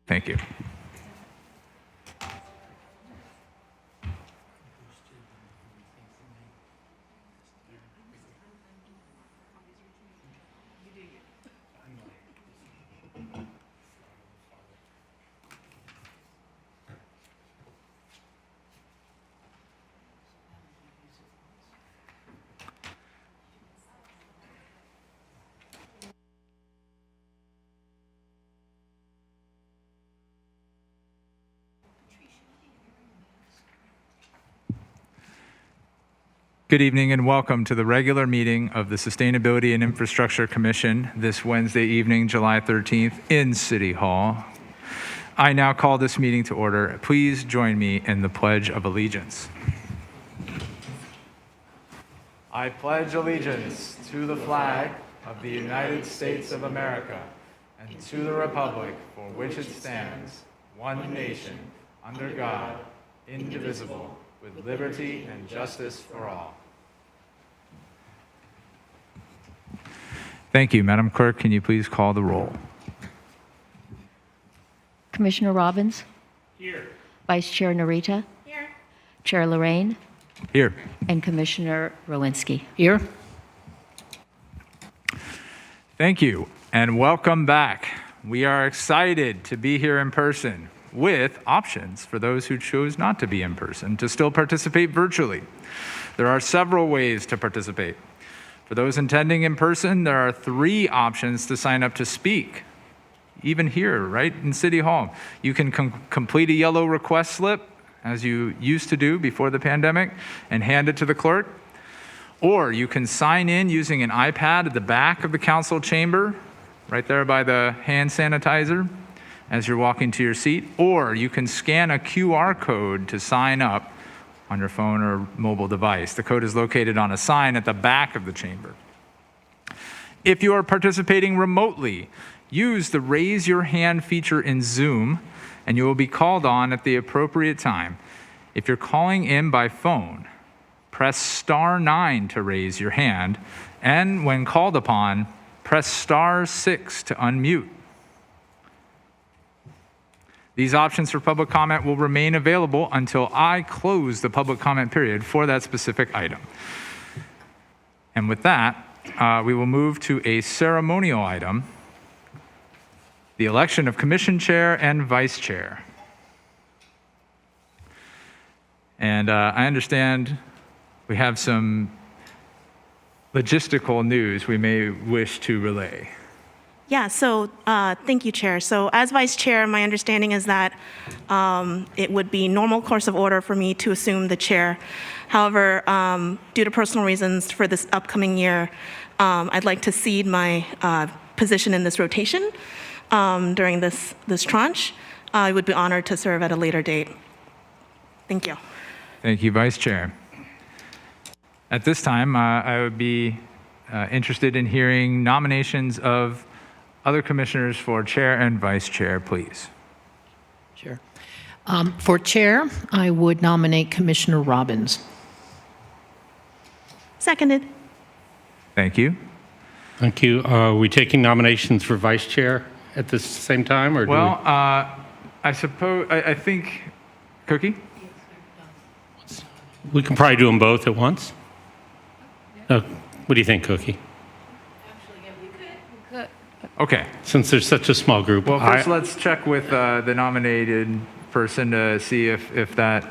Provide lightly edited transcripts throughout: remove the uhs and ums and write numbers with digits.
Thank you. Good evening and welcome to the regular meeting of the Sustainability and Infrastructure Commission this Wednesday evening, July 13th in City Hall. I now call this meeting to order. Please join me in the Pledge of Allegiance. I pledge allegiance to the flag of the United States of America and to the republic for which it stands, one nation, under God, indivisible, with liberty and justice for all. Thank you. Madam Clerk, can you please call the roll? Commissioner Robbins? Here. Vice Chair Narita? Here. Chair Lorraine? Here. And Commissioner Rowinski? Here. Thank you, and welcome back. We are excited to be here in person with options for those who chose not to be in person to still participate virtually. There are several ways to participate. For those attending in person, there are 3 options to sign up to speak. Even here, right in City Hall, you can complete a yellow request slip, as you used to do before the pandemic, and hand it to the clerk. Or you can sign in using an iPad at the back of the council chamber, right there by the hand sanitizer, as you're walking to your seat. Or you can scan a QR code to sign up on your phone or mobile device. The code is located on a sign at the back of the chamber. If you are participating remotely, use the raise your hand feature in Zoom and you will be called on at the appropriate time. If you're calling in by phone, press *9 to raise your hand, and when called upon, press *6 to unmute. These options for public comment will remain available until I close the public comment period for that specific item. And with that, we will move to a ceremonial item, the election of Commission Chair and Vice Chair. And I understand we have some logistical news we may wish to relay. Yeah, so thank you, Chair. So as Vice Chair, my understanding is that it would be normal course of order for me to assume the chair. However, due to personal reasons for this upcoming year, I'd like to cede my position in this rotation during this tranche. I would be honored to serve at a later date. Thank you. Thank you, Vice Chair. At this time, I would be interested in hearing nominations of other commissioners for chair and vice chair, please. Sure. For chair, I would nominate Commissioner Robbins. Seconded. Thank you. Thank you. Are we taking nominations for vice chair at the same time, or do Well, I suppose, I think, Cookie? we can probably do them both at once? What do you think, Cookie? Okay. Since there's such a small group. Well, first let's check with the nominated person to see if that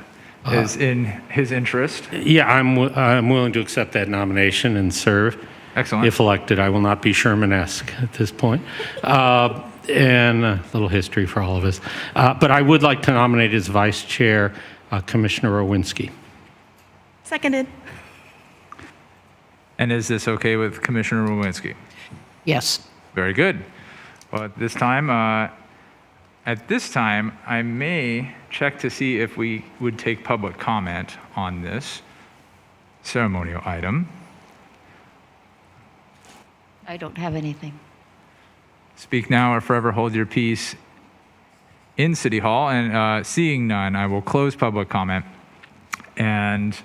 is in his interest. Yeah, I'm willing to accept that nomination and serve. Excellent. If elected. I will not be Sherman-esque at this point. And a little history for all of us. But I would like to nominate as vice chair Commissioner Rowinski. Seconded. And is this okay with Commissioner Rowinski? Yes. Very good. Well, at this time, I may check to see if we would take public comment on this ceremonial item. I don't have anything. Speak now or forever hold your peace in City Hall. And seeing none, I will close public comment and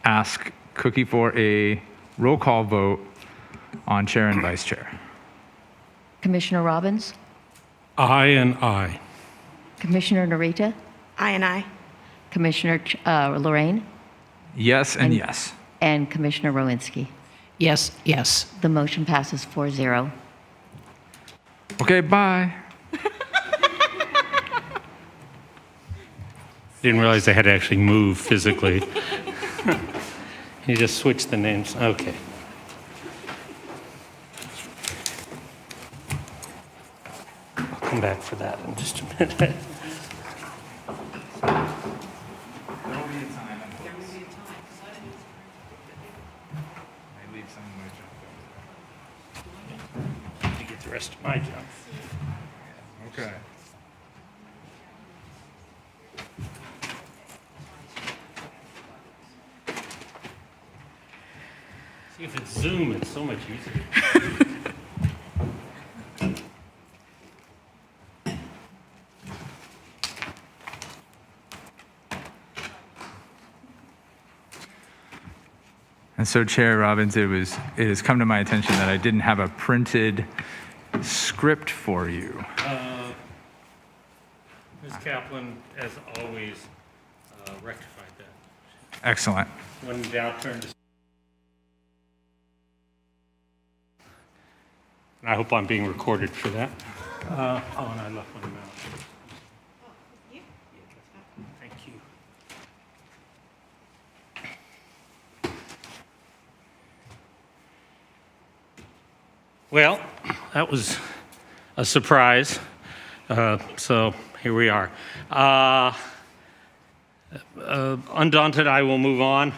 ask Cookie for a roll call vote on chair and vice chair. Commissioner Robbins? Aye and aye. Commissioner Narita, Aye and aye. Commissioner Lorraine, Yes and yes. and Commissioner Rowinski. Yes, yes. The motion passes 4-0. Okay, bye. Didn't realize I had to actually move physically. You just switched the names. Okay. I'll come back for that in just a minute. To get the rest of my junk. Okay. See, if it's Zoom, it's so much easier. And so, Chair Robbins, it has come to my attention that I didn't have a printed script for you. Ms. Kaplan, as always, rectified that. Excellent. When in doubt, turn to... And I hope I'm being recorded for that. And I left one out. Thank you. Well, that was a surprise. So here we are. Undaunted, I will move on,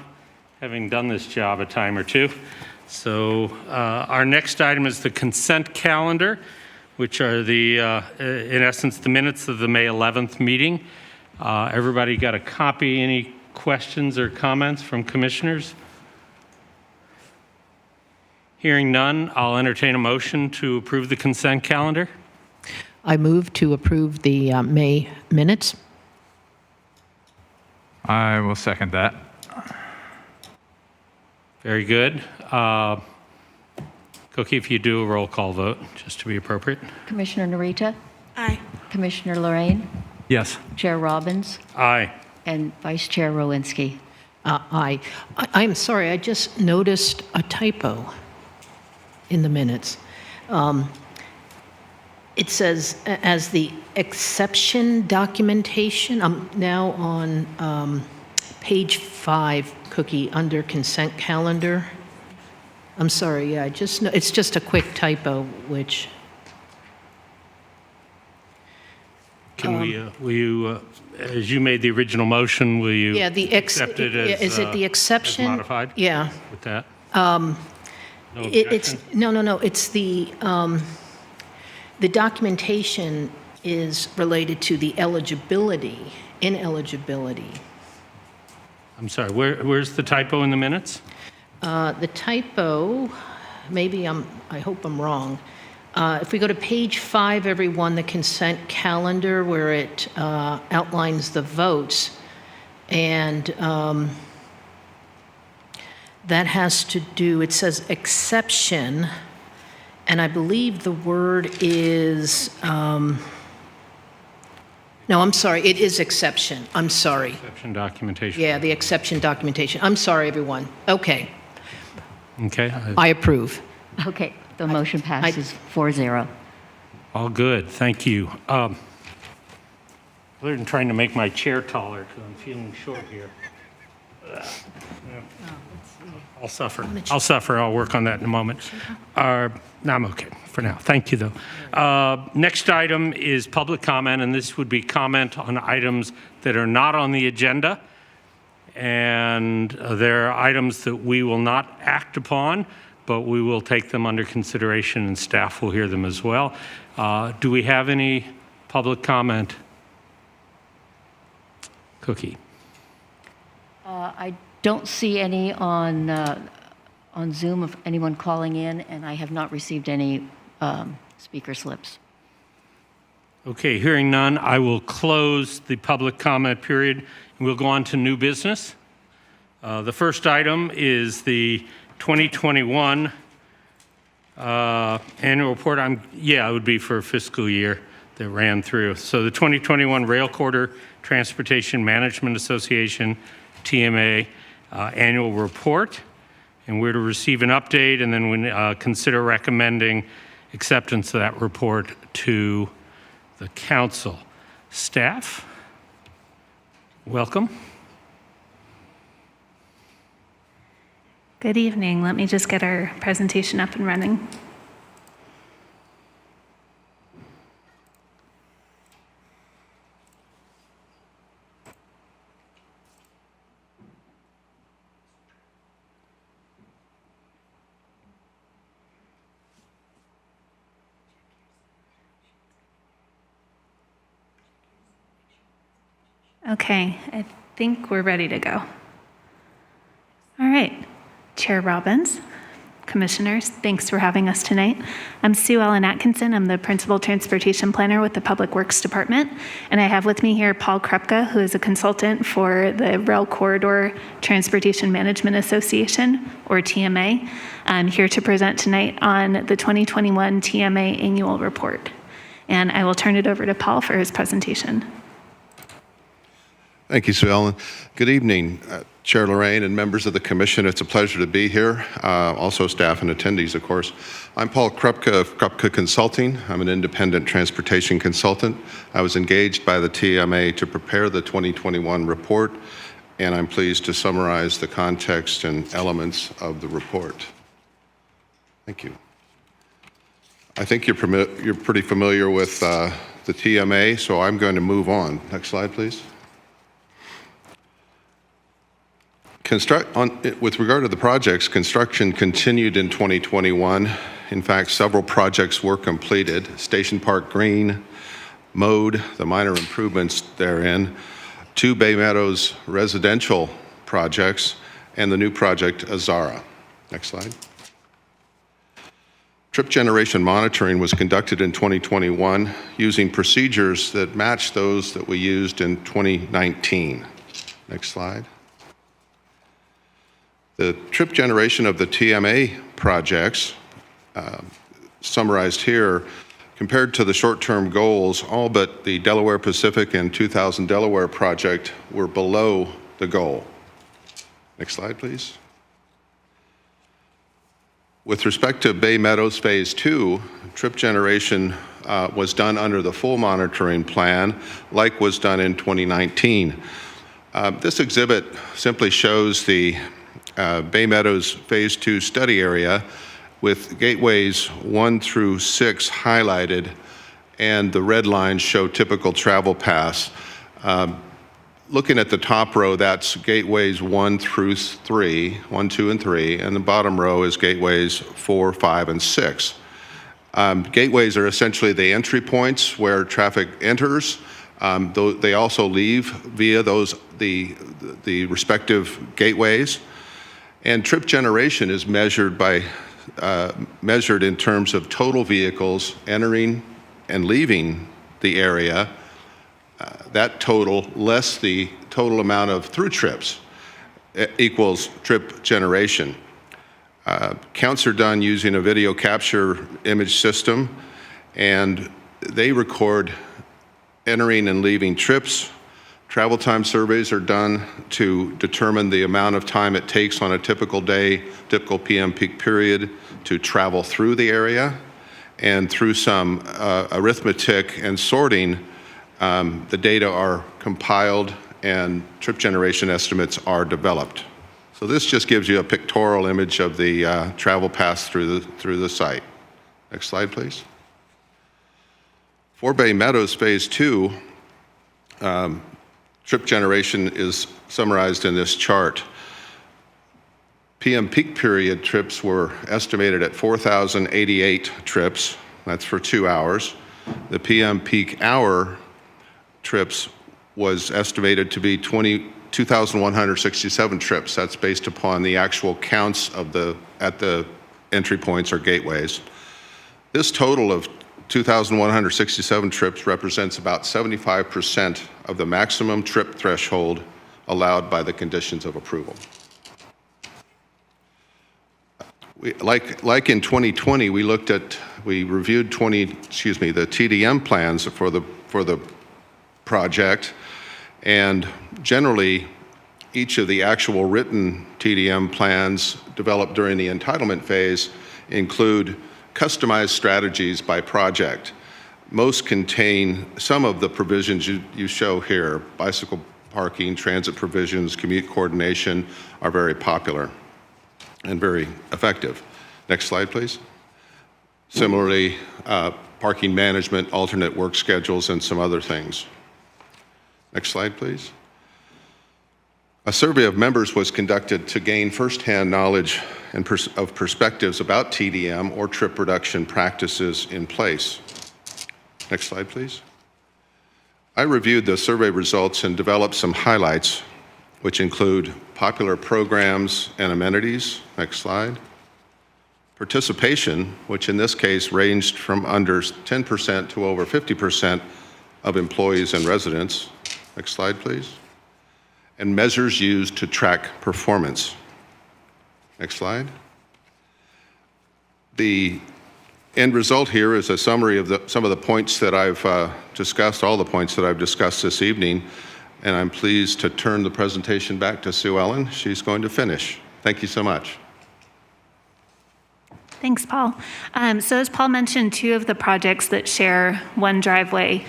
having done this job a time or two. So our next item is the consent calendar, which are in essence, the minutes of the May 11th meeting. Everybody got a copy? Any questions or comments from commissioners? Hearing none, I'll entertain a motion to approve the consent calendar. I move to approve the May minutes. I will second that. Very good. Cookie, if you do a roll call vote, just to be appropriate. Commissioner Narita, Aye. Commissioner Lorraine, Yes. Chair Robbins, Aye. and Vice Chair Rowinski. Aye. I'm sorry, I just noticed a typo in the minutes. It says as the exception documentation. I'm now on page 5, Cookie, under consent calendar. I'm sorry, yeah, it's just a quick typo, which, Can will you, as you made the original motion, will you yeah, accept it as is it the exception? as modified? Yeah. With that? Um, No It's, objection? no, it's the documentation is related to the ineligibility. I'm sorry, where's the typo in the minutes? The typo, I hope I'm wrong. If we go to page 5, everyone, the consent calendar where it outlines the votes, and that has to do, it says exception, and I believe the word is, no, I'm sorry, it is exception. I'm sorry. Exception documentation. Yeah, the exception documentation. I'm sorry, everyone. Okay, Okay, I approve. Okay, the motion passes 4-0. all good, thank you. Other than trying to make my chair taller, because I'm feeling short here. I'll suffer. I'll work on that in a moment. No, I'm okay for now. Thank you, though. Next item is public comment, and this would be comment on items that are not on the agenda. And there are items that we will not act upon, but we will take them under consideration, and staff will hear them as well. Do we have any public comment? Cookie. I don't see any on Zoom of anyone calling in, and I have not received any speaker slips. Okay, hearing none, I will close the public comment period, and we'll go on to new business. The first item is the 2021 annual report. It would be for fiscal year that ran through. So the 2021 Rail Corridor Transportation Management Association, TMA, annual report. And we're to receive an update and then consider recommending acceptance of that report to the council. Staff, welcome. Good evening. Let me just get our presentation up and running. Okay, I think we're ready to go. All right, Chair Robbins, Commissioners, thanks for having us tonight. I'm Sue Ellen Atkinson. I'm the Principal Transportation Planner with the Public Works Department, and I have with me here Paul Krupke, who is a consultant for the Rail Corridor Transportation Management Association, or TMA. I'm here to present tonight on the 2021 TMA Annual Report, and I will turn it over to Paul for his presentation. Thank you, Sue Ellen. Good evening, Chair Lorraine and members of the Commission. It's a pleasure to be here. Also staff and attendees, of course. I'm Paul Krupke of Krupke Consulting. I'm an independent transportation consultant. I was engaged by the TMA to prepare the 2021 report, and I'm pleased to summarize the context and elements of the report. Thank you. I think you're pretty familiar with the TMA, so I'm going to move on. Next slide, please. With regard to the projects, construction continued in 2021. In fact, several projects were completed. Station Park Green, Mode, the minor improvements therein, 2 Bay Meadows residential projects, and the new project Azara. Next slide. Trip generation monitoring was conducted in 2021 using procedures that match those that we used in 2019. Next slide. The trip generation of the TMA projects, summarized here, compared to the short-term goals, all but the Delaware Pacific and 2000 Delaware project were below the goal. Next slide, please. With respect to Bay Meadows Phase 2, trip generation was done under the full monitoring plan, like was done in 2019. This exhibit simply shows the Bay Meadows Phase 2 study area with gateways 1 through 6 highlighted, and the red lines show typical travel paths. Looking at the top row, that's gateways 1 through 3, 1, 2, and 3, and the bottom row is gateways 4, 5, and 6. Gateways are essentially the entry points where traffic enters. They also leave via the respective gateways. And trip generation is measured in terms of total vehicles entering and leaving the area. That total less the total amount of through trips equals trip generation. Counts are done using a video capture image system, and they record entering and leaving trips. Travel time surveys are done to determine the amount of time it takes on a typical day, typical PM peak period, to travel through the area. And through some arithmetic and sorting, the data are compiled and trip generation estimates are developed. So this just gives you a pictorial image of the travel paths through the site. Next slide, please. For Bay Meadows Phase 2, trip generation is summarized in this chart. PM peak period trips were estimated at 4,088 trips. That's for 2 hours. The PM peak hour trips was estimated to be 2,167 trips. That's based upon the actual counts at the entry points or gateways. This total of 2,167 trips represents about 75% of the maximum trip threshold allowed by the conditions of approval. Like in 2020, we reviewed the TDM plans for the project, and generally, each of the actual written TDM plans developed during the entitlement phase include customized strategies by project. Most contain some of the provisions you show here. Bicycle parking, transit provisions, commute coordination are very popular and very effective. Next slide, please. Similarly, parking management, alternate work schedules, and some other things. Next slide, please. A survey of members was conducted to gain firsthand knowledge and of perspectives about TDM or trip reduction practices in place. Next slide, please. I reviewed the survey results and developed some highlights, which include popular programs and amenities. Next slide. Participation, which in this case ranged from under 10% to over 50% of employees and residents. Next slide, please. And measures used to track performance. Next slide. The end result here is a summary of some of the points that I've discussed, all the points that I've discussed this evening, and I'm pleased to turn the presentation back to Sue Ellen. She's going to finish. Thank you so much. Thanks, Paul. So as Paul mentioned, two of the projects that share one driveway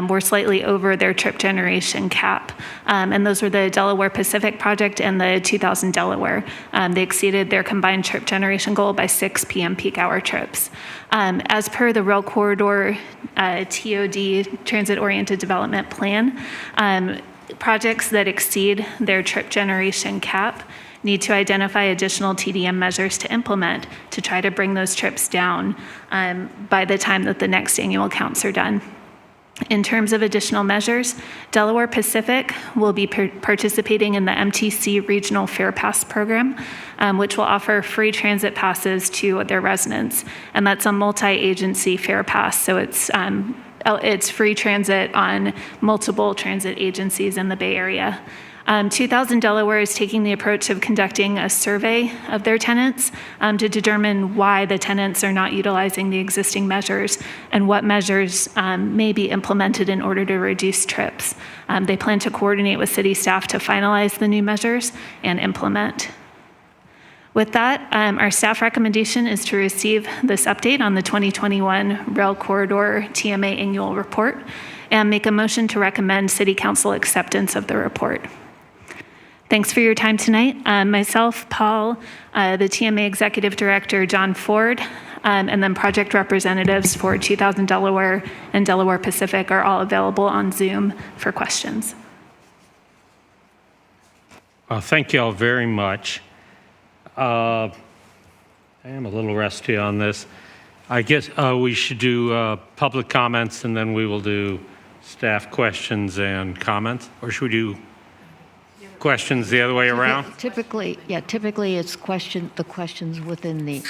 were slightly over their trip generation cap. And those were the Delaware Pacific project and the 2000 Delaware. They exceeded their combined trip generation goal by 6 p.m. peak hour trips. As per the Rail Corridor TOD, Transit-Oriented Development Plan, projects that exceed their trip generation cap need to identify additional TDM measures to implement to try to bring those trips down by the time that the next annual counts are done. In terms of additional measures, Delaware Pacific will be participating in the MTC Regional Fare Pass program, which will offer free transit passes to their residents. And that's a multi-agency fare pass, so it's free transit on multiple transit agencies in the Bay Area. 2000 Delaware is taking the approach of conducting a survey of their tenants to determine why the tenants are not utilizing the existing measures and what measures may be implemented in order to reduce trips. They plan to coordinate with city staff to finalize the new measures and implement. With that, our staff recommendation is to receive this update on the 2021 Rail Corridor TMA Annual Report and make a motion to recommend City Council acceptance of the report. Thanks for your time tonight. Myself, Paul, the TMA Executive Director, John Ford, and then project representatives for 2000 Delaware and Delaware Pacific are all available on Zoom for questions. Thank you all very much. I am a little rusty on this. I guess we should do public comments and then we will do staff questions and comments, or should we do questions the other way around? Typically it's the questions between the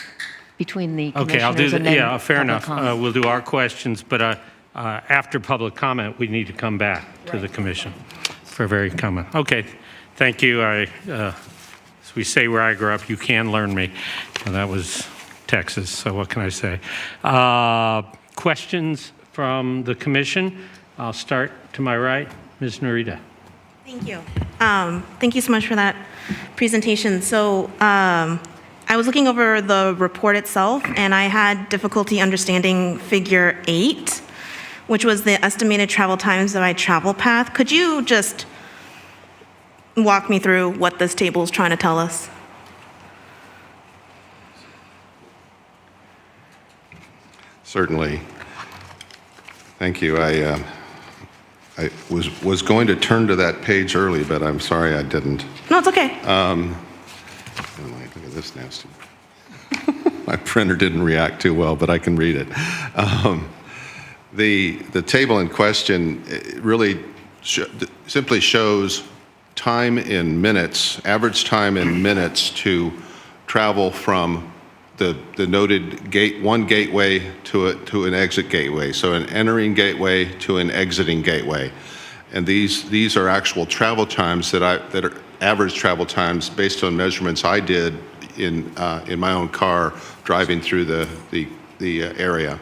commissioners. Okay, I'll do that. Yeah, fair enough. Comment. We'll do our questions, but after public comment, we need to come back to the commission for very comment. Okay, thank you. As we say where I grew up, you can learn me. And that was Texas, so what can I say? Questions from the commission? I'll start to my right, Ms. Narita. Thank you. Thank you so much for that presentation. So I was looking over the report itself, and I had difficulty understanding figure 8, which was the estimated travel times by travel path. Could you just walk me through what this table is trying to tell us? Certainly. Thank you. I was going to turn to that page early, but I'm sorry I didn't. No, it's okay. Look at this nasty. My printer didn't react too well, but I can read it. The table in question really simply shows time in minutes, average time in minutes to travel from the noted one gateway to an exit gateway. So an entering gateway to an exiting gateway. And these are actual travel times that are average travel times based on measurements I did in my own car driving through the area.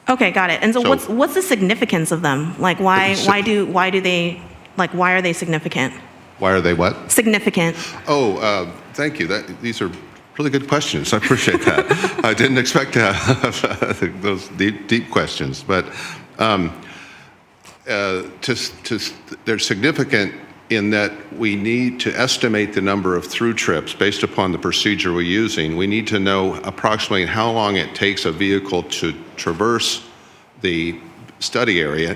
Okay, got it. And so, So- what's the significance of them? Like, why do they, like, why are they significant? Why are they what? Significant. Oh, thank you. These are really good questions. I appreciate that. I didn't expect to have those deep questions, but they're significant in that we need to estimate the number of through trips based upon the procedure we're using. We need to know approximately how long it takes a vehicle to traverse the study area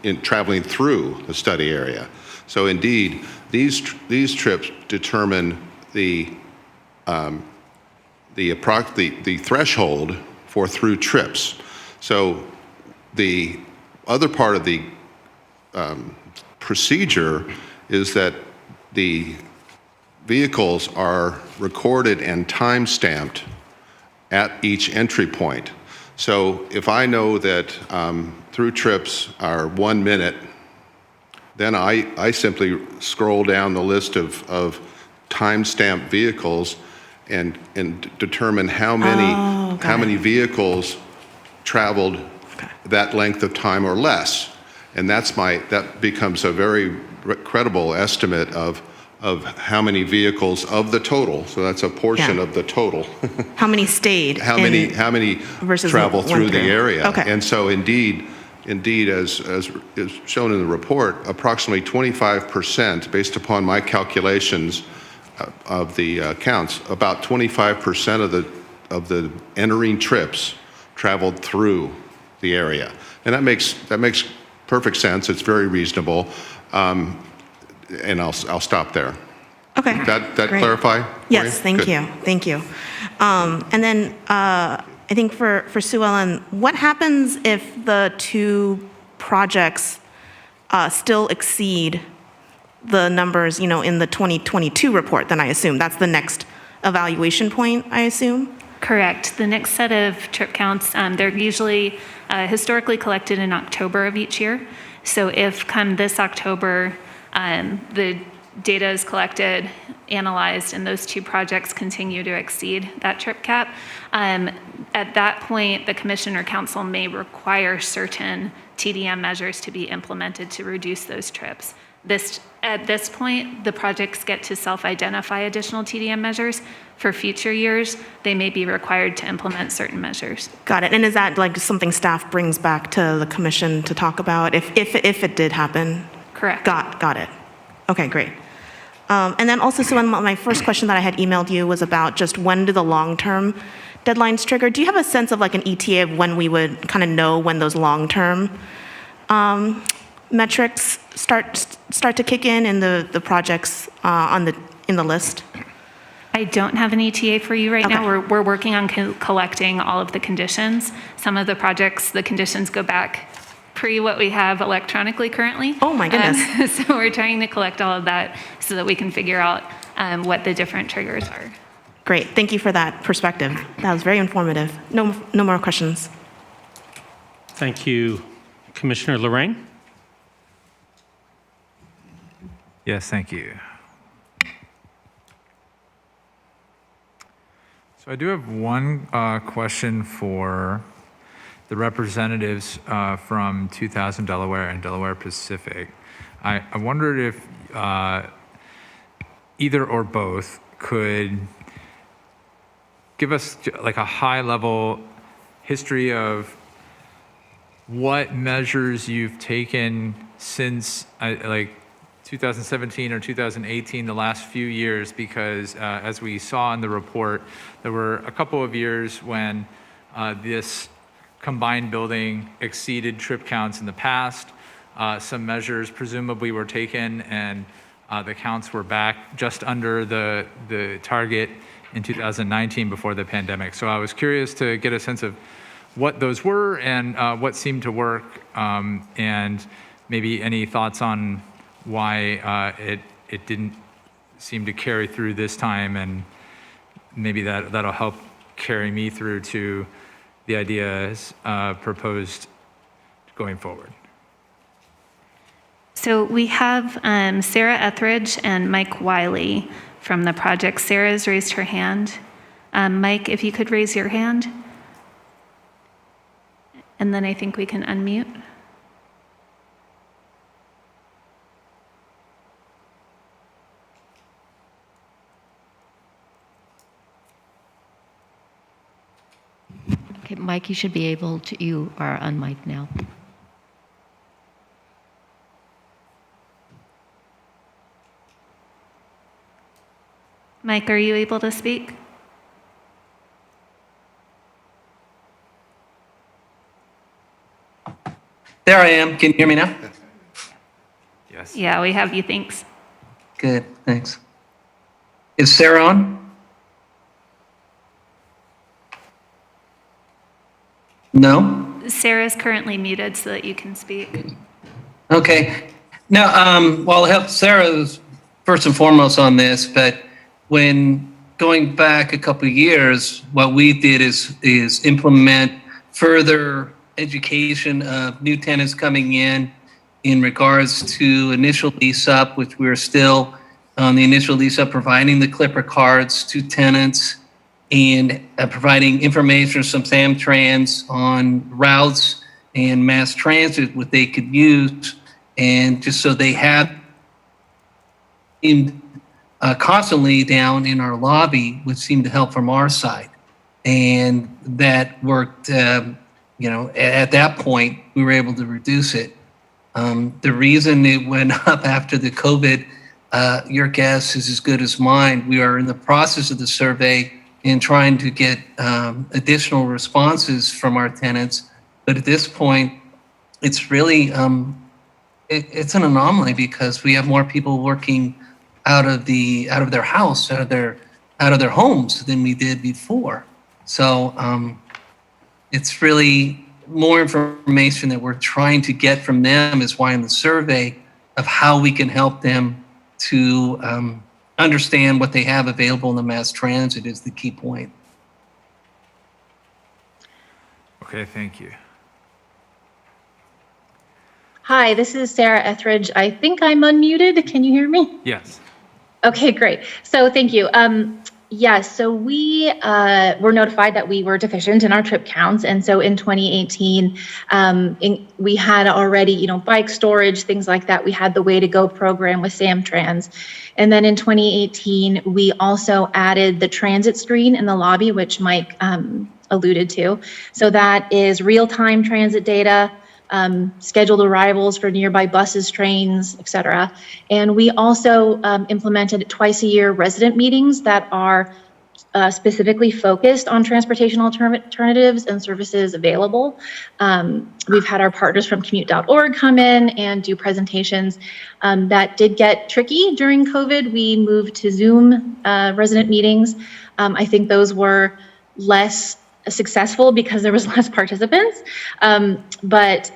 in traveling through the study area. So indeed, these trips determine the threshold for through trips. So the other part of the procedure is that the vehicles are recorded and time-stamped at each entry point. So if I know that through trips are 1 minute, then I simply scroll down the list of time-stamped vehicles and determine how many vehicles traveled that length of time or less. And that becomes a very credible estimate of how many vehicles of the total. So that's a portion of the total. How many stayed? How many versus travel went through the through. area? Okay. And so indeed, as is shown in the report, approximately 25%, based upon my calculations of the counts, about 25% of the entering trips traveled through the area, and that makes perfect sense. It's very reasonable, and I'll stop there. Okay. That Great. clarify? for Yes, thank Good. you. Thank you. And then I think for Sue Ellen, what happens if the two projects still exceed the numbers, in the 2022 report? Then I assume that's the next evaluation point, I assume? Correct. The next set of trip counts, they're usually historically collected in October of each year. So if come this October, the data is collected, analyzed, and those two projects continue to exceed that trip cap, at that point, the commission or council may require certain TDM measures to be implemented to reduce those trips. At this point, the projects get to self-identify additional TDM measures. For future years, they may be required to implement certain measures. Got it. And is that like something staff brings back to the commission to talk about if it did happen? Correct. Got it. Okay, great. And then also, so my first question that I had emailed you was about just when do the long-term deadlines trigger? Do you have a sense of like an ETA of when we would kind of know when those long-term metrics start to kick in the projects in the list? I don't have an ETA for you right now. Okay. We're working on collecting all of the conditions. Some of the projects, the conditions go back pre what we have electronically currently. Oh my goodness. So we're trying to collect all of that so that we can figure out what the different triggers are. Great. Thank you for that perspective. That was very informative. No more questions. Thank you. Commissioner Lorraine? Yes, thank you. So I do have one question for the representatives from 2000 Delaware and Delaware Pacific. I wondered if either or both could give us like a high-level history of what measures you've taken since like 2017 or 2018, the last few years, because as we saw in the report, there were a couple of years when this combined building exceeded trip counts in the past. Some measures presumably were taken and the counts were back just under the target in 2019 before the pandemic. So I was curious to get a sense of what those were and what seemed to work, and maybe any thoughts on why it didn't seem to carry through this time, and maybe that'll help carry me through to the ideas proposed going forward. So we have Sarah Etheridge and Mike Wiley from the project. Sarah's raised her hand. Mike, if you could raise your hand. And then I think we can unmute. Okay, Mike, you should be able to, you are unmiked now. Mike, are you able to speak? There I am. Can you hear me now? Yes. Yeah, we have you, thanks. Good, thanks. Is Sarah on? No? Sarah's currently muted so that you can speak. Okay. Now, well, I'll help Sarah first and foremost on this, but when going back a couple of years, what we did is implement further education of new tenants coming in regards to initial lease up, which we're still on the initial lease up, providing the Clipper cards to tenants and providing information from Samtrans on routes and mass transit, what they could use, and just so they have constantly down in our lobby, which seemed to help from our side. And that worked, at that point, we were able to reduce it. The reason it went up after the COVID, your guess is as good as mine. We are in the process of the survey and trying to get additional responses from our tenants. But at this point, it's really, it's an anomaly because we have more people working out of their house, out of their homes than we did before. So it's really more information that we're trying to get from them is why in the survey of how we can help them to understand what they have available in the mass transit is the key point. Okay, thank you. Hi, this is Sarah Etheridge. I think I'm unmuted. Can you hear me? Yes. Okay, great. So thank you. Yes, so we were notified that we were deficient in our trip counts. And so in 2018, we had already, bike storage, things like that. We had the Way to Go program with Samtrans. And then in 2018, we also added the transit screen in the lobby, which Mike alluded to. So that is real-time transit data, scheduled arrivals for nearby buses, trains, et cetera. And we also implemented twice a year resident meetings that are specifically focused on transportation alternatives and services available. We've had our partners from commute.org come in and do presentations. That did get tricky during COVID. We moved to Zoom resident meetings. I think those were less successful because there was less participants. But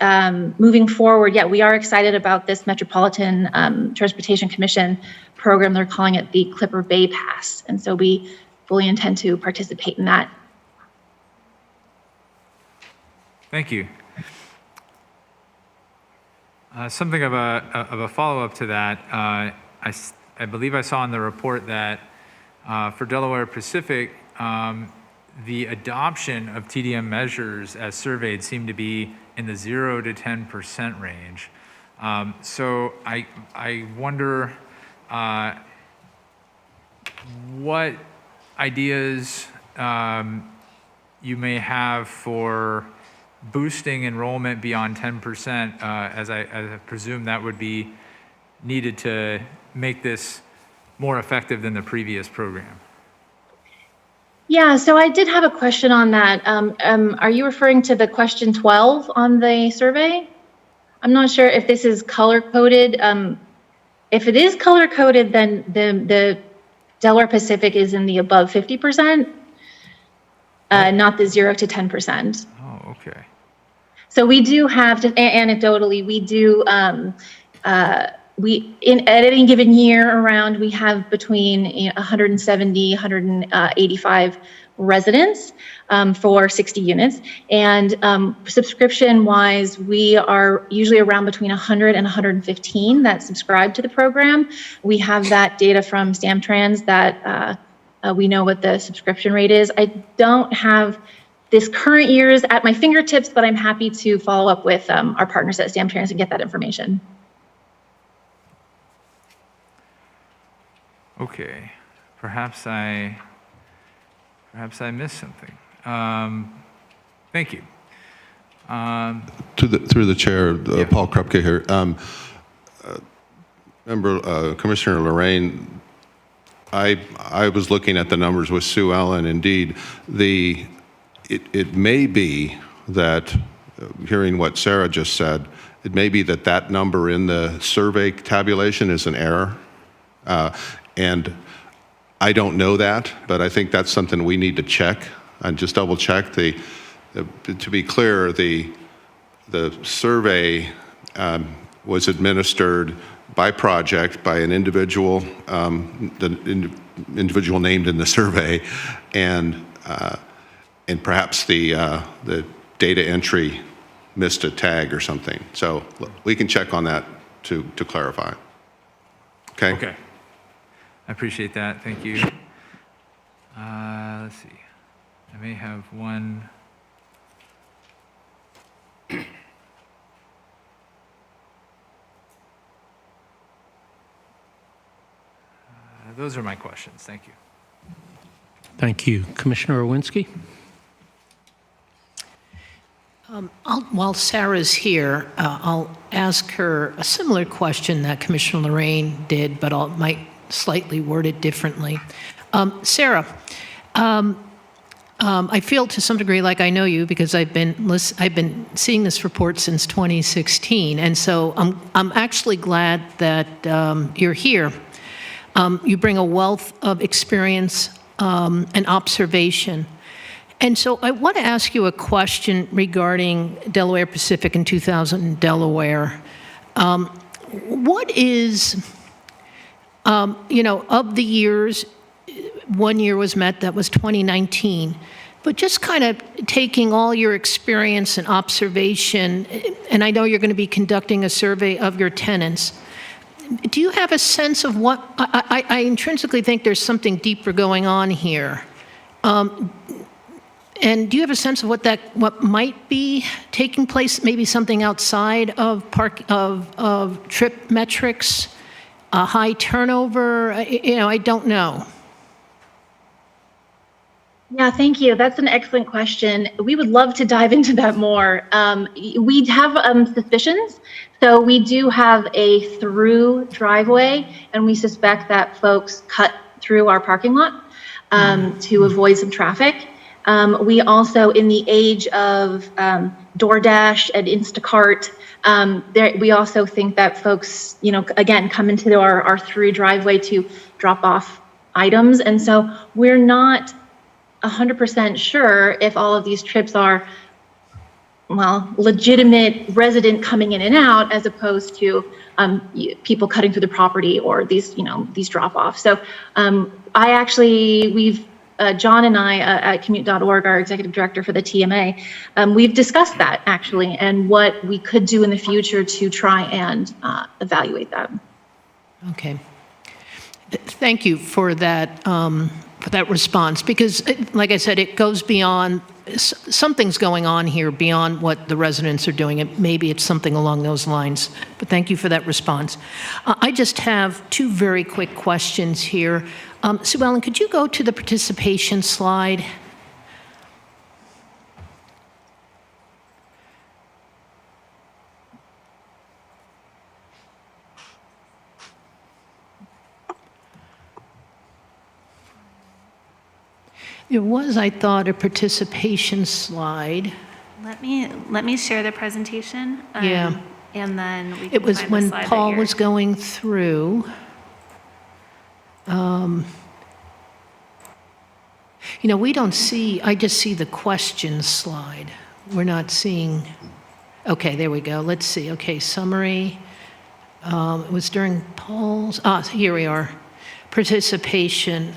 moving forward, yeah, we are excited about this Metropolitan Transportation Commission program. They're calling it the Clipper Bay Pass. And so we fully intend to participate in that. Thank you. Something of a follow-up to that. I believe I saw in the report that for Delaware Pacific, the adoption of TDM measures as surveyed seemed to be in the 0 to 10% range. So I wonder what ideas you may have for boosting enrollment beyond 10%, as I presume that would be needed to make this more effective than the previous program. Yeah, so I did have a question on that. Are you referring to the question 12 on the survey? I'm not sure if this is color-coded. If it is color-coded, then the Delaware Pacific is in the above 50%, not the 0 to 10%. Oh, okay. So we do have, anecdotally, we do, at any given year around, we have between 170, 185 residents for 60 units. And subscription-wise, we are usually around between 100 and 115 that subscribe to the program. We have that data from Samtrans that we know what the subscription rate is. I don't have this current year's at my fingertips, but I'm happy to follow up with our partners at Stamp Trans and get that information. Okay, perhaps I missed something. Thank you. Through the chair, Yeah. Paul Krupke here. Commissioner Lorraine, I was looking at the numbers with Sue Ellen. Indeed, it may be that, hearing what Sarah just said, it may be that that number in the survey tabulation is an error. And I don't know that, but I think that's something we need to check and just double check. To be clear, the survey was administered by project by an individual, the individual named in the survey, and perhaps the data entry missed a tag or something. So we can check on that to clarify. Okay. Okay. I appreciate that. Thank you. Let's see. I may have one. Those are my questions. Thank you. Thank you. Commissioner Owinski? While Sarah's here, I'll ask her a similar question that Commissioner Lorraine did, but I might slightly word it differently. Sarah, I feel to some degree like I know you because I've been seeing this report since 2016, and so I'm actually glad that you're here. You bring a wealth of experience and observation. And so I want to ask you a question regarding Delaware Pacific and 2000 Delaware. What is, of the years, 1 year was met, that was 2019, but just kind of taking all your experience and observation, and I know you're going to be conducting a survey of your tenants. Do you have a sense of what, I intrinsically think there's something deeper going on here. And do you have a sense of what might be taking place, maybe something outside of trip metrics, high turnover? I don't know. Yeah, thank you. That's an excellent question. We would love to dive into that more. We have suspicions. So we do have a through driveway, and we suspect that folks cut through our parking lot to avoid some traffic. We also, in the age of DoorDash and Instacart, we also think that folks, again, come into our through driveway to drop off items. And so we're not 100% sure if all of these trips are, legitimate resident coming in and out, as opposed to people cutting through the property or these drop-offs. So John and I at commute.org, our executive director for the TMA, we've discussed that actually, and what we could do in the future to try and evaluate that. Okay. Thank you for that response, because like I said, it goes beyond, something's going on here beyond what the residents are doing, and maybe it's something along those lines. But thank you for that response. I just have two very quick questions here. Sue Ellen, could you go to the participation slide? There was, I thought, a participation slide. Let me share the presentation. Yeah. And then we can It was find the when slide that Paul you're- was going through. We don't see, I just see the questions slide. We're not seeing, okay, there we go. Let's see. Okay, summary. It was during Paul's, here we are. Participation.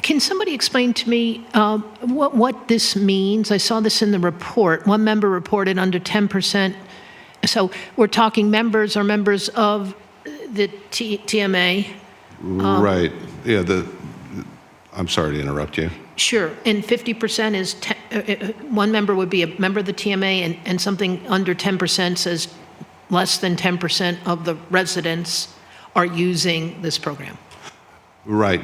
Can somebody explain to me what this means? I saw this in the report. One member reported under 10%. So we're talking members or members of the TMA Right. Yeah, I'm sorry to interrupt you. Sure, and 50% is, one member would be a member of the TMA, and something under 10% says less than 10% of the residents are using this program. Right,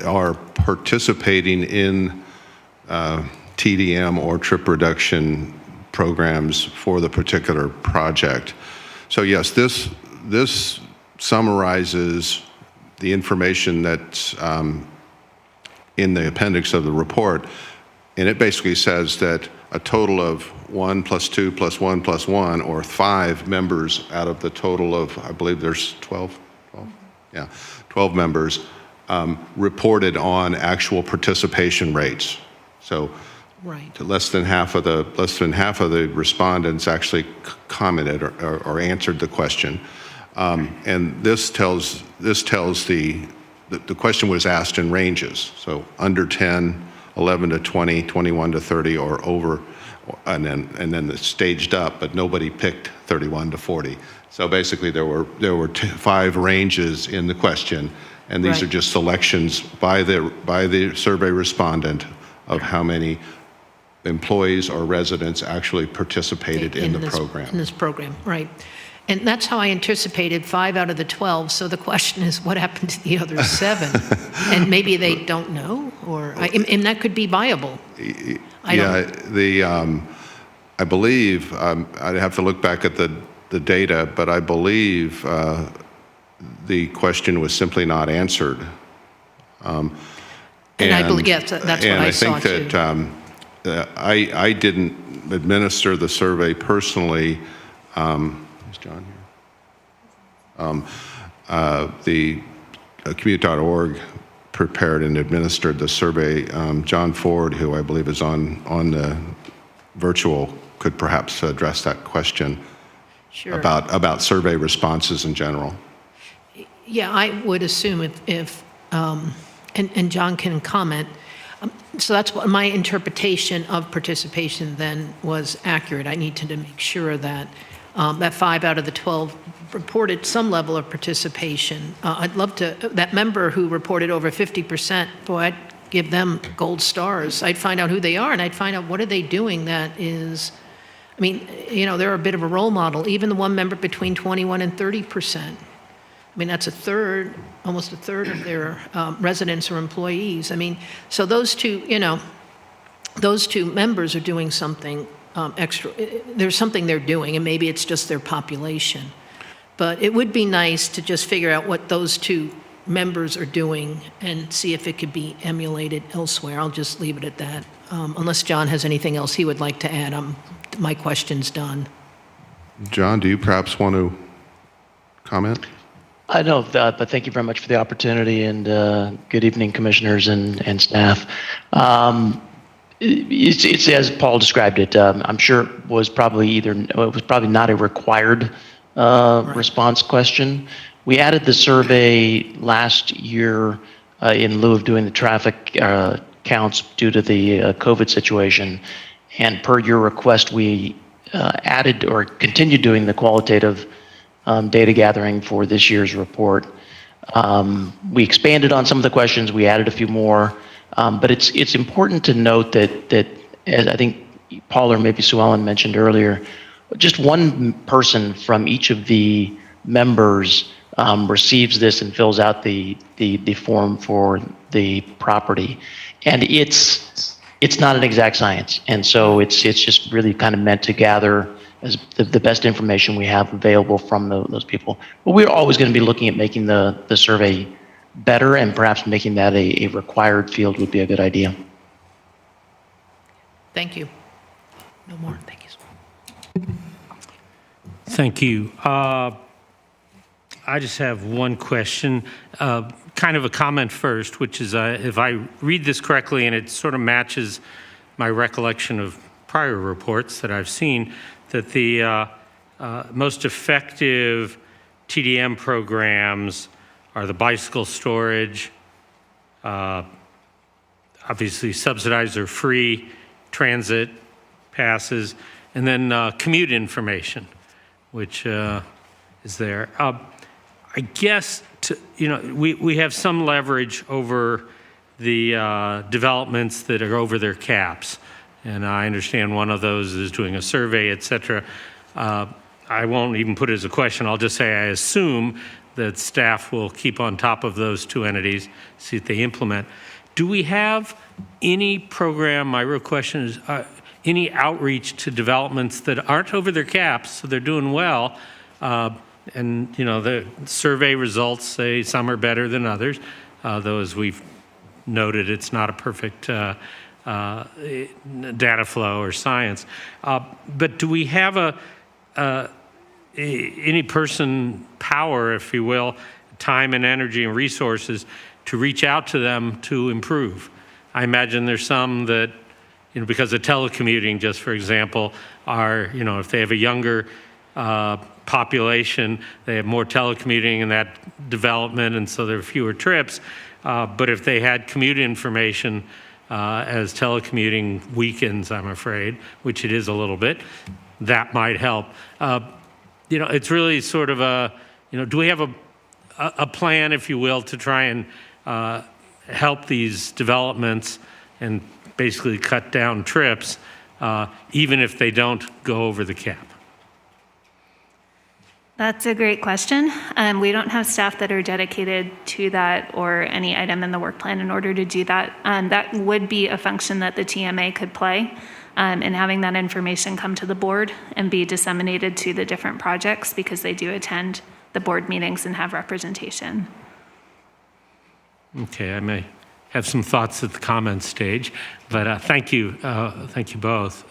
are participating in TDM or trip reduction programs for the particular project. So yes, this summarizes the information that's in the appendix of the report, and it basically says that a total of 1 + 2 + 1 + 1, or 5 members out of the total of, I believe there's 12? 12 members reported on actual participation rates. So Right. less than half of the respondents actually commented or answered the question. And this tells the question was asked in ranges, so under 10, 11 to 20, 21 to 30, or over, and then it's staged up, but nobody picked 31 to 40. So basically, there were 5 ranges in the question, and these Right. are just selections by the survey respondent of how many employees or residents actually participated in the program. In this program, right. And that's how I anticipated 5 out of the 12. So the question is, what happened to the other 7? And maybe they don't know, and that could be viable. I believe, I'd have to look back at the data, but I believe the question was simply not answered. And I believe, yes, that's what I saw too. And I think that I didn't administer the survey personally. Is John here? The commute.org prepared and administered the survey. John Ford, who I believe is on the virtual, could perhaps address that question. Sure. About survey responses in general. Yeah, I would assume if and John can comment. So that's what my interpretation of participation then was accurate. I needed to make sure that that 5 out of the 12 reported some level of participation. I'd love to, that member who reported over 50%, boy, I'd give them gold stars. I'd find out who they are, and I'd find out what are they doing that is, I mean, they're a bit of a role model. Even the one member between 21 and 30%. I mean, that's almost a third of their residents or employees. I mean, so those two members are doing something extra. There's something they're doing, and maybe it's just their population. But it would be nice to just figure out what those 2 members are doing and see if it could be emulated elsewhere. I'll just leave it at that. Unless John has anything else he would like to add, my question's done. John, do you perhaps want to comment? I know, but thank you very much for the opportunity, and good evening, commissioners and staff. It's as Paul described it. I'm sure it was probably not a required response question. We added the survey last year in lieu of doing the traffic counts due to the COVID situation, and per your request, we added or continued doing the qualitative data gathering for this year's report. We expanded on some of the questions. We added a few more, but it's important to note that as I think Paul or maybe Sue Ellen mentioned earlier, just one person from each of the members receives this and fills out the form for the property, and it's not an exact science, and so it's just really kind of meant to gather as the best information we have available from those people. But we're always going to be looking at making the survey better, and perhaps making that a required field would be a good idea. Thank you. No more. Thank you. Thank you. I just have one question, kind of a comment first, which is if I read this correctly, and it sort of matches my recollection of prior reports that I've seen, that the most effective TDM programs are the bicycle storage, obviously subsidized or free transit passes, and then commute information, which is there. I guess, we have some leverage over the developments that are over their caps. And I understand one of those is doing a survey, et cetera. I won't even put it as a question. I'll just say I assume that staff will keep on top of those two entities, see if they implement. Do we have any program, my real question is, any outreach to developments that aren't over their caps, so they're doing well, and the survey results say some are better than others, though as we've noted, it's not a perfect data flow or science. But do we have any person power, if you will, time and energy and resources to reach out to them to improve? I imagine there's some that, because of telecommuting, just for example, are, if they have a younger population, they have more telecommuting in that development, and so there are fewer trips. But if they had commute information as telecommuting weakens, I'm afraid, which it is a little bit, that might help. It's really sort of do we have a plan, if you will, to try and help these developments and basically cut down trips, even if they don't go over the cap? That's a great question. We don't have staff that are dedicated to that or any item in the work plan in order to do that. That would be a function that the TMA could play in having that information come to the board and be disseminated to the different projects, because they do attend the board meetings and have representation. Okay, I may have some thoughts at the comment stage, but thank you both.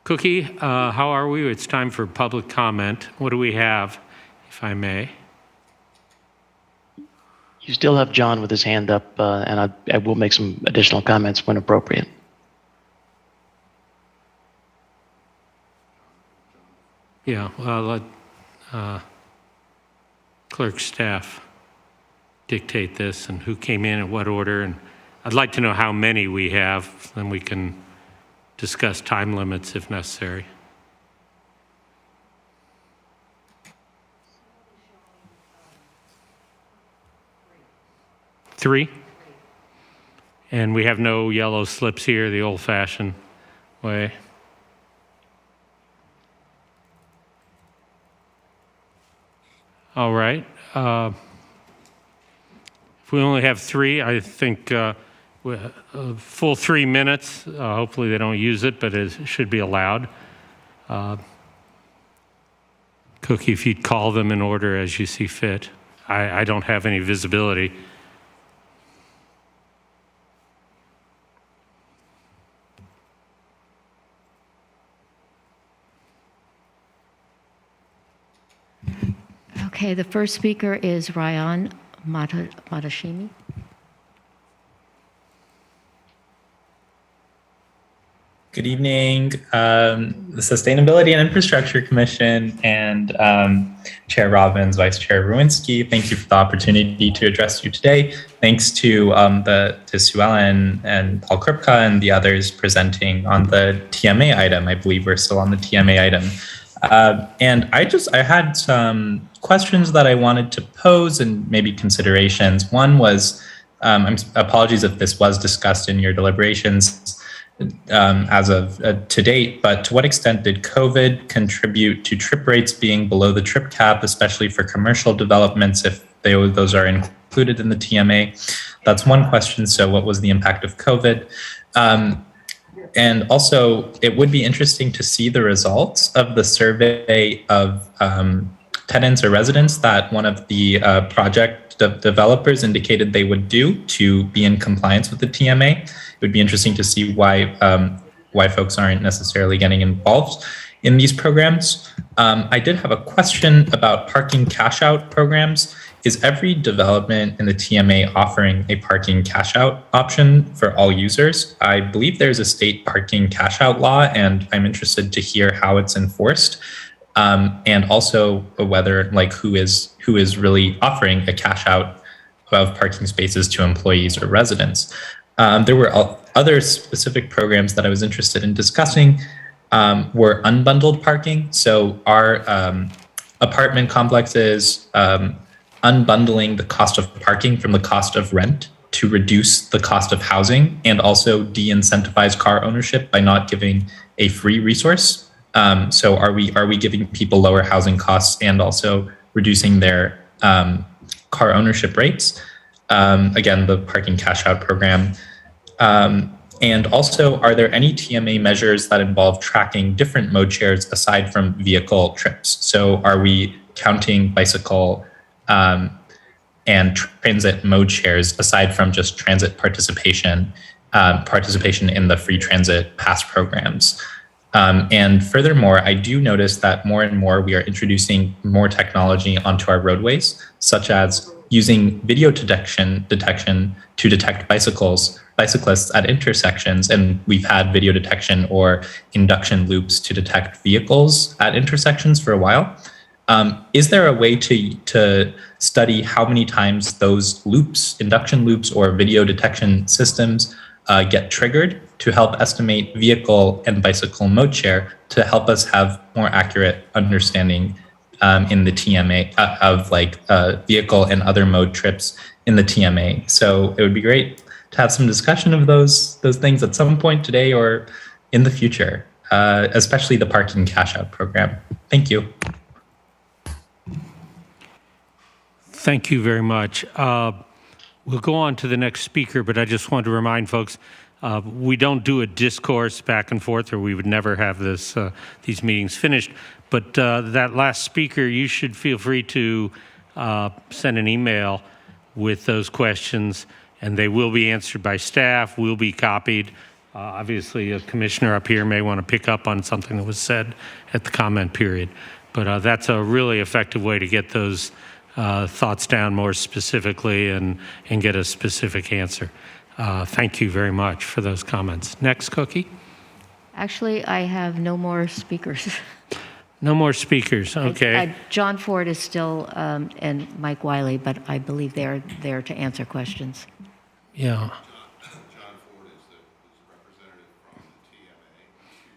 Cookie, how are we? It's time for public comment. What do we have, if I may? You still have John with his hand up, and I will make some additional comments when appropriate. Yeah, well, let clerk staff dictate this and who came in what order. And I'd like to know how many we have, then we can discuss time limits if necessary. Three? And we have no yellow slips here the old-fashioned way. All right. If we only have three, I think a full 3 minutes. Hopefully they don't use it, but it should be allowed. Cookie, if you'd call them in order as you see fit. I don't have any visibility. Okay, the first speaker is Ryan Matashimi. Good evening, the Sustainability and Infrastructure Commission and Chair Robbins, Vice Chair Ruinski. Thank you for the opportunity to address you today. Thanks to Sue Ellen and Paul Kripka and the others presenting on the TMA item. I believe we're still on the TMA item. And I had some questions that I wanted to pose and maybe considerations. One was, apologies if this was discussed in your deliberations as of to date, but to what extent did COVID contribute to trip rates being below the trip cap, especially for commercial developments, if those are included in the TMA? That's one question. So what was the impact of COVID? And also, it would be interesting to see the results of the survey of tenants or residents that one of the project developers indicated they would do to be in compliance with the TMA. It would be interesting to see why folks aren't necessarily getting involved in these programs. I did have a question about parking cash out programs. Is every development in the TMA offering a parking cash out option for all users? I believe there's a state parking cash out law, and I'm interested to hear how it's enforced. And also whether who is really offering a cash out of parking spaces to employees or residents. There were other specific programs that I was interested in discussing were unbundled parking. So our apartment complexes, unbundling the cost of parking from the cost of rent to reduce the cost of housing, and also de-incentivize car ownership by not giving a free resource. So are we giving people lower housing costs and also reducing their car ownership rates? Again, the parking cash out program. And also, are there any TMA measures that involve tracking different mode shares aside from vehicle trips? So are we counting bicycle and transit mode shares aside from just transit participation in the free transit pass programs? And furthermore, I do notice that more and more we are introducing more technology onto our roadways, such as using video detection to detect bicyclists at intersections. And we've had video detection or induction loops to detect vehicles at intersections for a while. Is there a way to study how many times those loops, induction loops or video detection systems get triggered to help estimate vehicle and bicycle mode share to help us have more accurate understanding in the TMA of vehicle and other mode trips in the TMA? So it would be great to have some discussion of those things at some point today or in the future, especially the parking cash out program. Thank you. Thank you very much. We'll go on to the next speaker, but I just want to remind folks, we don't do a discourse back and forth, or we would never have these meetings finished. But that last speaker, you should feel free to send an email with those questions, and they will be answered by staff, will be copied. Obviously, a commissioner up here may want to pick up on something that was said at the comment period. But that's a really effective way to get those thoughts down more specifically and get a specific answer. Thank you very much for those comments. Next, Cookie. Actually, I have no more speakers. No more speakers, okay. John Ford is still, and Mike Wiley, but I believe they're there to answer questions. Yeah. John Ford is the representative from the TMA,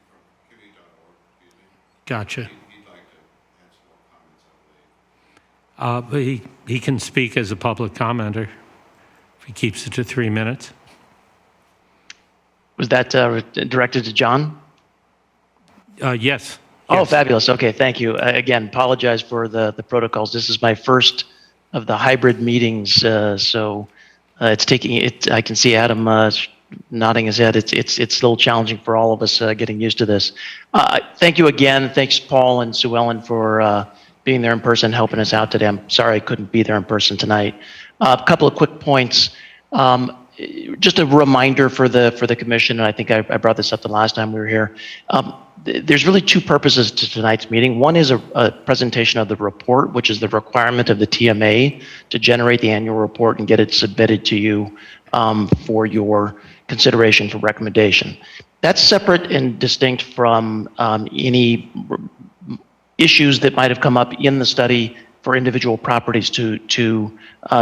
from QE.org, excuse me. Gotcha. He'd like to answer more comments, I believe. But he can speak as a public commenter if he keeps it to 3 minutes. Was that directed to John? Yes. Oh, Yes. fabulous. Okay, thank you. Again, apologize for the protocols. This is my first of the hybrid meetings, so it's taking it. I can see Adam nodding his head. It's a little challenging for all of us getting used to this. Thank you again. Thanks, Paul and Sue Ellen, for being there in person, helping us out today. I'm sorry I couldn't be there in person tonight. A couple of quick points. Just a reminder for the commission, and I think I brought this up the last time we were here. There's really two purposes to tonight's meeting. One is a presentation of the report, which is the requirement of the TMA to generate the annual report and get it submitted to you for your consideration for recommendation. That's separate and distinct from any issues that might have come up in the study for individual properties to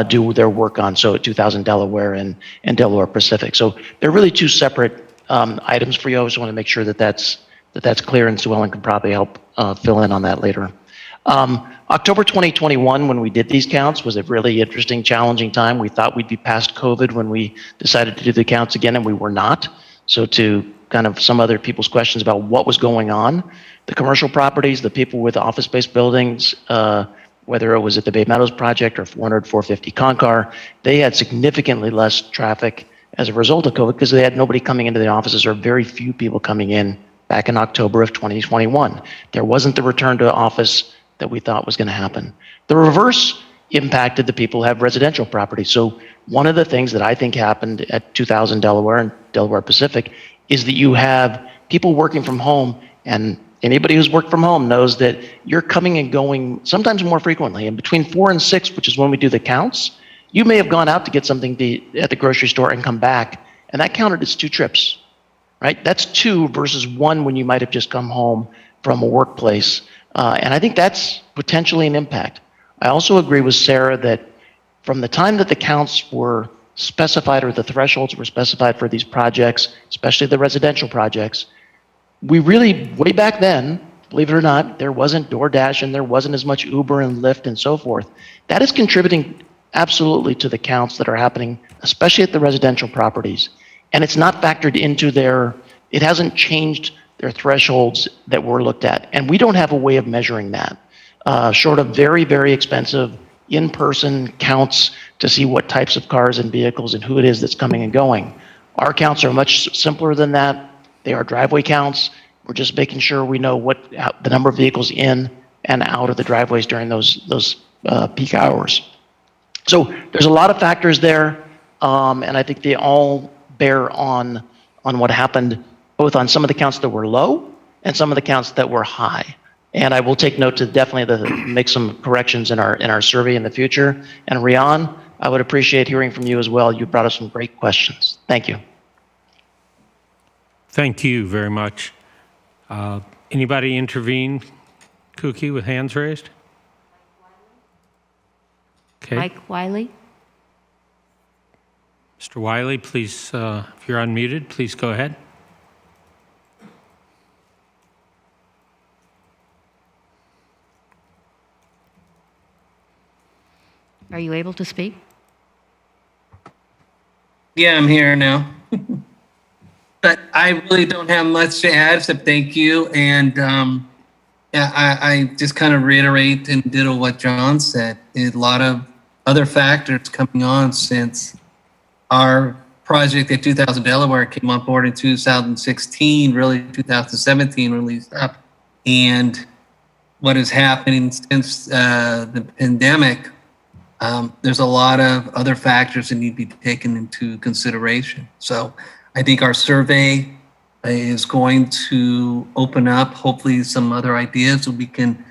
do their work on, so at 2000 Delaware and Delaware Pacific. So they're really two separate items for you. I just want to make sure that that's clear, and Sue Ellen can probably help fill in on that later. October 2021, when we did these counts, was a really interesting, challenging time. We thought we'd be past COVID when we decided to do the counts again, and we were not. So to kind of some other people's questions about what was going on, the commercial properties, the people with office-based buildings, whether it was at the Bay Meadows project or 400, 450 Concar, they had significantly less traffic as a result of COVID because they had nobody coming into the offices, or very few people coming in back in October of 2021. There wasn't the return to office that we thought was going to happen. The reverse impacted the people who have residential properties. So one of the things that I think happened at 2000 Delaware and Delaware Pacific is that you have people working from home, and anybody who's worked from home knows that you're coming and going sometimes more frequently. And between 4 and 6, which is when we do the counts, you may have gone out to get something to eat at the grocery store and come back, and that counted as 2 trips, right? That's 2 versus 1 when you might have just come home from a workplace. And I think that's potentially an impact. I also agree with Sarah that from the time that the counts were specified, or the thresholds were specified for these projects, especially the residential projects, we really, way back then, believe it or not, there wasn't DoorDash and there wasn't as much Uber and Lyft and so forth. That is contributing absolutely to the counts that are happening, especially at the residential properties. And it's not factored into it hasn't changed their thresholds that were looked at. And we don't have a way of measuring that, short of very, very expensive in-person counts to see what types of cars and vehicles and who it is that's coming and going. Our counts are much simpler than that. They are driveway counts. We're just making sure we know the number of vehicles in and out of the driveways during those peak hours. So there's a lot of factors there, and I think they all bear on what happened, both on some of the counts that were low and some of the counts that were high. And I will take note to definitely make some corrections in our survey in the future. And Rian, I would appreciate hearing from you as well. You brought us some great questions. Thank you. Thank you very much. Anybody intervene, Cookie, with hands raised? Okay. Mike Wiley? Mr. Wiley, please, if you're unmuted, please go ahead. Are you able to speak? Yeah, I'm here now. But I really don't have much to add except thank you. And yeah, I just kind of reiterate and ditto what John said. A lot of other factors coming on since our project at 2000 Delaware came on board in 2016, really 2017 released up. And what is happening since the pandemic, there's a lot of other factors that need to be taken into consideration. So I think our survey is going to open up hopefully some other ideas so we can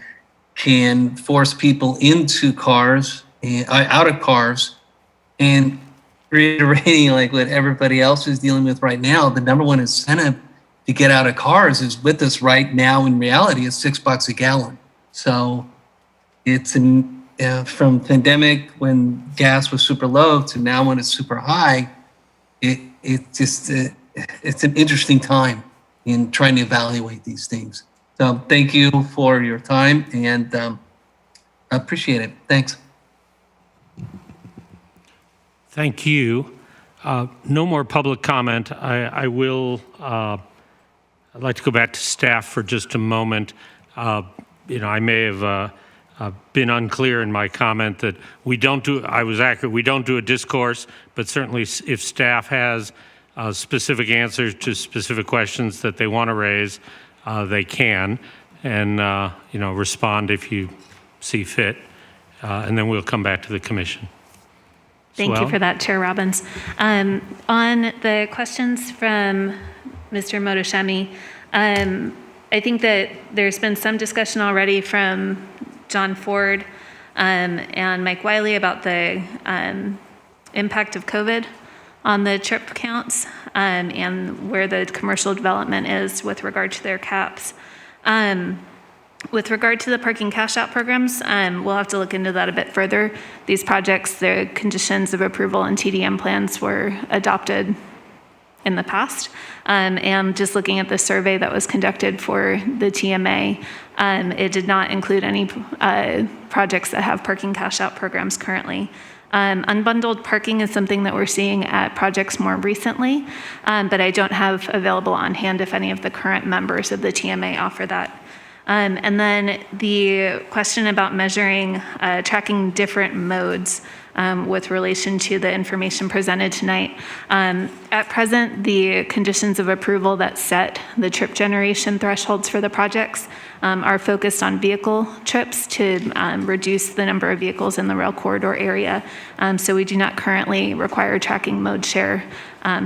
force people into cars, out of cars, and reiterating like what everybody else is dealing with right now. The number one incentive to get out of cars is with us right now. In reality, it's $6 a gallon. So it's from pandemic when gas was super low to now when it's super high. It's an interesting time in trying to evaluate these things. So thank you for your time and I appreciate it. Thanks. Thank you. No more public comment. I'd like to go back to staff for just a moment. I may have been unclear in my comment that I was accurate, we don't do a discourse, but certainly if staff has specific answers to specific questions that they want to raise, they can, and respond if you see fit, and then we'll come back to the commission. Thank you for that, Chair Robbins. On the questions from Mr. Motoshemi, I think that there's been some discussion already from John Ford and Mike Wiley about the impact of COVID on the trip counts and where the commercial development is with regard to their caps. With regard to the parking cash out programs, we'll have to look into that a bit further. These projects, the conditions of approval and TDM plans were adopted in the past. And just looking at the survey that was conducted for the TMA, it did not include any projects that have parking cash out programs currently. Unbundled parking is something that we're seeing at projects more recently, but I don't have available on hand if any of the current members of the TMA offer that. And then the question about measuring, tracking different modes with relation to the information presented tonight. At present, the conditions of approval that set the trip generation thresholds for the projects are focused on vehicle trips to reduce the number of vehicles in the rail corridor area. So we do not currently require tracking mode share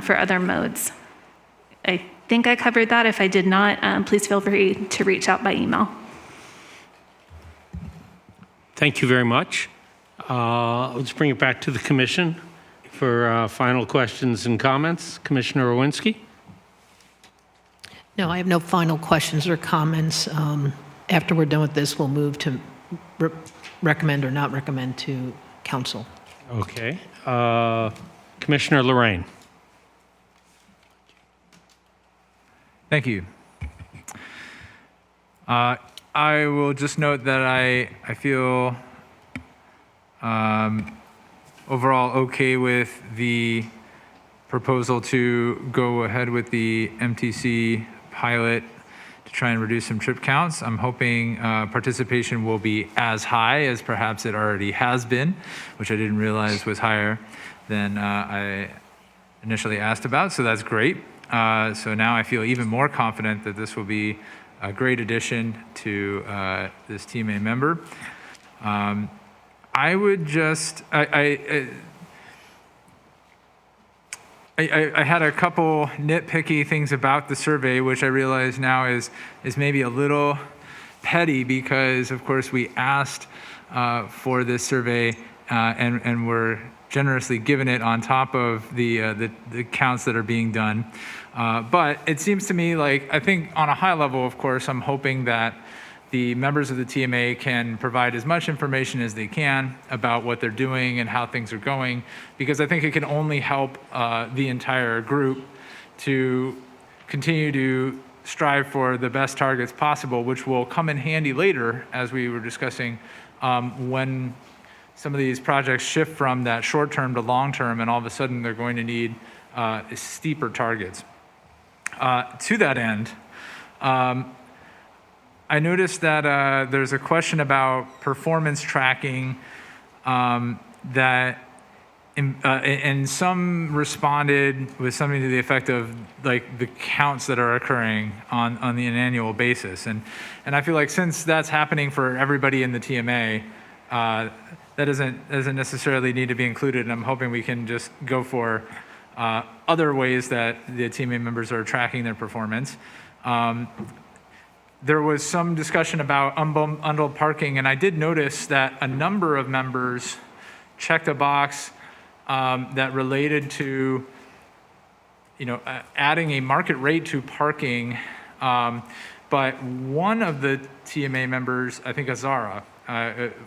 for other modes. I think I covered that. If I did not, please feel free to reach out by email. Thank you very much. Let's bring it back to the commission for final questions and comments. Commissioner Owinski. No, I have no final questions or comments. After we're done with this, we'll move to recommend or not recommend to council. Okay. Commissioner Lorraine. Thank you. I will just note that I feel overall okay with the proposal to go ahead with the MTC pilot to try and reduce some trip counts. I'm hoping participation will be as high as perhaps it already has been, which I didn't realize was higher than I initially asked about, so that's great. So now I feel even more confident that this will be a great addition to this TMA member. I would just, I had a couple nitpicky things about the survey, which I realize now is maybe a little petty because, of course, we asked for this survey and were generously given it on top of the counts that are being done. But it seems to me like, I think on a high level, of course, I'm hoping that the members of the TMA can provide as much information as they can about what they're doing and how things are going, because I think it can only help the entire group to continue to strive for the best targets possible, which will come in handy later, as we were discussing, when some of these projects shift from that short term to long term, and all of a sudden they're going to need steeper targets. To that end, I noticed that there's a question about performance tracking that and some responded with something to the effect of like the counts that are occurring on an annual basis. And I feel like since that's happening for everybody in the TMA, that doesn't necessarily need to be included. And I'm hoping we can just go for other ways that the TMA members are tracking their performance. There was some discussion about unbundled parking, and I did notice that a number of members checked a box that related to, adding a market rate to parking. But one of the TMA members, I think Azara,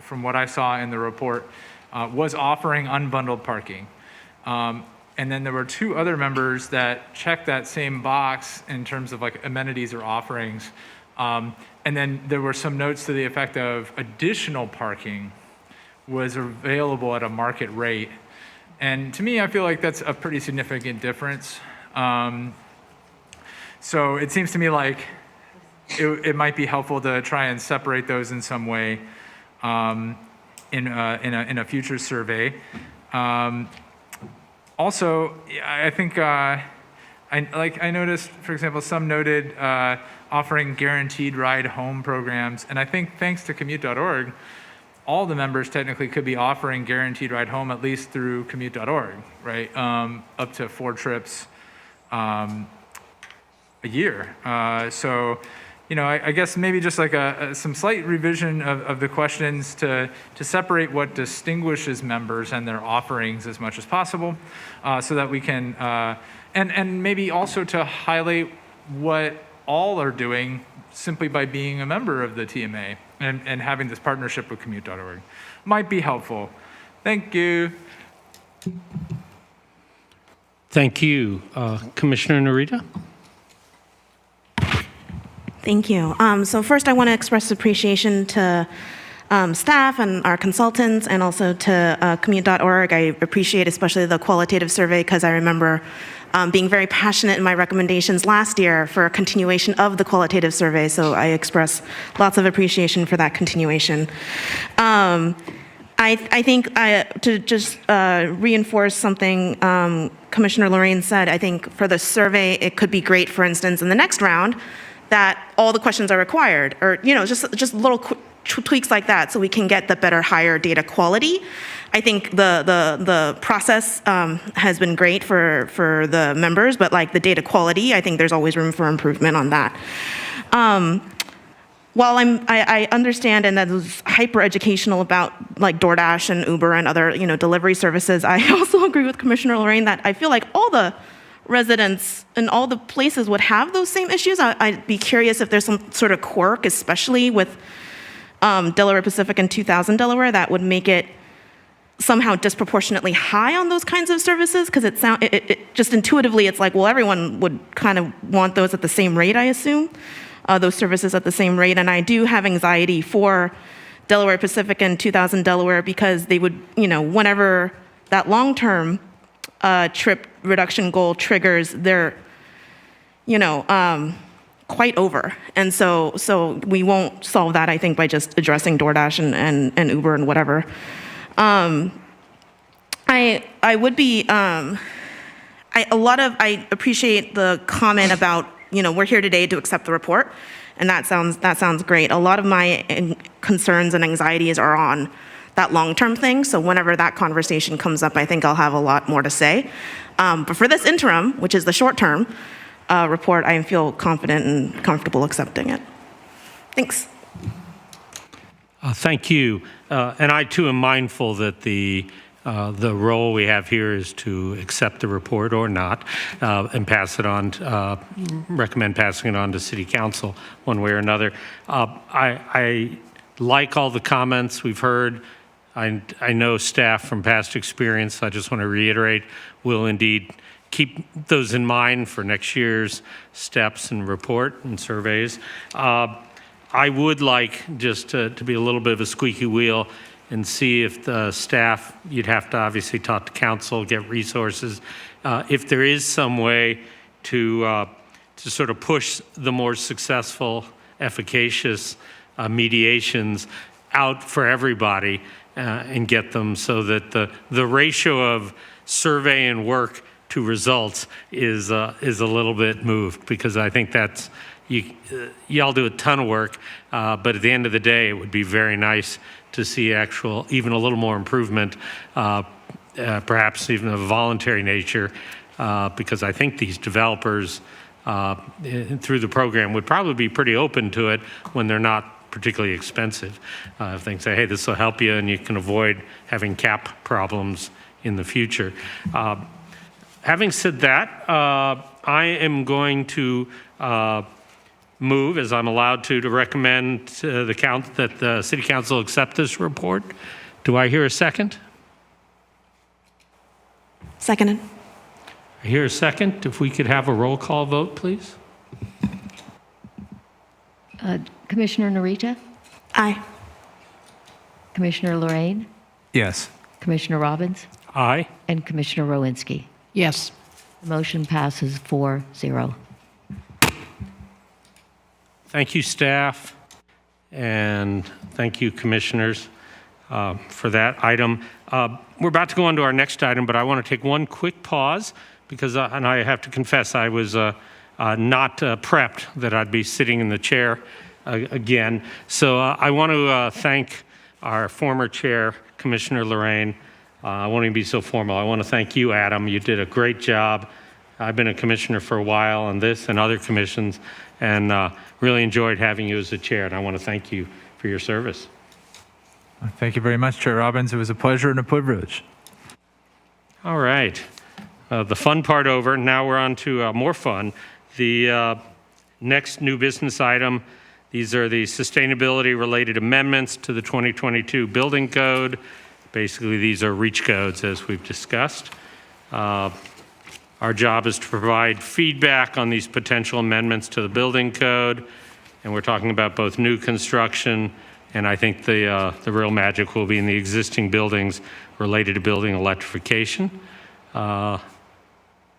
from what I saw in the report, was offering unbundled parking. And then there were two other members that checked that same box in terms of like amenities or offerings. And then there were some notes to the effect of additional parking was available at a market rate. And to me, I feel like that's a pretty significant difference. So it seems to me like it might be helpful to try and separate those in some way in a future survey. Also, I think I noticed, for example, some noted offering guaranteed ride home programs, and I think thanks to commute.org, all the members technically could be offering guaranteed ride home at least through commute.org, right? Up to 4 trips a year. So, I guess maybe just like some slight revision of the questions to separate what distinguishes members and their offerings as much as possible, so that we can, and maybe also to highlight what all are doing simply by being a member of the TMA and having this partnership with commute.org might be helpful. Thank you. Thank you. Commissioner Narita? Thank you. So first I want to express appreciation to staff and our consultants, and also to commute.org. I appreciate especially the qualitative survey, because I remember being very passionate in my recommendations last year for a continuation of the qualitative survey, so I express lots of appreciation for that continuation. I think to just reinforce something Commissioner Lorraine said, I think for the survey, it could be great, for instance, in the next round, that all the questions are required, or just little tweaks like that, so we can get the better, higher data quality. I think the process has been great for the members, but like the data quality, I think there's always room for improvement on that. While I understand and that is hyper educational about like DoorDash and Uber and other delivery services, I also agree with Commissioner Lorraine that I feel like all the residents in all the places would have those same issues. I'd be curious if there's some sort of quirk, especially with Delaware Pacific and 2000 Delaware, that would make it somehow disproportionately high on those kinds of services, because it just intuitively it's like, well, everyone would kind of want those at the same rate, I assume. those services at the same rate. And I do have anxiety for Delaware Pacific and 2000 Delaware because they would, whenever that long-term trip reduction goal triggers, they're, quite over. And so we won't solve that, I think, by just addressing DoorDash and Uber and whatever. I would be, I appreciate the comment about, we're here today to accept the report, and that sounds great. A lot of my concerns and anxieties are on that long-term thing, so whenever that conversation comes up, I think I'll have a lot more to say. But for this interim, which is the short-term report, I feel confident and comfortable accepting it. Thanks. Thank you. And I too am mindful that the role we have here is to accept the report or not, and pass it on, recommend passing it on to City Council one way or another. I like all the comments we've heard. I know staff from past experience, I just want to reiterate, will indeed keep those in mind for next year's steps and report and surveys. I would like just to be a little bit of a squeaky wheel and see if the staff, you'd have to obviously talk to council, get resources. If there is some way to sort of push the more successful, efficacious mediations out for everybody and get them so that the ratio of survey and work to results is a little bit moved, because I think that's, y'all do a ton of work, but at the end of the day, it would be very nice to see actual, even a little more improvement, perhaps even of a voluntary nature, because I think these developers through the program would probably be pretty open to it when they're not particularly expensive. If they can say, hey, this will help you and you can avoid having cap problems in the future. Having said that, I am going to move, as I'm allowed to recommend to the that the City Council accept this report. Do I hear a second? Seconded. I hear a second. If we could have a roll call vote, please. Commissioner Narita? Aye. Commissioner Lorraine? Yes. Commissioner Robbins? Aye. And Commissioner Rowinski? Yes. The motion passes 4-0. Thank you, staff, and thank you, commissioners, for that item. We're about to go on to our next item, but I want to take one quick pause because, and I have to confess, I was not prepped that I'd be sitting in the chair again. So I want to thank our former chair, Commissioner Lorraine. I won't even be so formal. I want to thank you, Adam. You did a great job. I've been a commissioner for a while on this and other commissions, and really enjoyed having you as the chair, and I want to thank you for your service. Thank you very much, Chair Robbins. It was a pleasure and a privilege. All right. The fun part over. Now we're on to more fun. The next new business item, these are the sustainability-related amendments to the 2022 building code. Basically, these are reach codes, as we've discussed. Our job is to provide feedback on these potential amendments to the building code, and we're talking about both new construction, and I think the real magic will be in the existing buildings related to building electrification.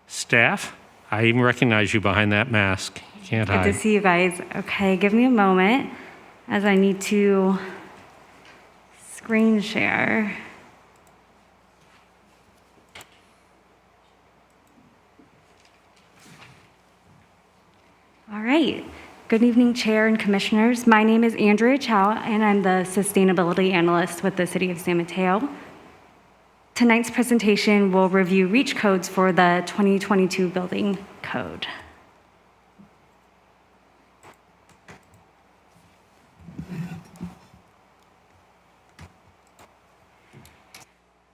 Staff, I even recognize you behind that mask. You can't hide. Good to see you guys. Okay, give me a moment as I need to screen share. All right. Good evening, Chair and Commissioners. My name is Andrea Chow, and I'm the Sustainability Analyst with the City of San Mateo. Tonight's presentation will review REACH codes for the 2022 Building Code.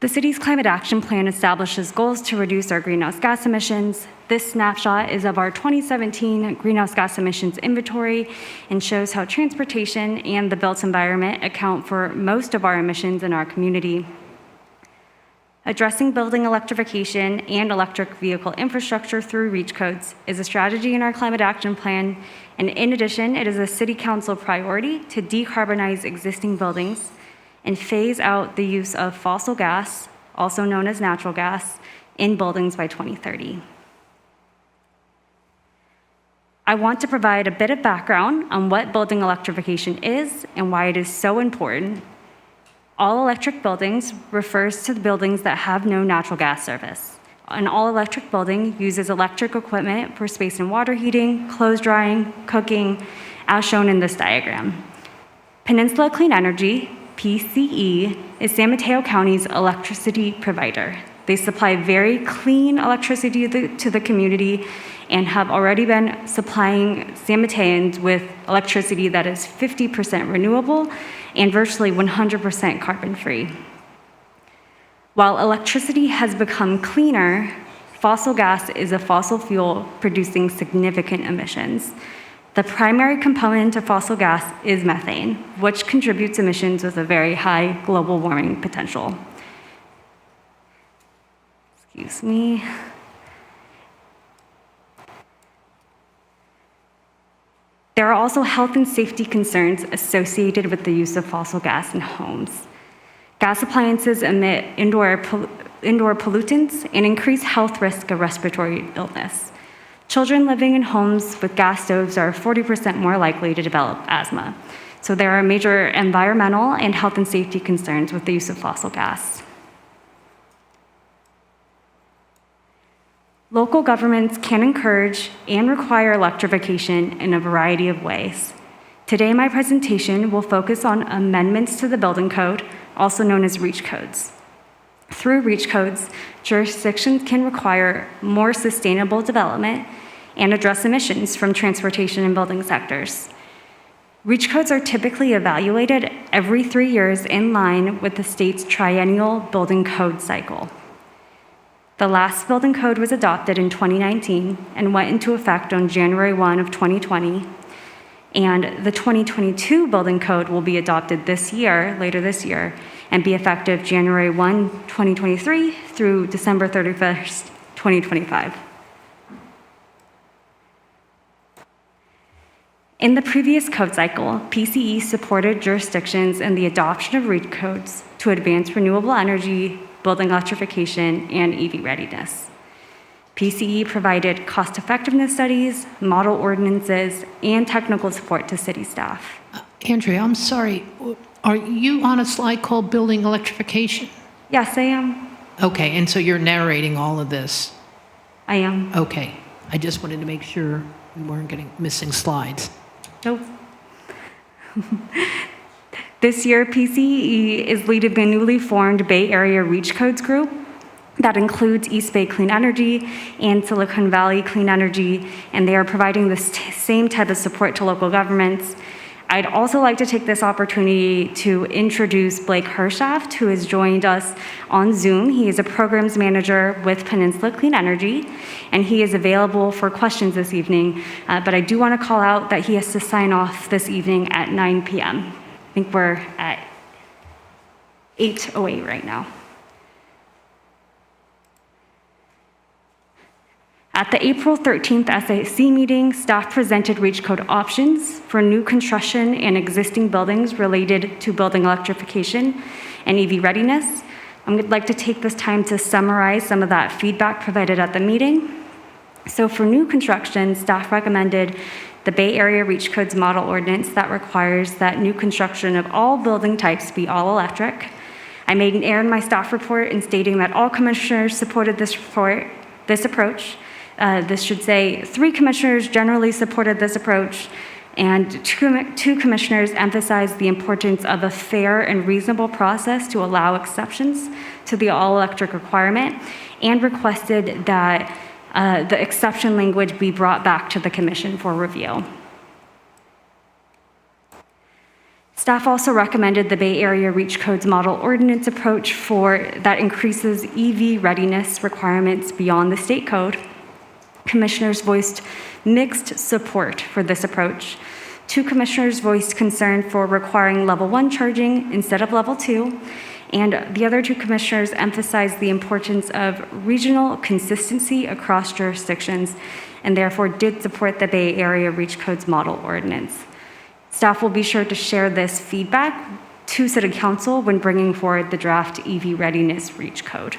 The city's climate action plan establishes goals to reduce our greenhouse gas emissions. This snapshot is of our 2017 greenhouse gas emissions inventory and shows how transportation and the built environment account for most of our emissions in our community. Addressing building electrification and electric vehicle infrastructure through REACH codes is a strategy in our climate action plan, and in addition, it is a City Council priority to decarbonize existing buildings and phase out the use of fossil gas, also known as natural gas, in buildings by 2030. I want to provide a bit of background on what building electrification is and why it is so important. All electric buildings refers to the buildings that have no natural gas service. An all-electric building uses electric equipment for space and water heating, clothes drying, cooking, as shown in this diagram. Peninsula Clean Energy, PCE, is San Mateo County's electricity provider. They supply very clean electricity to the community and have already been supplying San Mateans with electricity that is 50% renewable and virtually 100% carbon-free. While electricity has become cleaner, fossil gas is a fossil fuel producing significant emissions. The primary component of fossil gas is methane, which contributes emissions with a very high global warming potential. Excuse me. There are also health and safety concerns associated with the use of fossil gas in homes. Gas appliances emit indoor pollutants and increase health risk of respiratory illness. Children living in homes with gas stoves are 40% more likely to develop asthma. So there are major environmental and health and safety concerns with the use of fossil gas. Local governments can encourage and require electrification in a variety of ways. Today, my presentation will focus on amendments to the building code, also known as REACH codes. Through REACH codes, jurisdictions can require more sustainable development and address emissions from transportation and building sectors. REACH codes are typically evaluated every 3 years in line with the state's triennial building code cycle. The last building code was adopted in 2019 and went into effect on January 1 of 2020. And the 2022 building code will be adopted this year, later this year, and be effective January 1, 2023 through December 31st, 2025. In the previous code cycle, PCE supported jurisdictions in the adoption of REACH codes to advance renewable energy, building electrification, and EV readiness. PCE provided cost-effectiveness studies, model ordinances, and technical support to city staff. Andrea, I'm sorry. Are you on a slide called Building Electrification? Yes, I am. Okay, and so you're narrating all of this? I am. Okay. I just wanted to make sure we weren't missing slides. Nope. This year, PCE is leading the newly formed Bay Area REACH Codes group that includes East Bay Clean Energy and Silicon Valley Clean Energy, and they are providing the same type of support to local governments. I'd also like to take this opportunity to introduce Blake Hershaft, who has joined us on Zoom. He is a programs manager with Peninsula Clean Energy, and he is available for questions this evening. But I do want to call out that he has to sign off this evening at 9 p.m. I think we're at 8:08 right now. At the April 13th SAC meeting, staff presented REACH code options for new construction and existing buildings related to building electrification and EV readiness. I would like to take this time to summarize some of that feedback provided at the meeting. So for new construction, staff recommended the Bay Area REACH codes model ordinance that requires that new construction of all building types be all electric. I made an error in my staff report in stating that all commissioners supported this approach. This should say 3 commissioners generally supported this approach, and 2 commissioners emphasized the importance of a fair and reasonable process to allow exceptions to the all-electric requirement, and requested that the exception language be brought back to the commission for review. Staff also recommended the Bay Area REACH codes model ordinance approach that increases EV readiness requirements beyond the state code. Commissioners voiced mixed support for this approach. 2 commissioners voiced concern for requiring level 1 charging instead of level 2, And the other two commissioners emphasized the importance of regional consistency across jurisdictions and therefore did support the Bay Area Reach Code's model ordinance. Staff will be sure to share this feedback to City Council when bringing forward the draft EV Readiness Reach Code.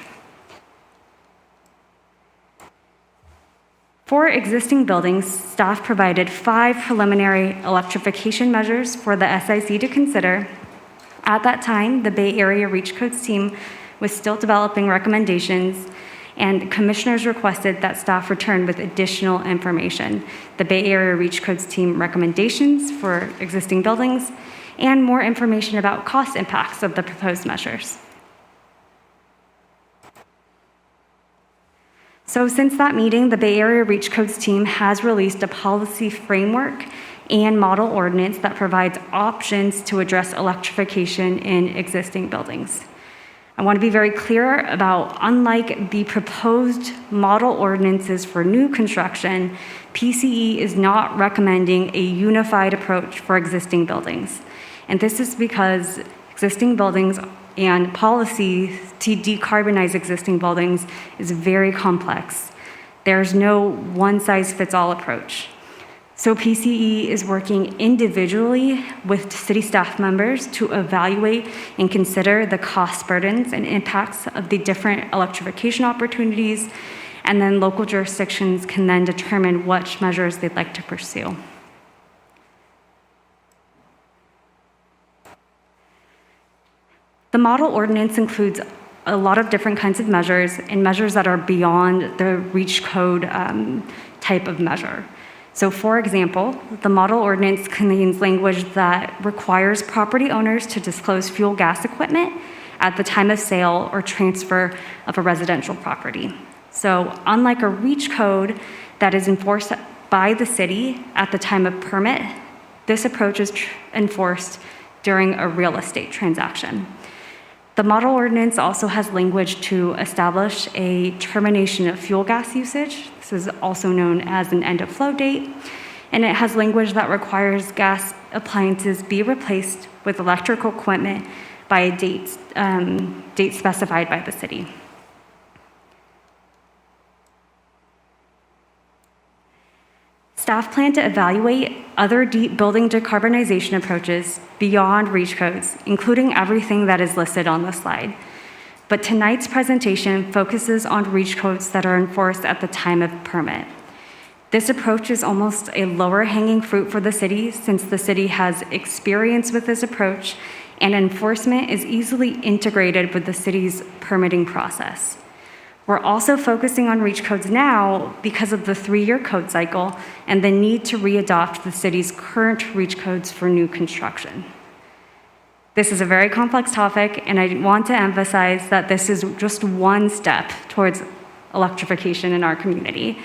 For existing buildings, staff provided 5 preliminary electrification measures for the SIC to consider. At that time, the Bay Area Reach Codes team was still developing recommendations, and commissioners requested that staff return with additional information. The Bay Area Reach Codes team recommendations for existing buildings and more information about cost impacts of the proposed measures. So since that meeting, the Bay Area Reach Codes team has released a policy framework and model ordinance that provides options to address electrification in existing buildings. I want to be very clear about, unlike the proposed model ordinances for new construction, PCE is not recommending a unified approach for existing buildings. And this is because existing buildings and policy to decarbonize existing buildings is very complex. There's no one-size-fits-all approach. So PCE is working individually with city staff members to evaluate and consider the cost burdens and impacts of the different electrification opportunities, and then local jurisdictions can then determine which measures they'd like to pursue. The model ordinance includes a lot of different kinds of measures and measures that are beyond the Reach Code type of measure. So for example, the model ordinance contains language that requires property owners to disclose fuel gas equipment at the time of sale or transfer of a residential property. So unlike a Reach Code that is enforced by the city at the time of permit, this approach is enforced during a real estate transaction. The model ordinance also has language to establish a termination of fuel gas usage. This is also known as an end of flow date. And it has language that requires gas appliances be replaced with electrical equipment by a date specified by the city. Staff plan to evaluate other deep building decarbonization approaches beyond Reach Codes, including everything that is listed on the slide. But tonight's presentation focuses on Reach Codes that are enforced at the time of permit. This approach is almost a lower hanging fruit for the city, since the city has experience with this approach and enforcement is easily integrated with the city's permitting process. We're also focusing on Reach Codes now because of the 3-year code cycle and the need to readopt the city's current Reach Codes for new construction. This is a very complex topic, and I want to emphasize that this is just one step towards electrification in our community,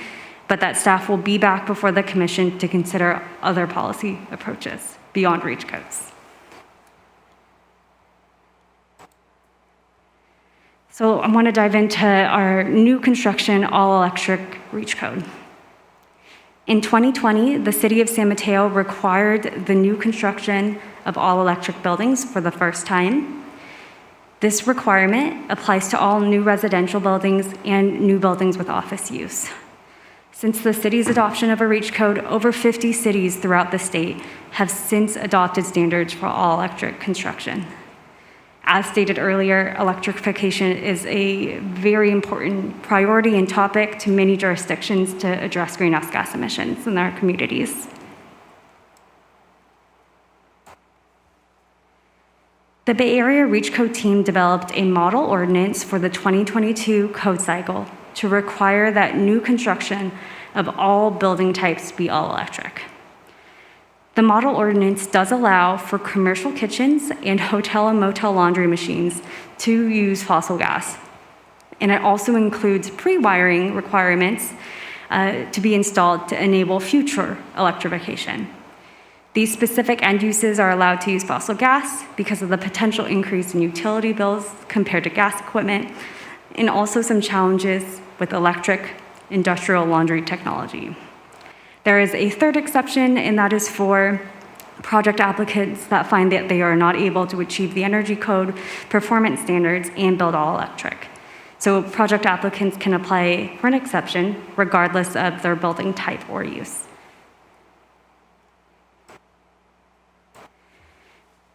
but that staff will be back before the commission to consider other policy approaches beyond Reach Codes. So I want to dive into our new construction all-electric Reach Code. In 2020, the City of San Mateo required the new construction of all-electric buildings for the first time. This requirement applies to all new residential buildings and new buildings with office use. Since the city's adoption of a Reach Code, over 50 cities throughout the state have since adopted standards for all-electric construction. As stated earlier, electrification is a very important priority and topic to many jurisdictions to address greenhouse gas emissions in their communities. The Bay Area Reach Code team developed a model ordinance for the 2022 code cycle to require that new construction of all building types be all electric. The model ordinance does allow for commercial kitchens and hotel and motel laundry machines to use fossil gas. And it also includes pre-wiring requirements to be installed to enable future electrification. These specific end uses are allowed to use fossil gas because of the potential increase in utility bills compared to gas equipment, and also some challenges with electric industrial laundry technology. There is a third exception, and that is for project applicants that find that they are not able to achieve the energy code performance standards and build all electric. So project applicants can apply for an exception regardless of their building type or use.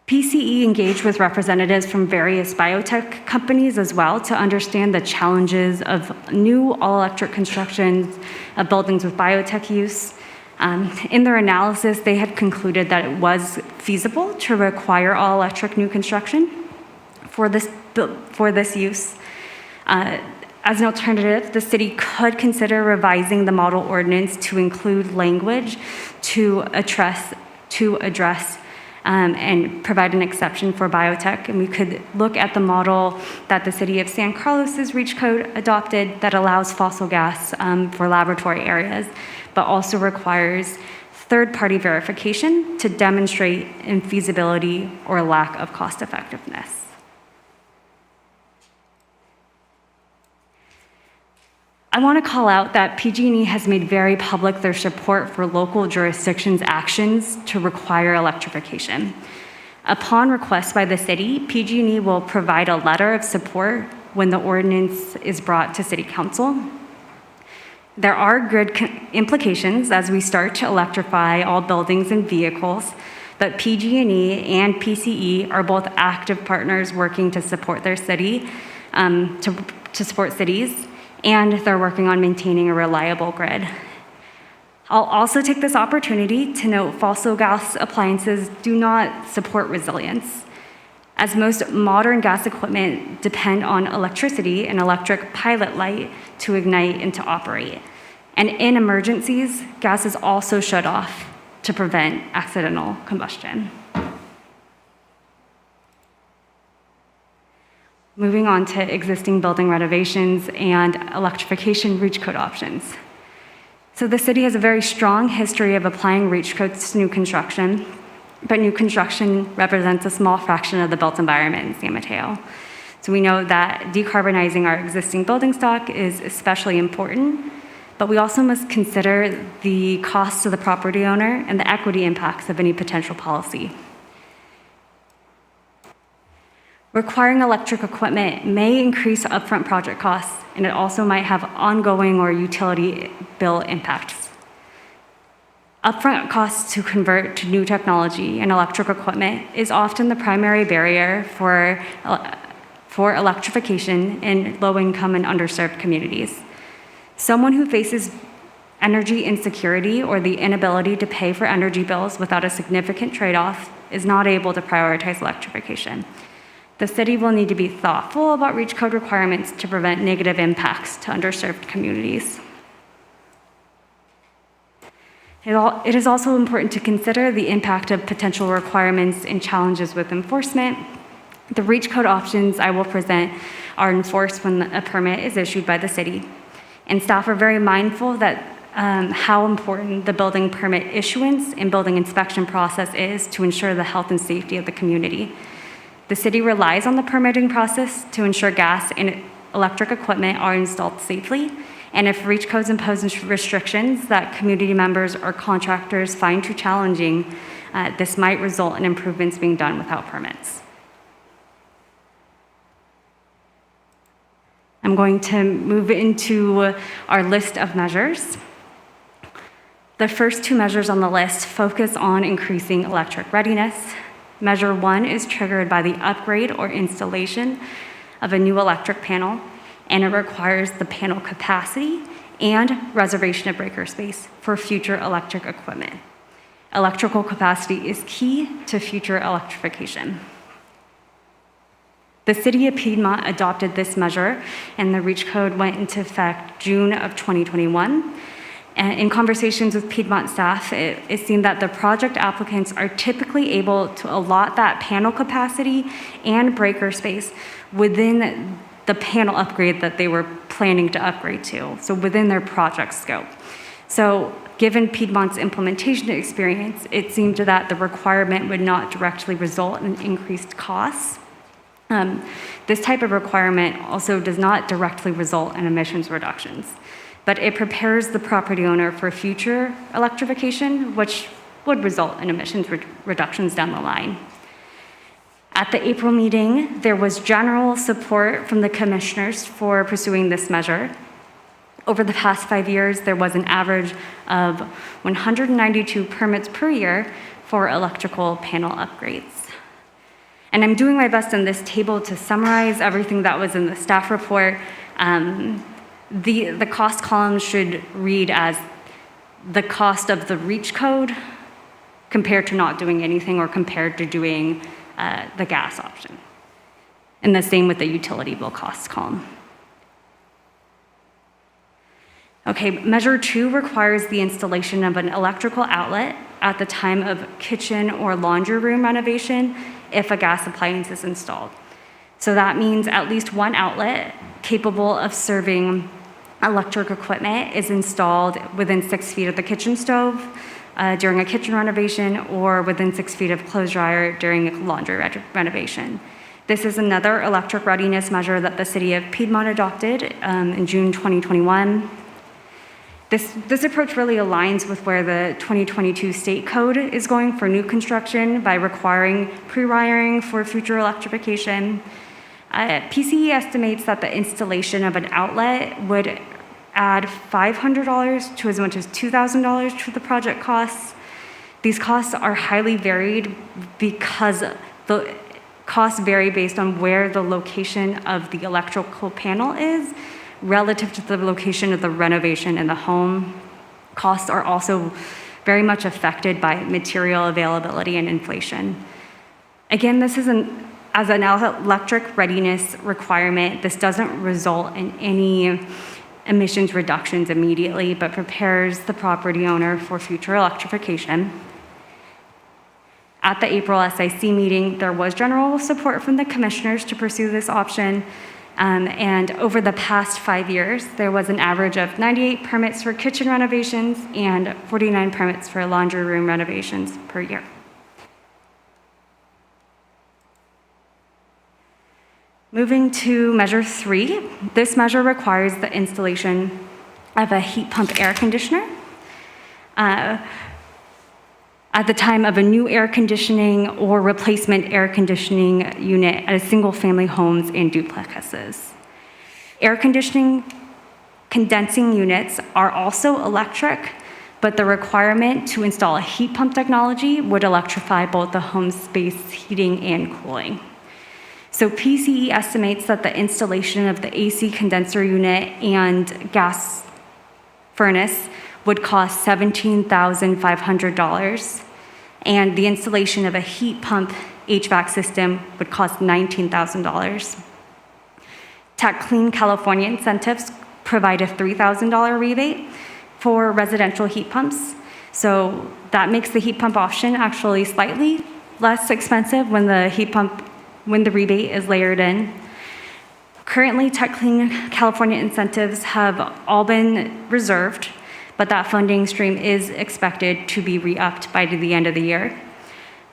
PCE engaged with representatives from various biotech companies as well to understand the challenges of new all-electric constructions of buildings with biotech use. In their analysis, they had concluded that it was feasible to require all-electric new construction for this use. As an alternative, the city could consider revising the model ordinance to include language to address and provide an exception for biotech. And we could look at the model that the city of San Carlos's REACH code adopted that allows fossil gas for laboratory areas, but also requires third-party verification to demonstrate infeasibility or lack of cost effectiveness. I want to call out that PG&E has made very public their support for local jurisdictions' actions to require electrification. Upon request by the city, PG&E will provide a letter of support when the ordinance is brought to City Council. There are grid implications as we start to electrify all buildings and vehicles, but PG&E and PCE are both active partners working to support their city, to support cities, and they're working on maintaining a reliable grid. I'll also take this opportunity to note fossil gas appliances do not support resilience, as most modern gas equipment depend on electricity and electric pilot light to ignite and to operate. And in emergencies, gas is also shut off to prevent accidental combustion. Moving on to existing building renovations and electrification REACH code options. So the city has a very strong history of applying REACH codes to new construction, but new construction represents a small fraction of the built environment in San Mateo. So we know that decarbonizing our existing building stock is especially important, but we also must consider the cost to the property owner and the equity impacts of any potential policy. Requiring electric equipment may increase upfront project costs, and it also might have ongoing or utility bill impacts. Upfront costs to convert to new technology and electric equipment is often the primary barrier for electrification in low-income and underserved communities. Someone who faces energy insecurity or the inability to pay for energy bills without a significant trade-off is not able to prioritize electrification. The city will need to be thoughtful about REACH code requirements to prevent negative impacts to underserved communities. It is also important to consider the impact of potential requirements and challenges with enforcement. The REACH code options I will present are enforced when a permit is issued by the city. And staff are very mindful that how important the building permit issuance and building inspection process is to ensure the health and safety of the community. The city relies on the permitting process to ensure gas and electric equipment are installed safely, and if REACH codes impose restrictions that community members or contractors find too challenging, this might result in improvements being done without permits. I'm going to move into our list of measures. The first two measures on the list focus on increasing electric readiness. Measure 1 is triggered by the upgrade or installation of a new electric panel, and it requires the panel capacity and reservation of breaker space for future electric equipment. Electrical capacity is key to future electrification. The City of Piedmont adopted this measure, and the REACH code went into effect June of 2021. And in conversations with Piedmont staff, it seemed that the project applicants are typically able to allot that panel capacity and breaker space within the panel upgrade that they were planning to upgrade to, so within their project scope. So given Piedmont's implementation experience, it seemed that the requirement would not directly result in increased costs. This type of requirement also does not directly result in emissions reductions, but it prepares the property owner for future electrification, which would result in emissions reductions down the line. At the April meeting, there was general support from the commissioners for pursuing this measure. Over the past 5 years, there was an average of 192 permits per year for electrical panel upgrades. And I'm doing my best in this table to summarize everything that was in the staff report. The cost column should read as the cost of the REACH code compared to not doing anything or compared to doing the gas option. And the same with the utility bill cost column. Okay, measure 2 requires the installation of an electrical outlet at the time of kitchen or laundry room renovation if a gas appliance is installed. So that means at least one outlet capable of serving electric equipment is installed within 6 feet of the kitchen stove during a kitchen renovation or within 6 feet of clothes dryer during a laundry renovation. This is another electric readiness measure that the city of Piedmont adopted in June 2021. This approach really aligns with where the 2022 state code is going for new construction by requiring pre-wiring for future electrification. PCE estimates that the installation of an outlet would add $500 to as much as $2,000 to the project costs. These costs are highly varied because the costs vary based on where the location of the electrical panel is relative to the location of the renovation in the home. Costs are also very much affected by material availability and inflation. Again, this is as an electric readiness requirement, this doesn't result in any emissions reductions immediately, but prepares the property owner for future electrification. At the April SIC meeting, there was general support from the commissioners to pursue this option. And over the past 5 years, there was an average of 98 permits for kitchen renovations and 49 permits for laundry room renovations per year. Moving to measure 3, this measure requires the installation of a heat pump air conditioner at the time of a new air conditioning or replacement air conditioning unit at a single family homes and duplexes. Air conditioning condensing units are also electric, but the requirement to install a heat pump technology would electrify both the home space heating and cooling. So PCE estimates that the installation of the AC condenser unit and gas furnace would cost $17,500, and the installation of a heat pump HVAC system would cost $19,000. Tech Clean California incentives provide a $3,000 rebate for residential heat pumps. So that makes the heat pump option actually slightly less expensive when the rebate is layered in. Currently, Tech Clean California incentives have all been reserved, but that funding stream is expected to be re-upped by the end of the year.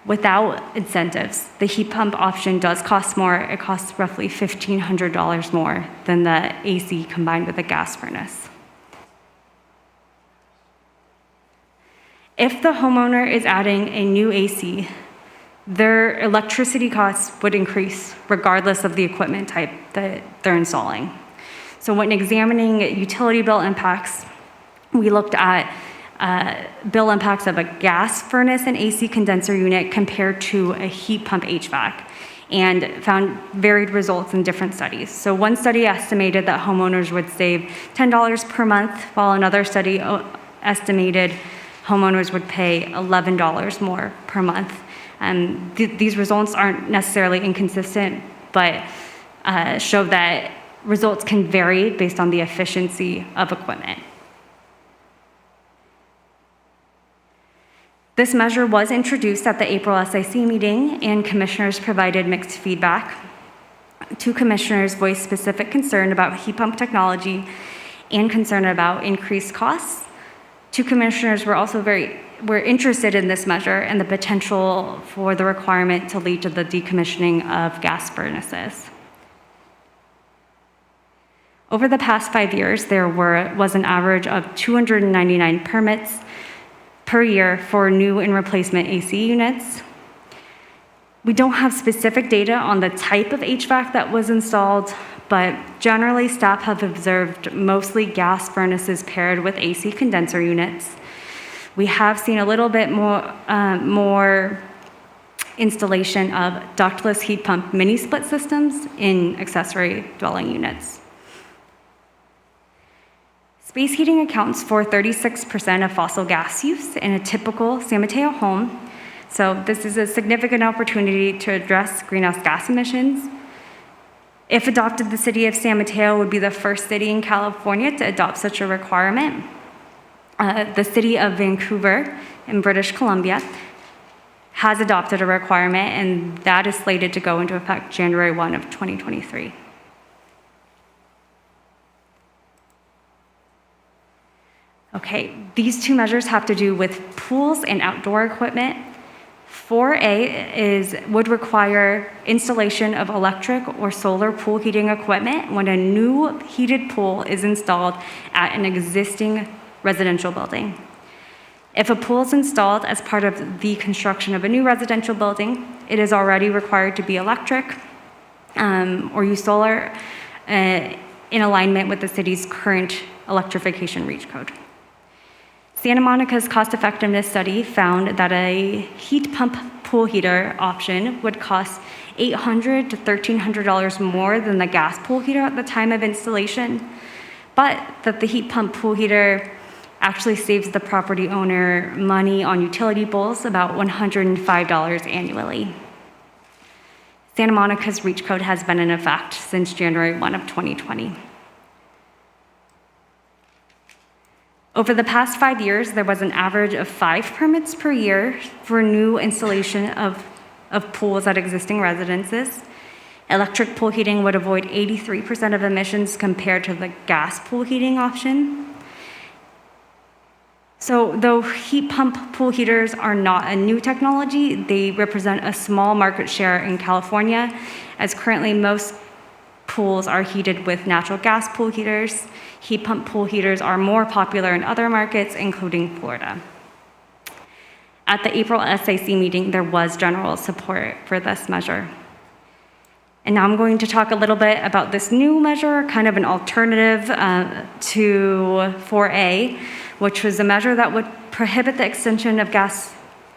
Without incentives, the heat pump option does cost more. It costs roughly $1,500 more than the AC combined with the gas furnace. If the homeowner is adding a new AC, their electricity costs would increase regardless of the equipment type that they're installing. So when examining utility bill impacts, we looked at bill impacts of a gas furnace and AC condenser unit compared to a heat pump HVAC and found varied results in different studies. So one study estimated that homeowners would save $10 per month, while another study estimated homeowners would pay $11 more per month. And these results aren't necessarily inconsistent, but show that results can vary based on the efficiency of equipment. This measure was introduced at the April SIC meeting, and commissioners provided mixed feedback. 2 commissioners voiced specific concern about heat pump technology and concern about increased costs. 2 commissioners were also were interested in this measure and the potential for the requirement to lead to the decommissioning of gas furnaces. Over the past 5 years, there was an average of 299 permits. per year for new and replacement AC units. We don't have specific data on the type of HVAC that was installed, but generally staff have observed mostly gas furnaces paired with AC condenser units. We have seen a little bit more installation of ductless heat pump mini split systems in accessory dwelling units. Space heating accounts for 36% of fossil gas use in a typical San Mateo home. So this is a significant opportunity to address greenhouse gas emissions. If adopted, the city of San Mateo would be the first city in California to adopt such a requirement. The city of Vancouver in British Columbia has adopted a requirement, and that is slated to go into effect January 1 of 2023. Okay, these two measures have to do with pools and outdoor equipment. 4A would require installation of electric or solar pool heating equipment when a new heated pool is installed at an existing residential building. If a pool is installed as part of the construction of a new residential building, it is already required to be electric or use solar in alignment with the city's current electrification REACH code. Santa Monica's cost effectiveness study found that a heat pump pool heater option would cost $800 to $1,300 more than the gas pool heater at the time of installation, but that the heat pump pool heater actually saves the property owner money on utility bills, about $105 annually. Santa Monica's REACH code has been in effect since January 1 of 2020. Over the past 5 years, there was an average of 5 permits per year for new installation of pools at existing residences. Electric pool heating would avoid 83% of emissions compared to the gas pool heating option. So though heat pump pool heaters are not a new technology, they represent a small market share in California, as currently most pools are heated with natural gas pool heaters. Heat pump pool heaters are more popular in other markets, including Florida. At the April SAC meeting, there was general support for this measure. And now I'm going to talk a little bit about this new measure, kind of an alternative to 4A, which was a measure that would prohibit the extension of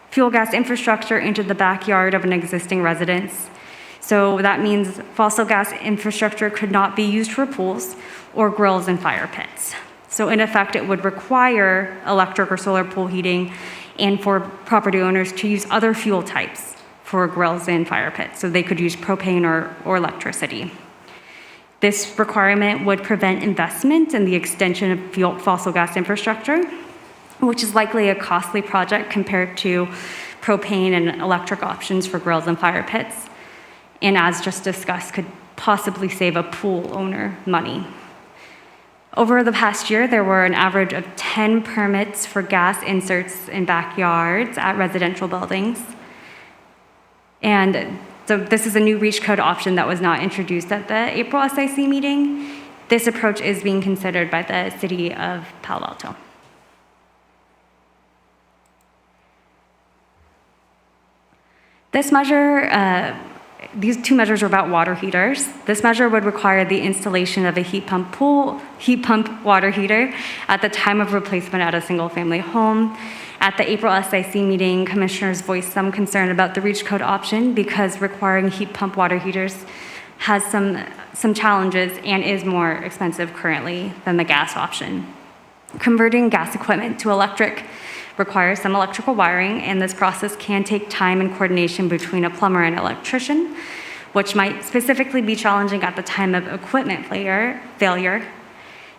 fuel gas infrastructure into the backyard of an existing residence. So that means fossil gas infrastructure could not be used for pools or grills and fire pits. So in effect, it would require electric or solar pool heating and for property owners to use other fuel types for grills and fire pits. So they could use propane or electricity. This requirement would prevent investment in the extension of fossil gas infrastructure, which is likely a costly project compared to propane and electric options for grills and fire pits. And as just discussed, could possibly save a pool owner money. Over the past year, there were an average of 10 permits for gas inserts in backyards at residential buildings. And so this is a new REACH code option that was not introduced at the April SIC meeting. This approach is being considered by the city of Palo Alto. This measure, these two measures are about water heaters. This measure would require the installation of a heat pump water heater at the time of replacement at a single-family home. At the April SIC meeting, commissioners voiced some concern about the REACH code option because requiring heat pump water heaters has some challenges and is more expensive currently than the gas option. Converting gas equipment to electric requires some electrical wiring, and this process can take time and coordination between a plumber and electrician, which might specifically be challenging at the time of equipment failure.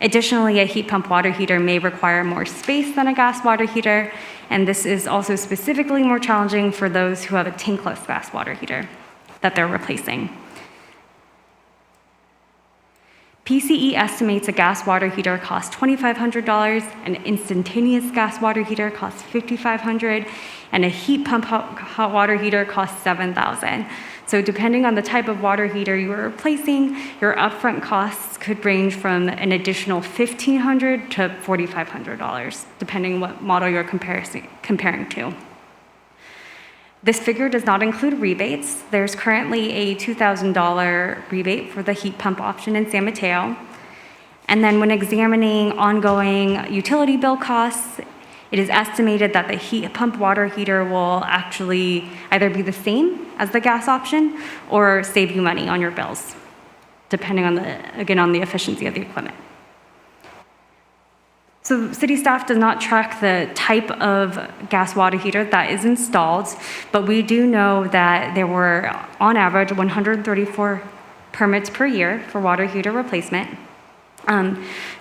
Additionally, a heat pump water heater may require more space than a gas water heater, and this is also specifically more challenging for those who have a tankless gas water heater that they're replacing. PCE estimates a gas water heater costs $2,500, an instantaneous gas water heater costs $5,500, and a heat pump hot water heater costs $7,000. So depending on the type of water heater you are replacing, your upfront costs could range from an additional $1,500 to $4,500, depending what model you're comparing to. This figure does not include rebates. There's currently a $2,000 rebate for the heat pump option in San Mateo. And then when examining ongoing utility bill costs, it is estimated that the heat pump water heater will actually either be the same as the gas option or save you money on your bills, depending on on the efficiency of the equipment. So city staff does not track the type of gas water heater that is installed, but we do know that there were, on average, 134 permits per year for water heater replacement.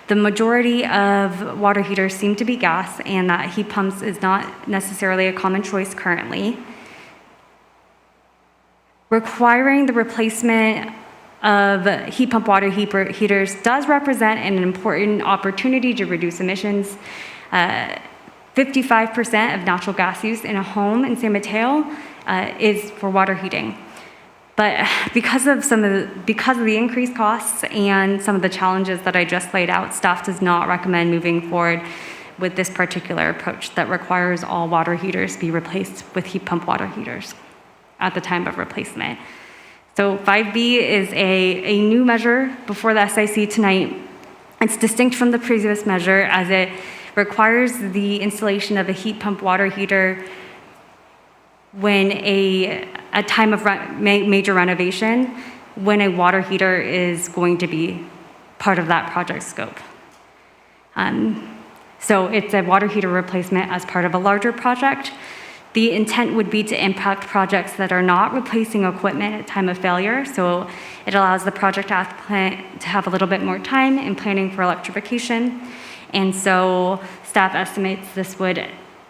The majority of water heaters seem to be gas, and that heat pumps is not necessarily a common choice currently. Requiring the replacement of heat pump water heaters does represent an important opportunity to reduce emissions. 55% of natural gas use in a home in San Mateo is for water heating. But because of the increased costs and some of the challenges that I just laid out, staff does not recommend moving forward with this particular approach that requires all water heaters be replaced with heat pump water heaters at the time of replacement. So 5B is a new measure before the SIC tonight. It's distinct from the previous measure as it requires the installation of a heat pump water heater when a time of major renovation, when a water heater is going to be part of that project scope. So it's a water heater replacement as part of a larger project. The intent would be to impact projects that are not replacing equipment at time of failure. So it allows the project applicant to have a little bit more time in planning for electrification. And so staff estimates this would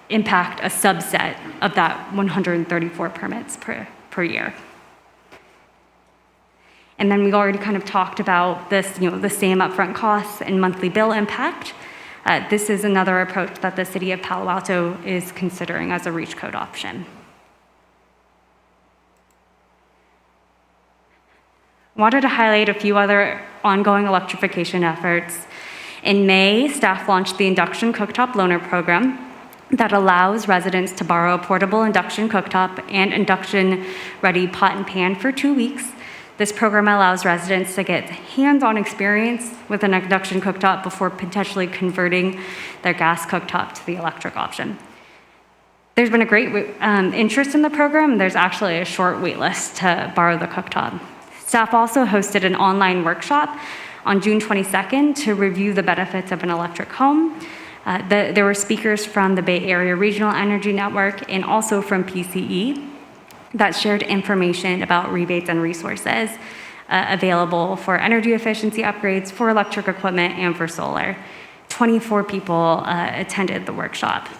impact a subset of that 134 permits per year. And then we already kind of talked about this, the same upfront costs and monthly bill impact. This is another approach that the city of Palo Alto is considering as a reach code option. Wanted to highlight a few other ongoing electrification efforts. In May, staff launched the Induction Cooktop Loaner Program that allows residents to borrow a portable induction cooktop and induction-ready pot and pan for 2 weeks. This program allows residents to get hands-on experience with an induction cooktop before potentially converting their gas cooktop to the electric option. There's been a great interest in the program. There's actually a short wait list to borrow the cooktop. Staff also hosted an online workshop on June 22nd to review the benefits of an electric home. There were speakers from the Bay Area Regional Energy Network and also from PCE that shared information about rebates and resources available for energy efficiency upgrades, for electric equipment, and for solar. 24 people attended the workshop.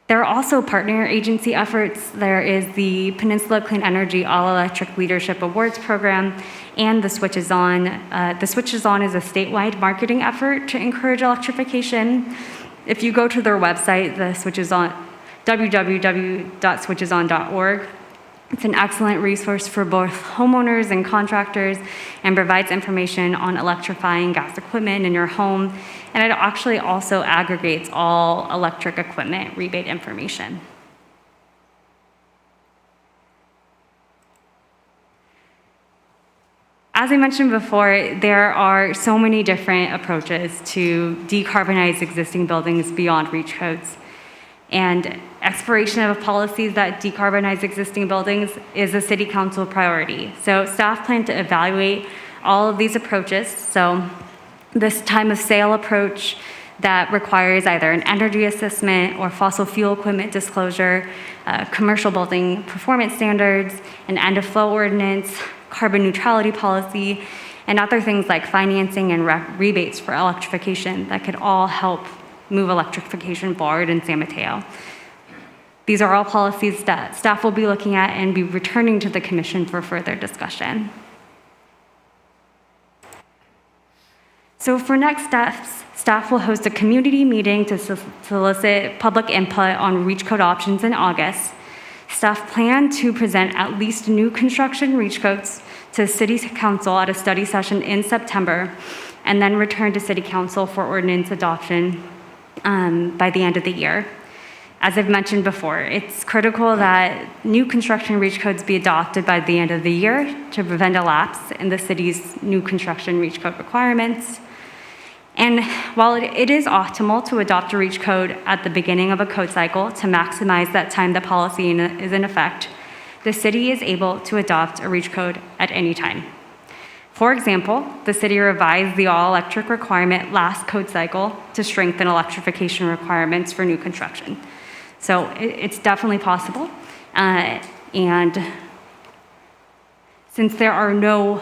There are also partner agency efforts. There is the Peninsula Clean Energy All-Electric Leadership Awards Program and the Switches On. The Switches On is a statewide marketing effort to encourage electrification. If you go to their website, the Switches On, www.switcheson.org, it's an excellent resource for both homeowners and contractors and provides information on electrifying gas equipment in your home. And it actually also aggregates all electric equipment rebate information. As I mentioned before, there are so many different approaches to decarbonize existing buildings beyond reach codes. And expiration of policies that decarbonize existing buildings is a city council priority. So staff plan to evaluate all of these approaches. So this time of sale approach that requires either an energy assessment or fossil fuel equipment disclosure, commercial building performance standards, an end of flow ordinance, carbon neutrality policy, and other things like financing and rebates for electrification that could all help move electrification forward in San Mateo. These are all policies that staff will be looking at and be returning to the commission for further discussion. So for next steps, staff will host a community meeting to solicit public input on reach code options in August. Staff plan to present at least new construction reach codes to City Council at a study session in September, and then return to City Council for ordinance adoption by the end of the year. As I've mentioned before, it's critical that new construction reach codes be adopted by the end of the year to prevent a lapse in the city's new construction reach code requirements. And while it is optimal to adopt a reach code at the beginning of a code cycle to maximize that time the policy is in effect, the city is able to adopt a reach code at any time. For example, the city revised the all-electric requirement last code cycle to strengthen electrification requirements for new construction. So it's definitely possible. And since there are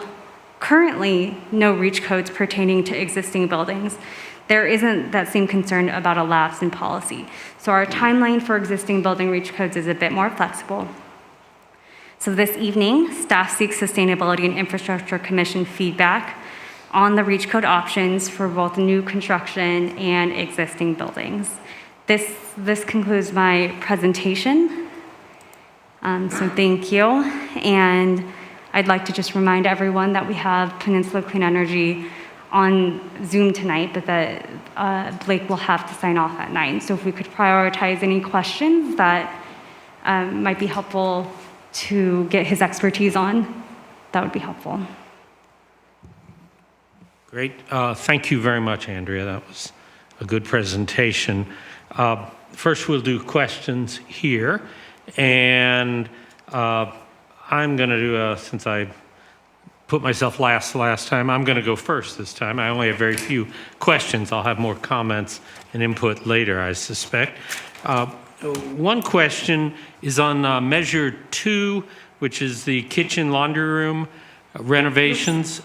currently no reach codes pertaining to existing buildings, there isn't that same concern about a lapse in policy. So our timeline for existing building reach codes is a bit more flexible. So this evening, staff seeks Sustainability and Infrastructure Commission feedback on the reach code options for both new construction and existing buildings. This concludes my presentation. So thank you. And I'd like to just remind everyone that we have Peninsula Clean Energy on Zoom tonight, but that Blake will have to sign off at 9. So if we could prioritize any questions that might be helpful to get his expertise on, that would be helpful. Great. Thank you very much, Andrea. That was a good presentation. First, we'll do questions here. And I'm going to do, since I put myself last time, I'm going to go first this time. I only have very few questions. I'll have more comments and input later, I suspect. One question is on Measure 2, which is the kitchen laundry room renovations.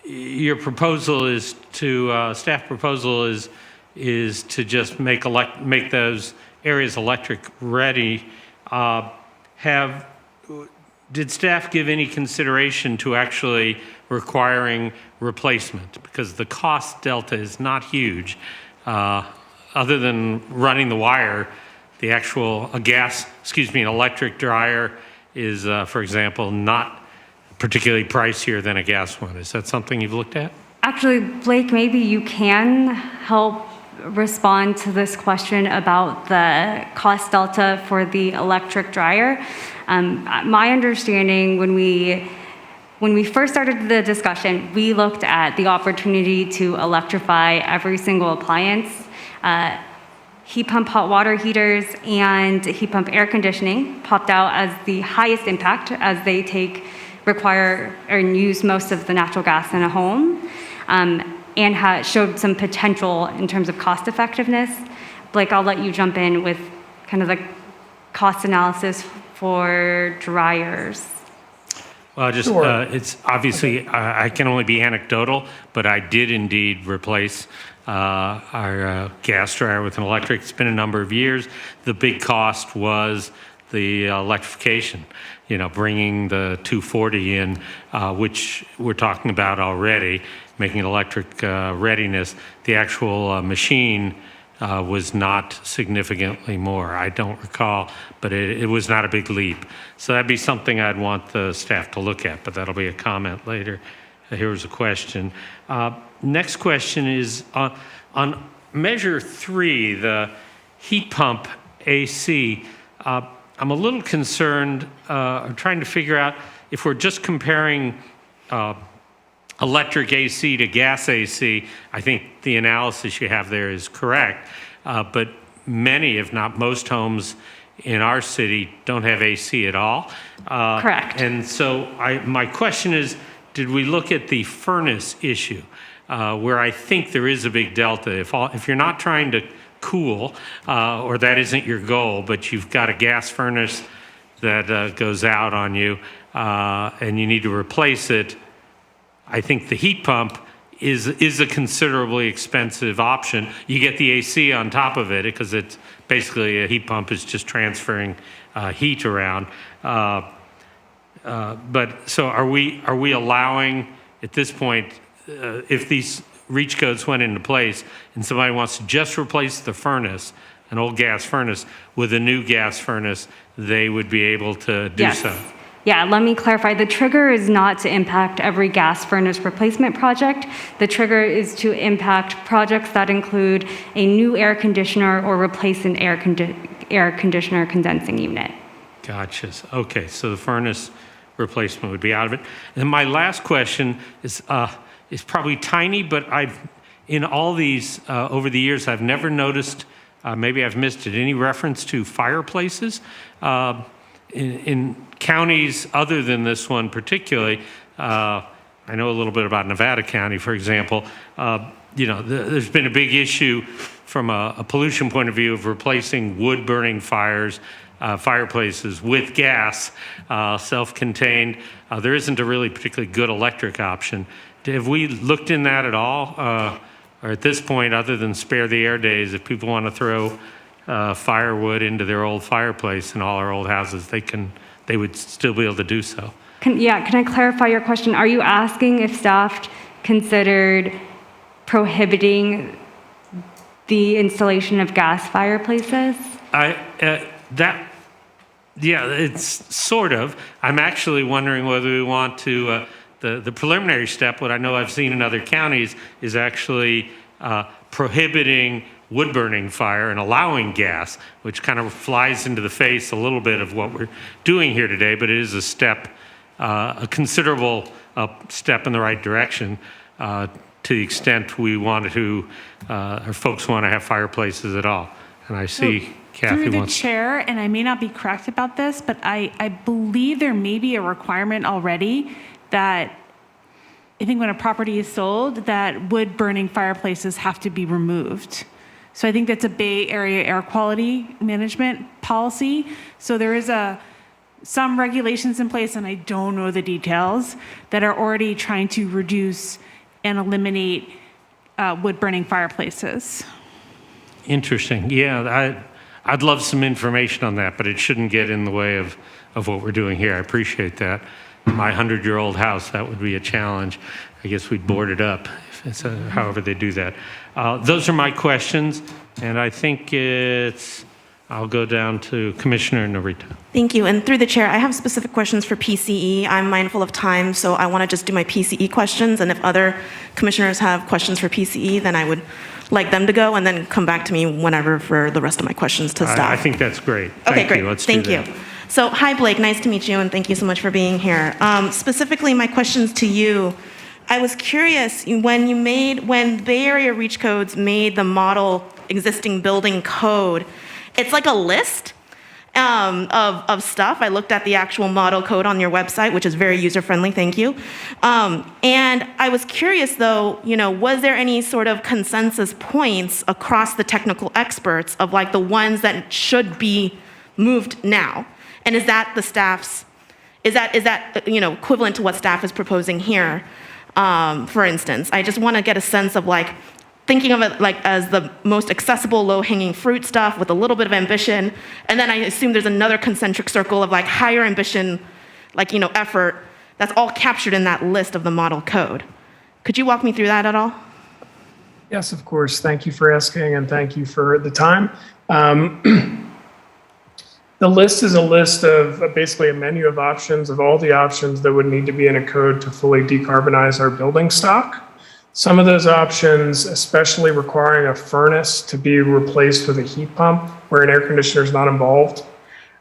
Your proposal is to, staff proposal is to just make those areas electric ready. Did staff give any consideration to actually requiring replacement? Because the cost delta is not huge. Other than running the wire, the actual an electric dryer is, for example, not particularly pricier than a gas one. Is that something you've looked at? Actually, Blake, maybe you can help respond to this question about the cost delta for the electric dryer. My understanding when we first started the discussion, we looked at the opportunity to electrify every single appliance. Heat pump hot water heaters and heat pump air conditioning popped out as the highest impact as they require or use most of the natural gas in a home, and showed some potential in terms of cost effectiveness. Blake, I'll let you jump in with kind of the cost analysis for dryers. Well, it's obviously, I can only be anecdotal, but I did indeed replace our gas dryer with an electric. It's been a number of years. The big cost was the electrification, bringing the 240 in, which we're talking about already, making it electric readiness. The actual machine was not significantly more. I don't recall, but it was not a big leap. So that'd be something I'd want the staff to look at, but that'll be a comment later. Here's a question. Next question is on Measure 3, the heat pump AC. I'm a little concerned, I'm trying to figure out if we're just comparing electric AC to gas AC. I think the analysis you have there is correct, but many, if not most homes in our city don't have AC at all. Correct. And so my question is, did we look at the furnace issue, where I think there is a big delta? If you're not trying to cool, or that isn't your goal, but you've got a gas furnace that goes out on you, and you need to replace it, I think the heat pump is a considerably expensive option. You get the AC on top of it because it's basically a heat pump is just transferring heat around. But so are we allowing at this point, if these reach codes went into place and somebody wants to just replace the furnace, an old gas furnace, with a new gas furnace, they would be able to do Yes. so. Yeah, let me clarify. The trigger is not to impact every gas furnace replacement project. The trigger is to impact projects that include a new air conditioner or replace an air conditioner condensing unit. Gotcha. Okay, so the furnace replacement would be out of it. And my last question is probably tiny, but in all these over the years, I've never noticed, maybe I've missed it, any reference to fireplaces. In counties other than this one particularly, I know a little bit about Nevada County, for example. There's been a big issue from a pollution point of view of replacing wood-burning fireplaces with gas, self-contained. There isn't a really particularly good electric option. Have we looked in that at all? Or at this point, other than spare the air days, if people want to throw firewood into their old fireplace in all our old houses, they would still be able to do so. Can I clarify your question? Are you asking if staff considered prohibiting the installation of gas fireplaces? Yeah, it's sort of. I'm actually wondering whether we want to, the preliminary step, what I know I've seen in other counties, is actually prohibiting wood-burning fire and allowing gas, which kind of flies into the face a little bit of what we're doing here today, but it is a step, a considerable step in the right direction to the extent we want to, or folks want to have fireplaces at all. And I see Kathy Through the wants. chair, and I may not be correct about this, but I believe there may be a requirement already that I think when a property is sold, that wood-burning fireplaces have to be removed. So I think that's a Bay Area air quality management policy. So there is some regulations in place, and I don't know the details, that are already trying to reduce and eliminate wood-burning fireplaces. Interesting. Yeah, I'd love some information on that, but it shouldn't get in the way of what we're doing here. I appreciate that. My 100-year-old house, that would be a challenge. I guess we'd board it up, if it's however they do that. Those are my questions, and I think I'll go down to Commissioner Narita. Thank you. And through the chair, I have specific questions for PCE. I'm mindful of time, so I want to just do my PCE questions. And if other commissioners have questions for PCE, then I would like them to go and then come back to me whenever for the rest of my questions to stop. I think that's great. Okay, Thank great. you. Let's Thank do that. you. So, hi, Blake. Nice to meet you, and thank you so much for being here. Specifically, my questions to you. I was curious when Bay Area Reach Codes made the model existing building code. It's like a list of stuff. I looked at the actual model code on your website, which is very user-friendly, thank you. And I was curious, though, was there any sort of consensus points across the technical experts of like the ones that should be moved now? And is that the staff's, is that equivalent to what staff is proposing here, for instance? I just want to get a sense of like, thinking of it like as the most accessible low-hanging fruit stuff with a little bit of ambition, and then I assume there's another concentric circle of like higher ambition, like effort, that's all captured in that list of the model code. Could you walk me through that at all? Yes, of course. Thank you for asking, and thank you for the time. The list is a list of basically a menu of options of all the options that would need to be in a code to fully decarbonize our building stock. Some of those options, especially requiring a furnace to be replaced with a heat pump where an air conditioner is not involved,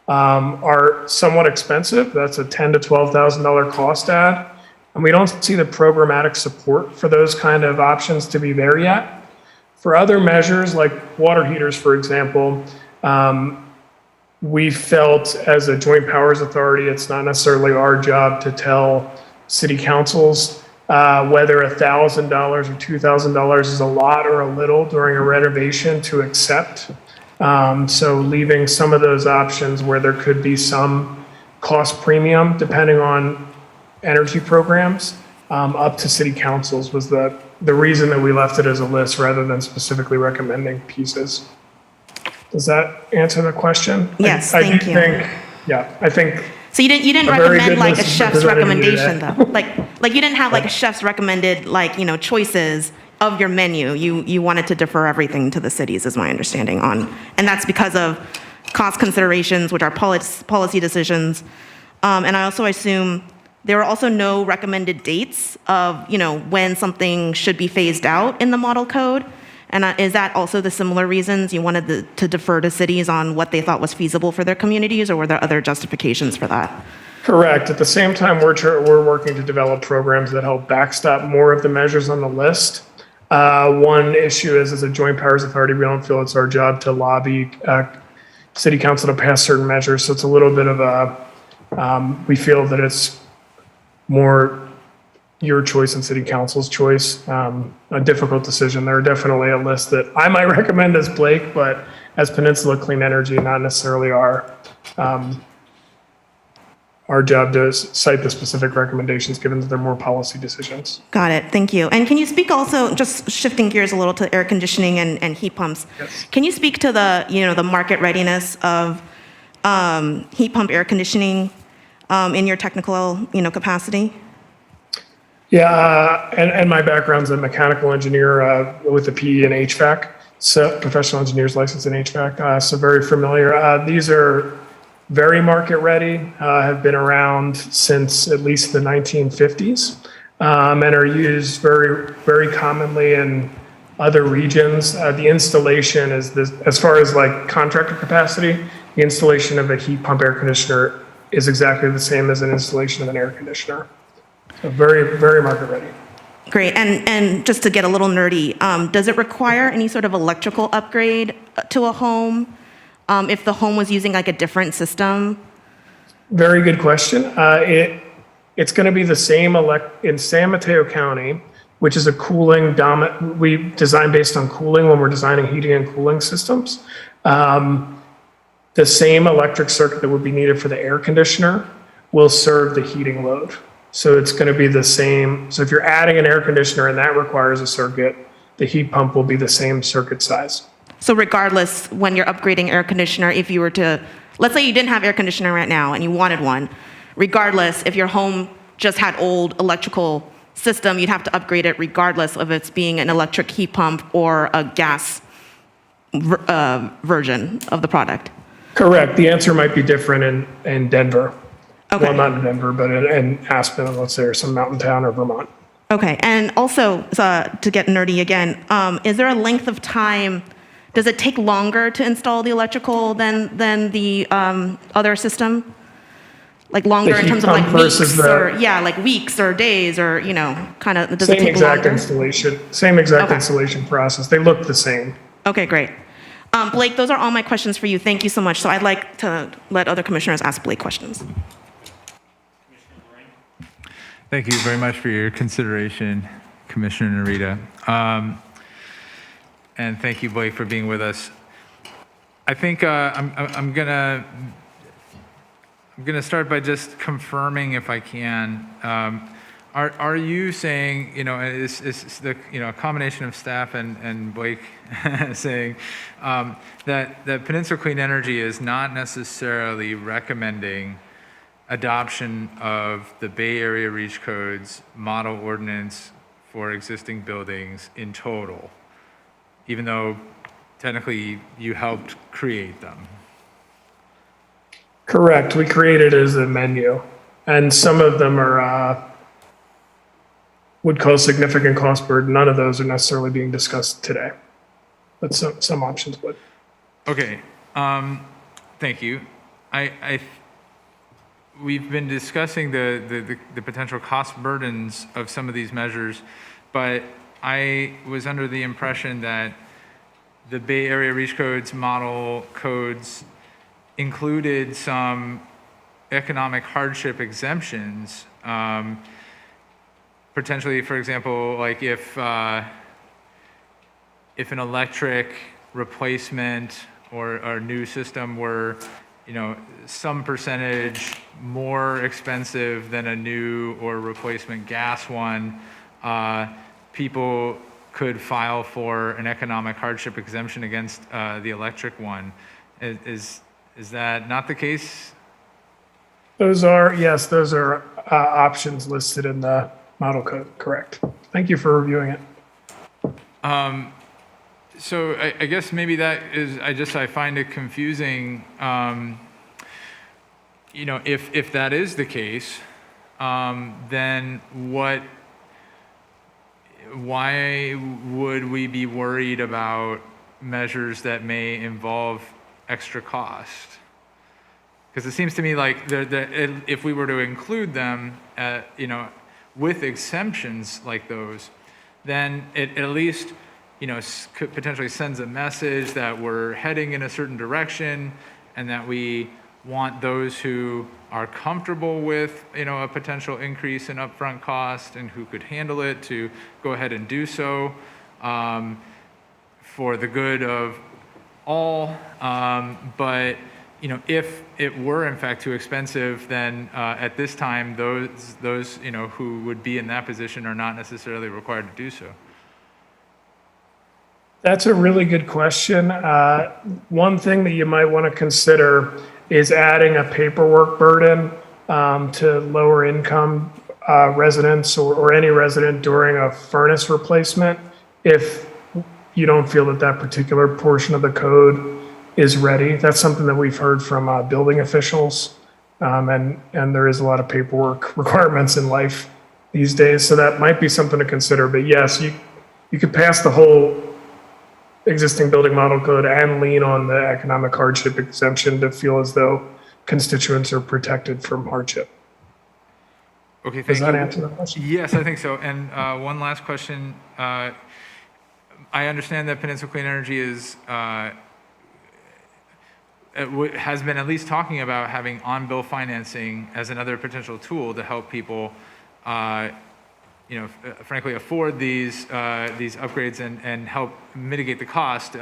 are somewhat expensive. That's a $10,000 to $12,000 cost add. And we don't see the programmatic support for those kind of options to be there yet. For other measures like water heaters, for example, we felt as a joint powers authority, it's not necessarily our job to tell city councils whether $1,000 or $2,000 is a lot or a little during a renovation to accept. So leaving some of those options where there could be some cost premium depending on energy programs up to city councils was the reason that we left it as a list rather than specifically recommending pieces. Does that answer the question? Yes, thank you. I think. So you didn't recommend like a chef's recommendation though? Like you didn't have like a chef's recommended choices of your menu, you wanted to defer everything to the cities, is my understanding on, and that's because of cost considerations, which are policy decisions. And I also assume there are also no recommended dates of, when something should be phased out in the model code. And is that also the similar reasons you wanted to defer to cities on what they thought was feasible for their communities, or were there other justifications for that? Correct. At the same time, we're working to develop programs that help backstop more of the measures on the list. One issue is, as a joint powers authority, we don't feel it's our job to lobby city council to pass certain measures. So it's a little bit of we feel that it's more your choice and city council's choice. A difficult decision. There are definitely a list that I might recommend as Blake, but as Peninsula Clean Energy, not necessarily our job to cite the specific recommendations, given that they're more policy decisions. Got it. Thank you. And can you speak also, just shifting gears a little to air conditioning and heat pumps? Yes. Can you speak to the market readiness of heat pump air conditioning in your technical capacity? Yeah, and my background's a mechanical engineer with a PE in HVAC, so professional engineer's license in HVAC, so very familiar. These are very market ready, have been around since at least the 1950s, and are used very, very commonly in other regions. The installation is this, as far as like contractor capacity, the installation of a heat pump air conditioner is exactly the same as an installation of an air conditioner. So very, very market ready. Great. And just to get a little nerdy, does it require any sort of electrical upgrade to a home if the home was using like a different system? Very good question. It's going to be the same in San Mateo County, which is a cooling we design based on cooling when we're designing heating and cooling systems. The same electric circuit that would be needed for the air conditioner will serve the heating load. So it's going to be the same. So if you're adding an air conditioner and that requires a circuit, the heat pump will be the same circuit size. So regardless, when you're upgrading air conditioner, if you were to, let's say you didn't have air conditioner right now and you wanted one, regardless, if your home just had old electrical system, you'd have to upgrade it regardless of it's being an electric heat pump or a gas version of the product. Correct. The answer might be different in Denver. Okay. Well, not in Denver, but in Aspen, let's say, or some mountain town or Vermont. Okay. And also, to get nerdy again, is there a length of time? Does it take longer to install the electrical than the other system? Like longer in terms of like weeks like weeks or days or, kind of, does it take longer? Same exact installation process. They look the same. Okay, great. Blake, those are all my questions for you. Thank you so much. So I'd like to let other commissioners ask Blake questions. Thank you very much for your consideration, Commissioner Narita. And thank you, Blake, for being with us. I think I'm gonna start by just confirming, if I can. Are you saying, is the a combination of staff and Blake saying that Peninsula Clean Energy is not necessarily recommending adoption of the Bay Area Reach Code's model ordinance for existing buildings in total, even though technically you helped create them? Correct. We created it as a menu, and some of them are would cause significant cost burden. None of those are necessarily being discussed today, but some options would. Okay. Thank you. We've been discussing the potential cost burdens of some of these measures, but I was under the impression that the Bay Area Reach Code's model codes included some economic hardship exemptions, potentially, for example, like if an electric replacement or new system were, some percentage more expensive than a new or replacement gas one, people could file for an economic hardship exemption against the electric one. Is that not the case? Those are options listed in the model code, correct. Thank you for reviewing it. So I guess maybe that is, I find it confusing, if that is the case, then why would we be worried about measures that may involve extra cost? Because it seems to me like if we were to include them, with exemptions like those, then it at least, could potentially sends a message that we're heading in a certain direction and that we want those who are comfortable with, a potential increase in upfront cost and who could handle it to go ahead and do so for the good of all. But if it were in fact too expensive, then at this time, those who would be in that position are not necessarily required to do so. That's a really good question. One thing that you might want to consider is adding a paperwork burden to lower income residents or any resident during a furnace replacement if you don't feel that that particular portion of the code is ready. That's something that we've heard from building officials, and there is a lot of paperwork requirements in life these days, so that might be something to consider. But yes, you could pass the whole existing building model code and lean on the economic hardship exemption to feel as though constituents are protected from hardship. Okay, thank Does that you. answer the question? Yes, I think so. And one last question. I understand that Peninsula Clean Energy is has been at least talking about having on-bill financing as another potential tool to help people, frankly, afford these upgrades and help mitigate the cost.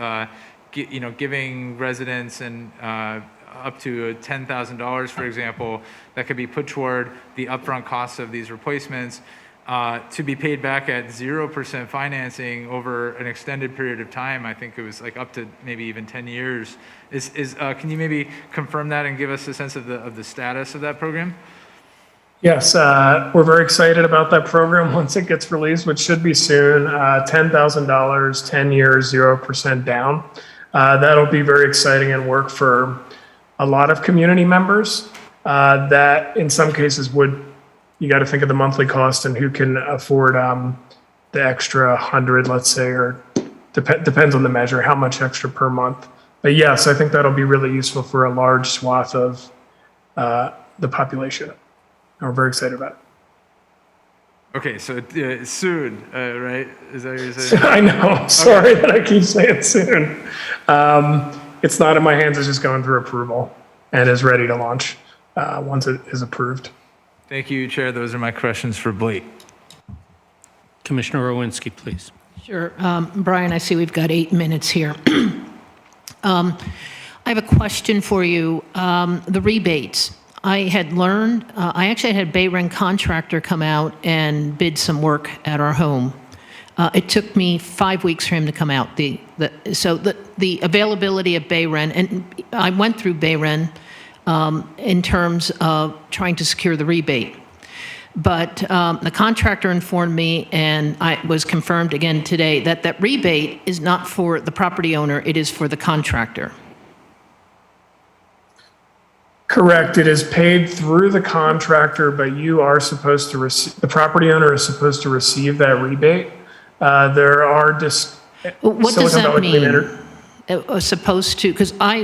Giving residents and up to $10,000, for example, that could be put toward the upfront costs of these replacements to be paid back at 0% financing over an extended period of time. I think it was like up to maybe even 10 years. Can you maybe confirm that and give us a sense of the status of that program? Yes, we're very excited about that program once it gets released, which should be soon. $10,000, 10 years, 0% down. That'll be very exciting and work for a lot of community members that in some cases you got to think of the monthly cost and who can afford the extra 100, let's say, or depends on the measure, how much extra per month. But yes, I think that'll be really useful for a large swath of the population. And we're very excited about it. Okay, so soon, right? Is that what you're saying? I know. Sorry that I keep saying soon. It's not in my hands. It's just going through approval and is ready to launch once it is approved. Thank you, Chair. Those are my questions for Blake. Commissioner Rowinski, please. Sure. Brian, I see we've got 8 minutes here. I have a question for you. The rebates. I had learned, I actually had a Bayren contractor come out and bid some work at our home. It took me 5 weeks for him to come out. The availability of Bayren, and I went through Bayren in terms of trying to secure the rebate. But the contractor informed me, and I was confirmed again today, that that rebate is not for the property owner, it is for the contractor. Correct. It is paid through the contractor, but you are supposed to receive, the property owner is supposed to receive that rebate. There are what does that mean? Supposed to, because the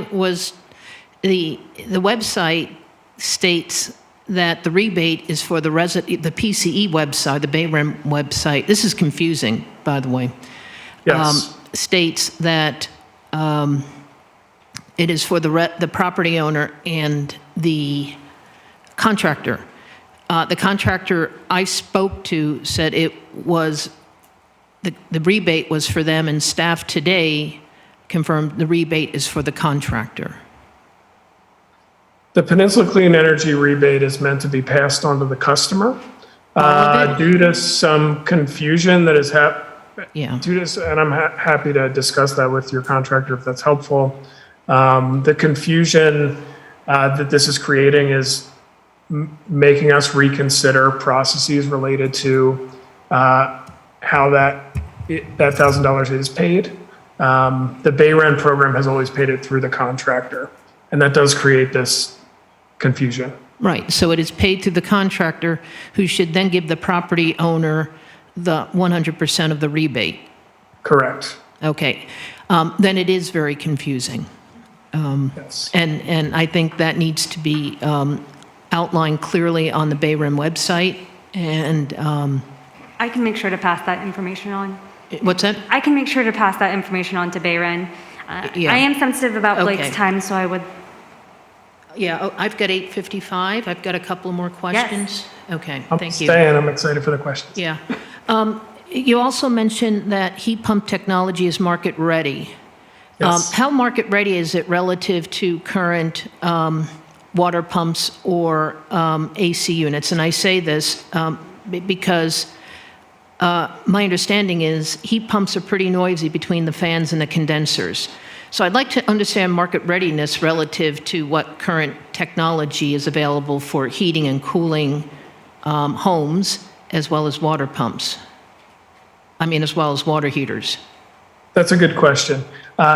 website states that the rebate is for the PCE website, the Bayren website. This is confusing, by the way. Yes. States that it is for the property owner and the contractor. The contractor I spoke to said it was, the rebate was for them, and staff today confirmed the rebate is for the contractor. The Peninsula Clean Energy rebate is meant to be passed on to the customer due to some confusion that has happened. Yeah. And I'm happy to discuss that with your contractor if that's helpful. The confusion that this is creating is making us reconsider processes related to how that that $1,000 is paid. The Bay Rent program has always paid it through the contractor, and that does create this confusion. Right, so it is paid to the contractor, who should then give the property owner the 100% of the rebate. Correct. Okay, then it is very confusing. Yes. And I think that needs to be outlined clearly on the Bay Rim website, and I can make sure to pass that information on. what's that? I can make sure to pass that information on to Bayren. Yeah. I am sensitive about Blake's Okay. time, so I would. Yeah, oh, I've got 8:55. I've got a couple more questions. Okay, I'm thank you. staying. I'm excited for the questions. Yeah. You also mentioned that heat pump technology is market ready. Yes. How market ready is it relative to current water pumps or AC units? And I say this because my understanding is heat pumps are pretty noisy between the fans and the condensers. So I'd like to understand market readiness relative to what current technology is available for heating and cooling homes, as well as water pumps. I mean, as well as water heaters. That's a good question.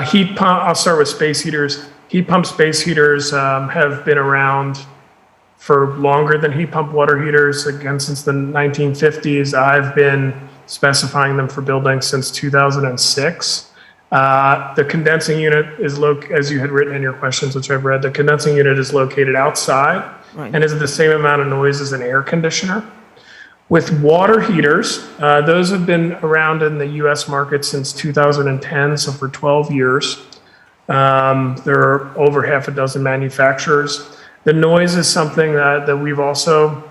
Heat pump, I'll start with space heaters. Heat pump space heaters have been around for longer than heat pump water heaters, again, since the 1950s. I've been specifying them for buildings since 2006. The condensing unit is, as you had written in your questions, which I've read, the condensing unit is located outside and is the same amount of noise as an air conditioner. With water heaters, those have been around in the US market since 2010, so for 12 years. There are over half a dozen manufacturers. The noise is something that we've also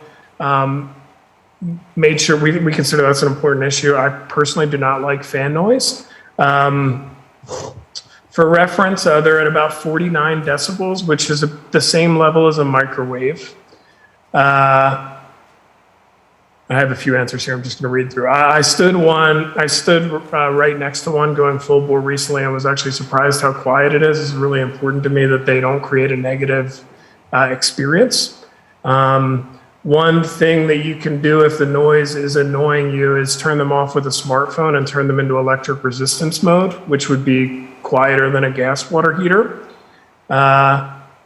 made sure we consider that's an important issue. I personally do not like fan noise. For reference, they're at about 49 decibels, which is the same level as a microwave. I have a few answers here. I'm just going to read through. I stood right next to one going full bore recently. I was actually surprised how quiet it is. It's really important to me that they don't create a negative experience. One thing that you can do if the noise is annoying you is turn them off with a smartphone and turn them into electric resistance mode, which would be quieter than a gas water heater.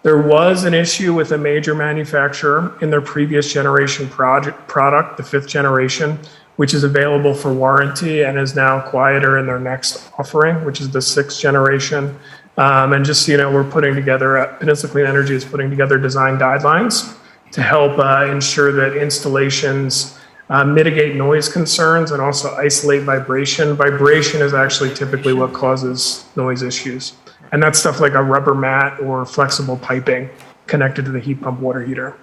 There was an issue with a major manufacturer in their previous generation product, the 5th generation, which is available for warranty and is now quieter in their next offering, which is the 6th generation. And just so you know, we're putting together, Peninsula Clean Energy is putting together design guidelines to help ensure that installations mitigate noise concerns and also isolate vibration. Vibration is actually typically what causes noise issues. And that's stuff like a rubber mat or flexible piping connected to the heat pump water heater.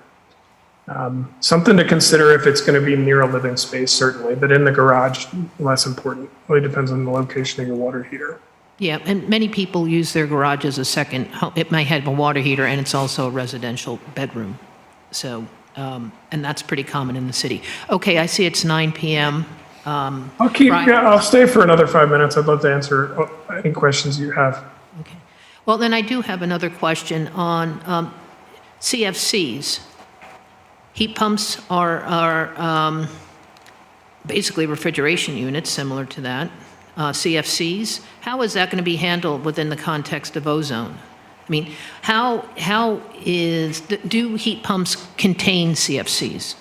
Something to consider if it's going to be near a living space, certainly, but in the garage, less important. Really depends on the location of your water heater. Yeah, and many people use their garage as a second home. It might have a water heater, and it's also a residential bedroom. So, and that's pretty common in the city. Okay, I see it's 9 p.m. I'll stay for another 5 minutes. I'd love to answer any questions you have. Okay. Well, then I do have another question on CFCs. Heat pumps are basically refrigeration units similar to that. CFCs, how is that going to be handled within the context of ozone? I mean, do heat pumps contain CFCs?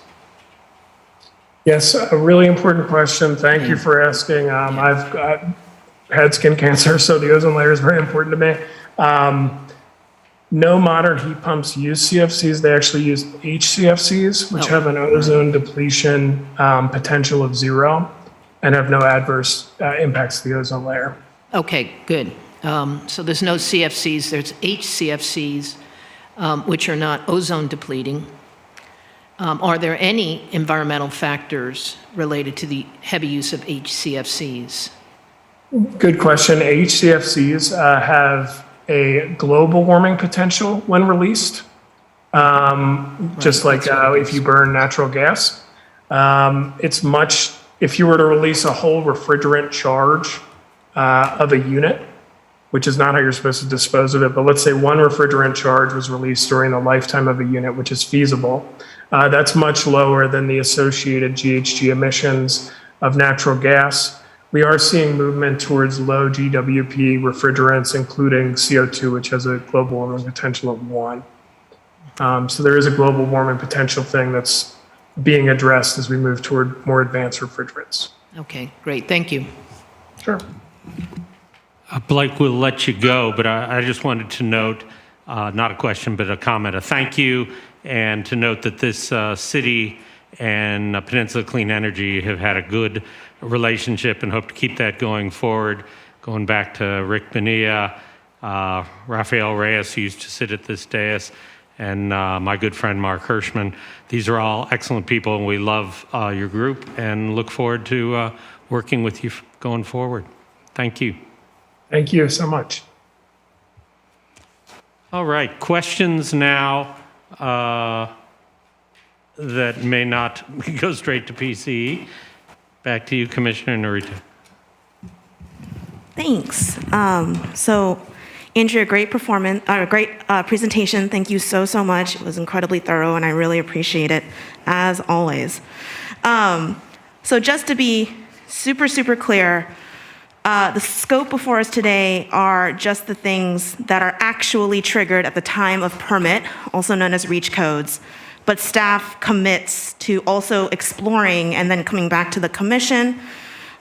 Yes, a really important question. Thank you for asking. I've had skin cancer, so the ozone layer is very important to me. No modern heat pumps use CFCs. They actually use Hcfcs, which have an ozone depletion potential of 0 and have no adverse impacts to the ozone layer. Okay, good. So there's no CFCs, there's Hcfcs, which are not ozone depleting. Are there any environmental factors related to the heavy use of Hcfcs? Good question. Hcfcs have a global warming potential when released, just like if you burn natural gas. If you were to release a whole refrigerant charge of a unit, which is not how you're supposed to dispose of it, but let's say one refrigerant charge was released during the lifetime of a unit, which is feasible. That's much lower than the associated GHG emissions of natural gas we are seeing movement towards low GWP refrigerants, including CO2, which has a global warming potential of 1. So there is a global warming potential thing that's being addressed as we move toward more advanced refrigerants. Okay, great, thank you. Sure. Blake, we'll let you go, but I just wanted to note, not a question, but a comment, a thank you, and to note that this city and Peninsula Clean Energy have had a good relationship and hope to keep that going forward, going back to Rick Bonilla, Rafael Reyes, who used to sit at this dais, and my good friend Mark Hirschman. These are all excellent people, and we love your group and look forward to working with you going forward. Thank you. Thank you so much. All right, questions now that may not go straight to PCE. Back to you, Commissioner Narita. Thanks. So, Andrea, great performance, great presentation. Thank you so, so much. It was incredibly thorough, and I really appreciate it, as always. So just to be super, super clear, the scope before us today are just the things that are actually triggered at the time of permit, also known as REACH codes. But staff commits to also exploring and then coming back to the commission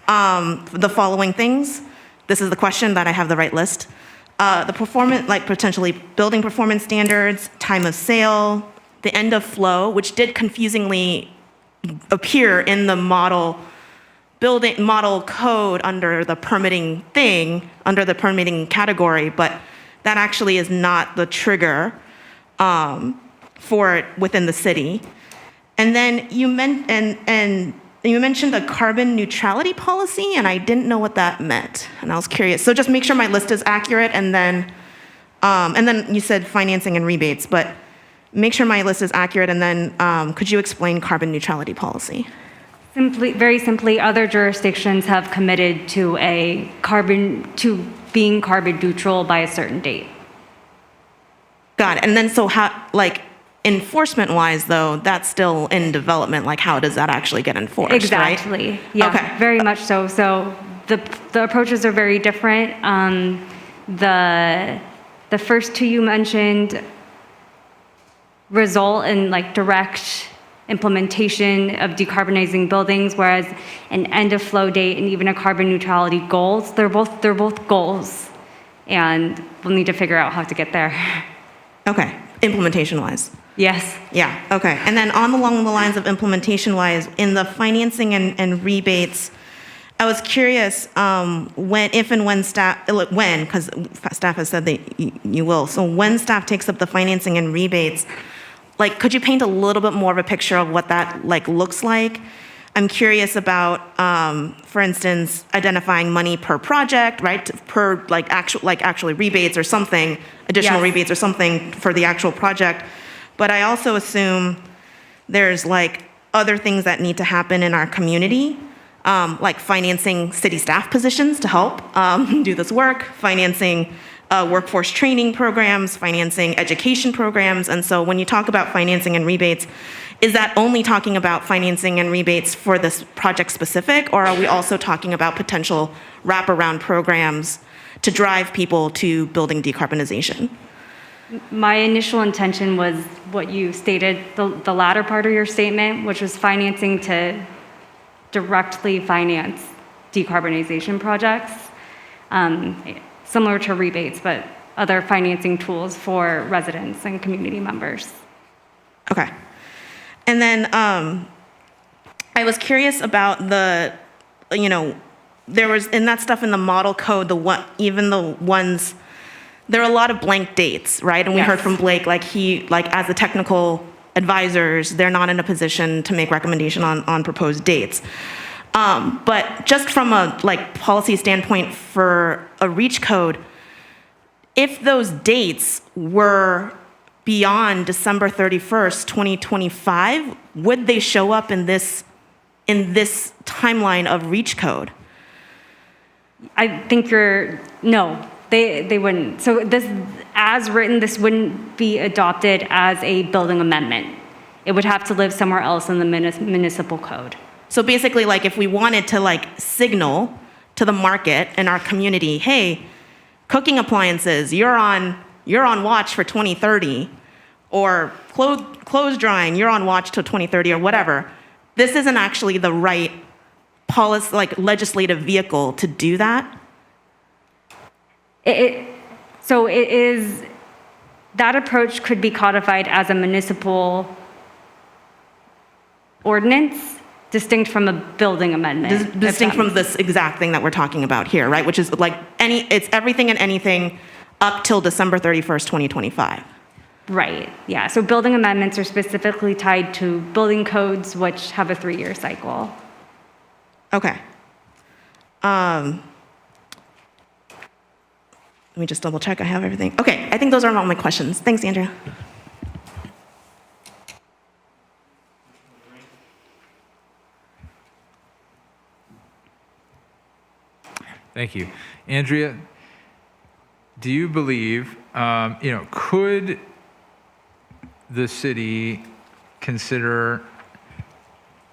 the following things. This is the question that I have the right list. The performance, like potentially building performance standards, time of sale, the end of flow, which did confusingly appear in the model code under the permitting thing, under the permitting category, but that actually is not the trigger for it within the city. And then you mentioned a carbon neutrality policy, and I didn't know what that meant, and I was curious. So just make sure my list is accurate, and then you said financing and rebates, but make sure my list is accurate, and then could you explain carbon neutrality policy? Very simply, other jurisdictions have committed to being carbon neutral by a certain date. Got it. And then so how, like, enforcement-wise, though, that's still in development. Like, how does that actually get enforced, Exactly. Right? Yeah, okay. Very much so. So the approaches are very different. The first two you mentioned result in like direct implementation of decarbonizing buildings, whereas an end of flow date and even a carbon neutrality goals, they're both goals, and we'll need to figure out how to get there. Okay, implementation-wise. Yes. Yeah, okay. And then along the lines of implementation-wise, in the financing and rebates, I was curious when staff, because staff has said that you will, so when staff takes up the financing and rebates, like, could you paint a little bit more of a picture of what that like looks like? I'm curious about, for instance, identifying money per project, right? Per actually rebates or something, additional rebates or something for the actual project. But I also assume there's like other things that need to happen in our community, like financing city staff positions to help do this work, financing workforce training programs, financing education programs. And so when you talk about financing and rebates, is that only talking about financing and rebates for this project specific, or are we also talking about potential wraparound programs to drive people to building decarbonization? My initial intention was what you stated, the latter part of your statement, which was financing to directly finance decarbonization projects. Similar to rebates, but other financing tools for residents and community members. Okay. And then I was curious about there was in that stuff in the model code, even the ones, there are a lot of blank dates, right? And we heard from Blake, as the technical advisors, they're not in a position to make recommendation on proposed dates. But just from a policy standpoint for a REACH code, if those dates were beyond December 31st, 2025, would they show up in this timeline of REACH code? I think no, they wouldn't. So this, as written, this wouldn't be adopted as a building amendment. It would have to live somewhere else in the municipal code. So basically, if we wanted to signal to the market and our community, hey, cooking appliances, you're on watch for 2030, or clothes drying, you're on watch till 2030, or whatever. This isn't actually the right policy, like legislative vehicle to do that. So it is, that approach could be codified as a municipal ordinance, distinct from a building amendment. Distinct from this exact thing that we're talking about here, right? Which is like it's everything and anything up till December 31st, 2025. Right, yeah. So building amendments are specifically tied to building codes, which have a 3-year cycle. Okay. Let me just double check I have everything. Okay, I think those are all my questions. Thanks, Andrea. Thank you. Andrea, do you believe, could the city consider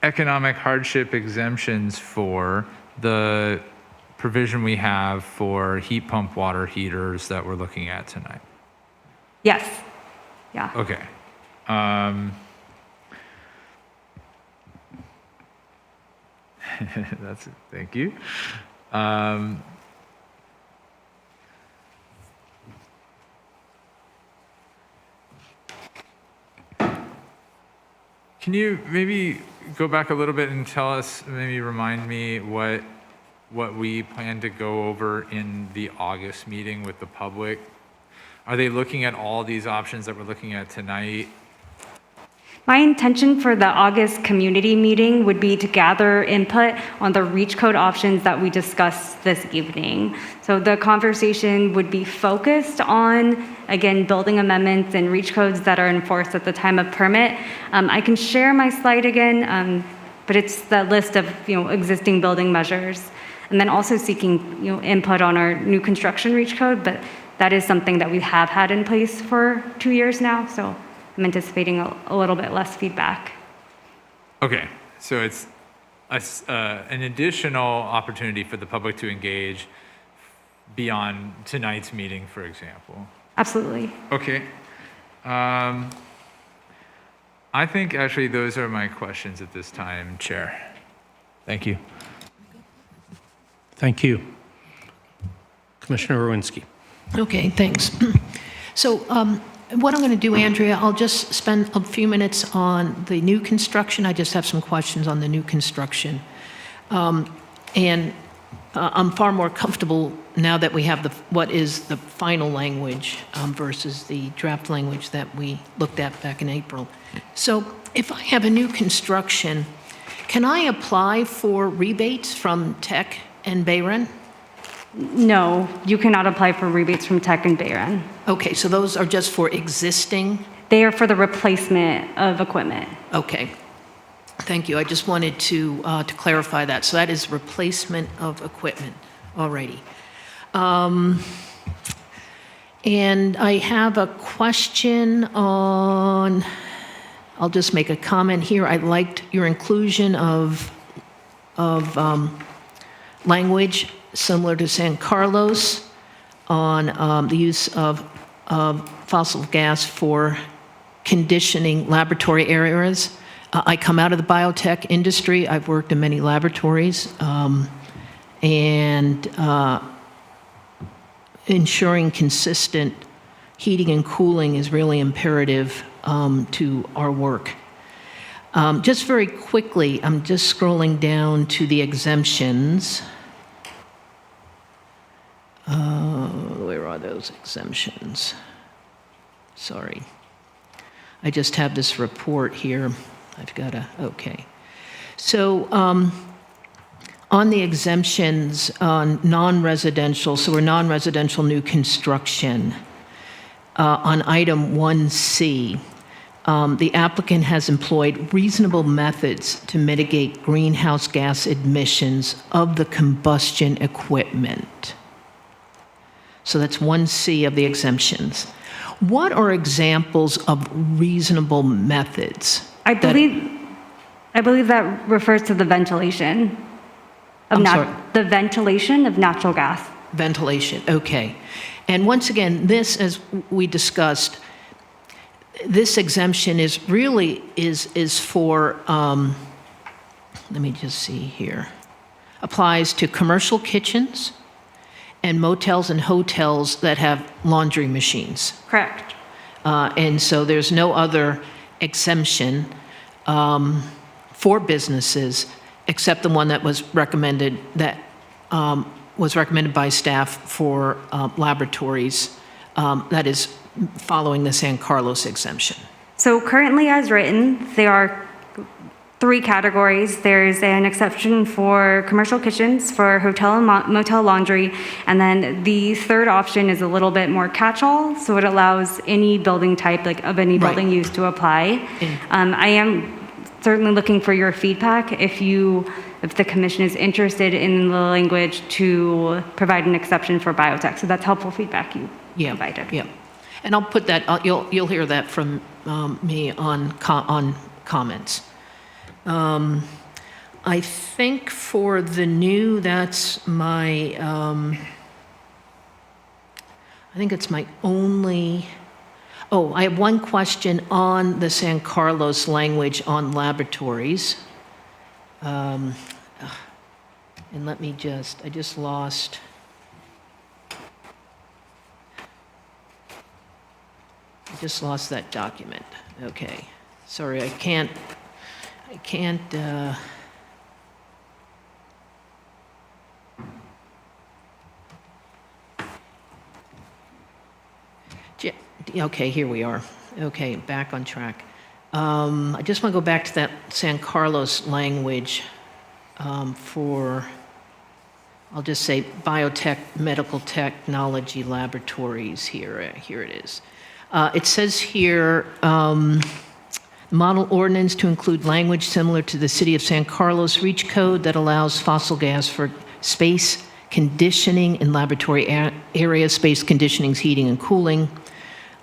economic hardship exemptions for the provision we have for heat pump water heaters that we're looking at tonight? Yes, yeah. Okay. Thank you. Can you maybe go back a little bit and tell us, maybe remind me what we plan to go over in the August meeting with the public? Are they looking at all these options that we're looking at tonight? My intention for the August community meeting would be to gather input on the reach code options that we discussed this evening. So the conversation would be focused on, again, building amendments and reach codes that are enforced at the time of permit. I can share my slide again, but it's the list of existing building measures, and then also seeking input on our new construction reach code. But that is something that we have had in place for 2 years now. So I'm anticipating a little bit less feedback. Okay, so it's an additional opportunity for the public to engage beyond tonight's meeting, for example. Absolutely. Okay. I think actually those are my questions at this time, Chair. Thank you. Thank you. Commissioner Rowinski. Okay, thanks. So what I'm going to do, Andrea, I'll just spend a few minutes on the new construction. I just have some questions on the new construction. And I'm far more comfortable now that we have what is the final language versus the draft language that we looked at back in April. So if I have a new construction, can I apply for rebates from Tech and Bayren? No, you cannot apply for rebates from Tech and Bayren. Okay, so those are just for existing? They are for the replacement of equipment. Okay. Thank you. I just wanted to clarify that. So that is replacement of equipment. Alrighty. And I have a question on, I'll just make a comment here. I liked your inclusion of language similar to San Carlos on the use of fossil gas for conditioning laboratory areas. I come out of the biotech industry. I've worked in many laboratories, and ensuring consistent heating and cooling is really imperative to our work. Just very quickly, I'm just scrolling down to the exemptions. Where are those exemptions? Sorry. I just have this report here. I've got to, okay. So on the exemptions on non-residential, so we're non-residential new construction, on item 1C, the applicant has employed reasonable methods to mitigate greenhouse gas emissions of the combustion equipment. So that's 1C of the exemptions. What are examples of reasonable methods? I believe that refers to the ventilation. I'm sorry. The ventilation of natural gas. Ventilation, okay. And once again, this, as we discussed, this exemption is really is for, let me just see here, applies to commercial kitchens and motels and hotels that have laundry machines. Correct. And so there's no other exemption for businesses except the one that was recommended by staff for laboratories, that is following the San Carlos exemption. So currently as written, there are 3 categories. There's an exception for commercial kitchens, for hotel and motel laundry, and then the third option is a little bit more catch-all, so it allows any building type, like of any building use, to apply. I am certainly looking for your feedback if the commission is interested in the language to provide an exception for biotech. So that's helpful feedback you provided. Yeah, and I'll put that. You'll hear that from me on comments. I think for the new, that's my. I think it's my only. Oh, I have one question on the San Carlos language on laboratories. And let me I just lost. I just lost that document. Okay. Sorry, I can't, okay, here we are. Okay, back on track. I just want to go back to that San Carlos language for, I'll just say biotech, medical technology laboratories here. Here it is. It says here, model ordinance to include language similar to the City of San Carlos REACH code that allows fossil gas for space conditioning in laboratory areas, space conditionings, heating and cooling.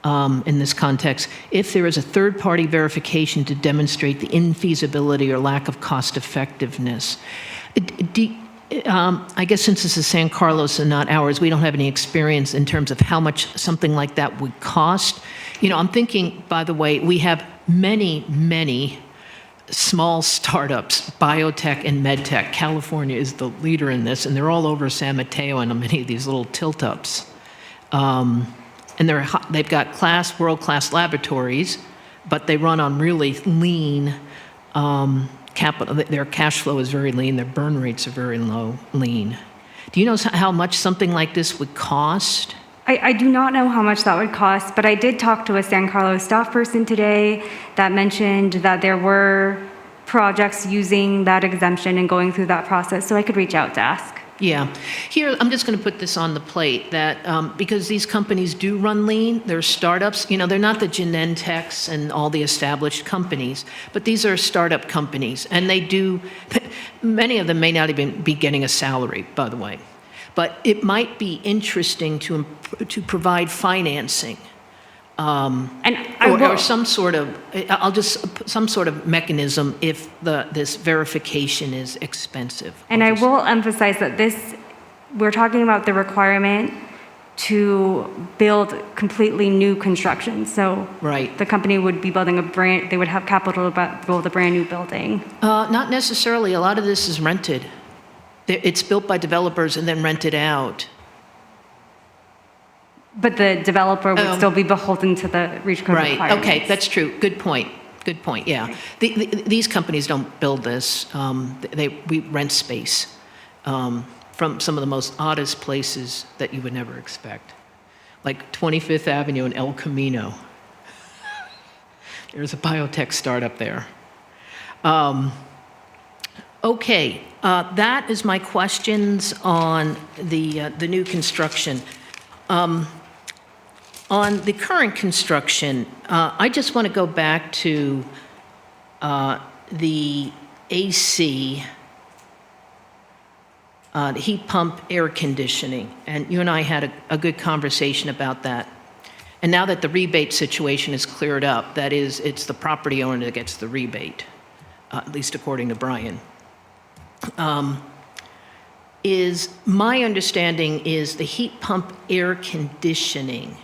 In this context, if there is a third-party verification to demonstrate the infeasibility or lack of cost-effectiveness. I guess since this is San Carlos and not ours, we don't have any experience in terms of how much something like that would cost. You know, I'm thinking, by the way, we have many small startups, biotech and medtech. California is the leader in this, and they're all over San Mateo and many of these little tilt-ups. And they've got world-class laboratories, but they run on really lean capital. Their cash flow is very lean. Their burn rates are very lean. Do you know how much something like this would cost? I do not know how much that would cost, but I did talk to a San Carlos staff person today that mentioned that there were projects using that exemption and going through that process, so I could reach out to ask. Yeah. Here, I'm just going to put this on the plate that because these companies do run lean, they're startups. You know, they're not the Genentechs and all the established companies, but these are startup companies. And they do, many of them may not even be getting a salary, by the way. But it might be interesting to provide financing. Or some sort of, some sort of mechanism if this verification is expensive. And I will emphasize that we're talking about the requirement to build completely new construction. So right. The company would be building they would have capital to build a brand new building. Not necessarily. A lot of this is rented. It's built by developers and then rented out. But the developer would still be beholden to the REACH code requirements. Right, okay, that's true. Good point, yeah. These companies don't build this. We rent space from some of the most oddest places that you would never expect. Like 25th Avenue in El Camino. There's a biotech startup there. Okay, that is my questions on the new construction. On the current construction, I just want to go back to the AC, the heat pump air conditioning, and you and I had a good conversation about that. And now that the rebate situation is cleared up, that is, it's the property owner that gets the rebate, at least according to Brian. is, my understanding is the heat pump air conditioning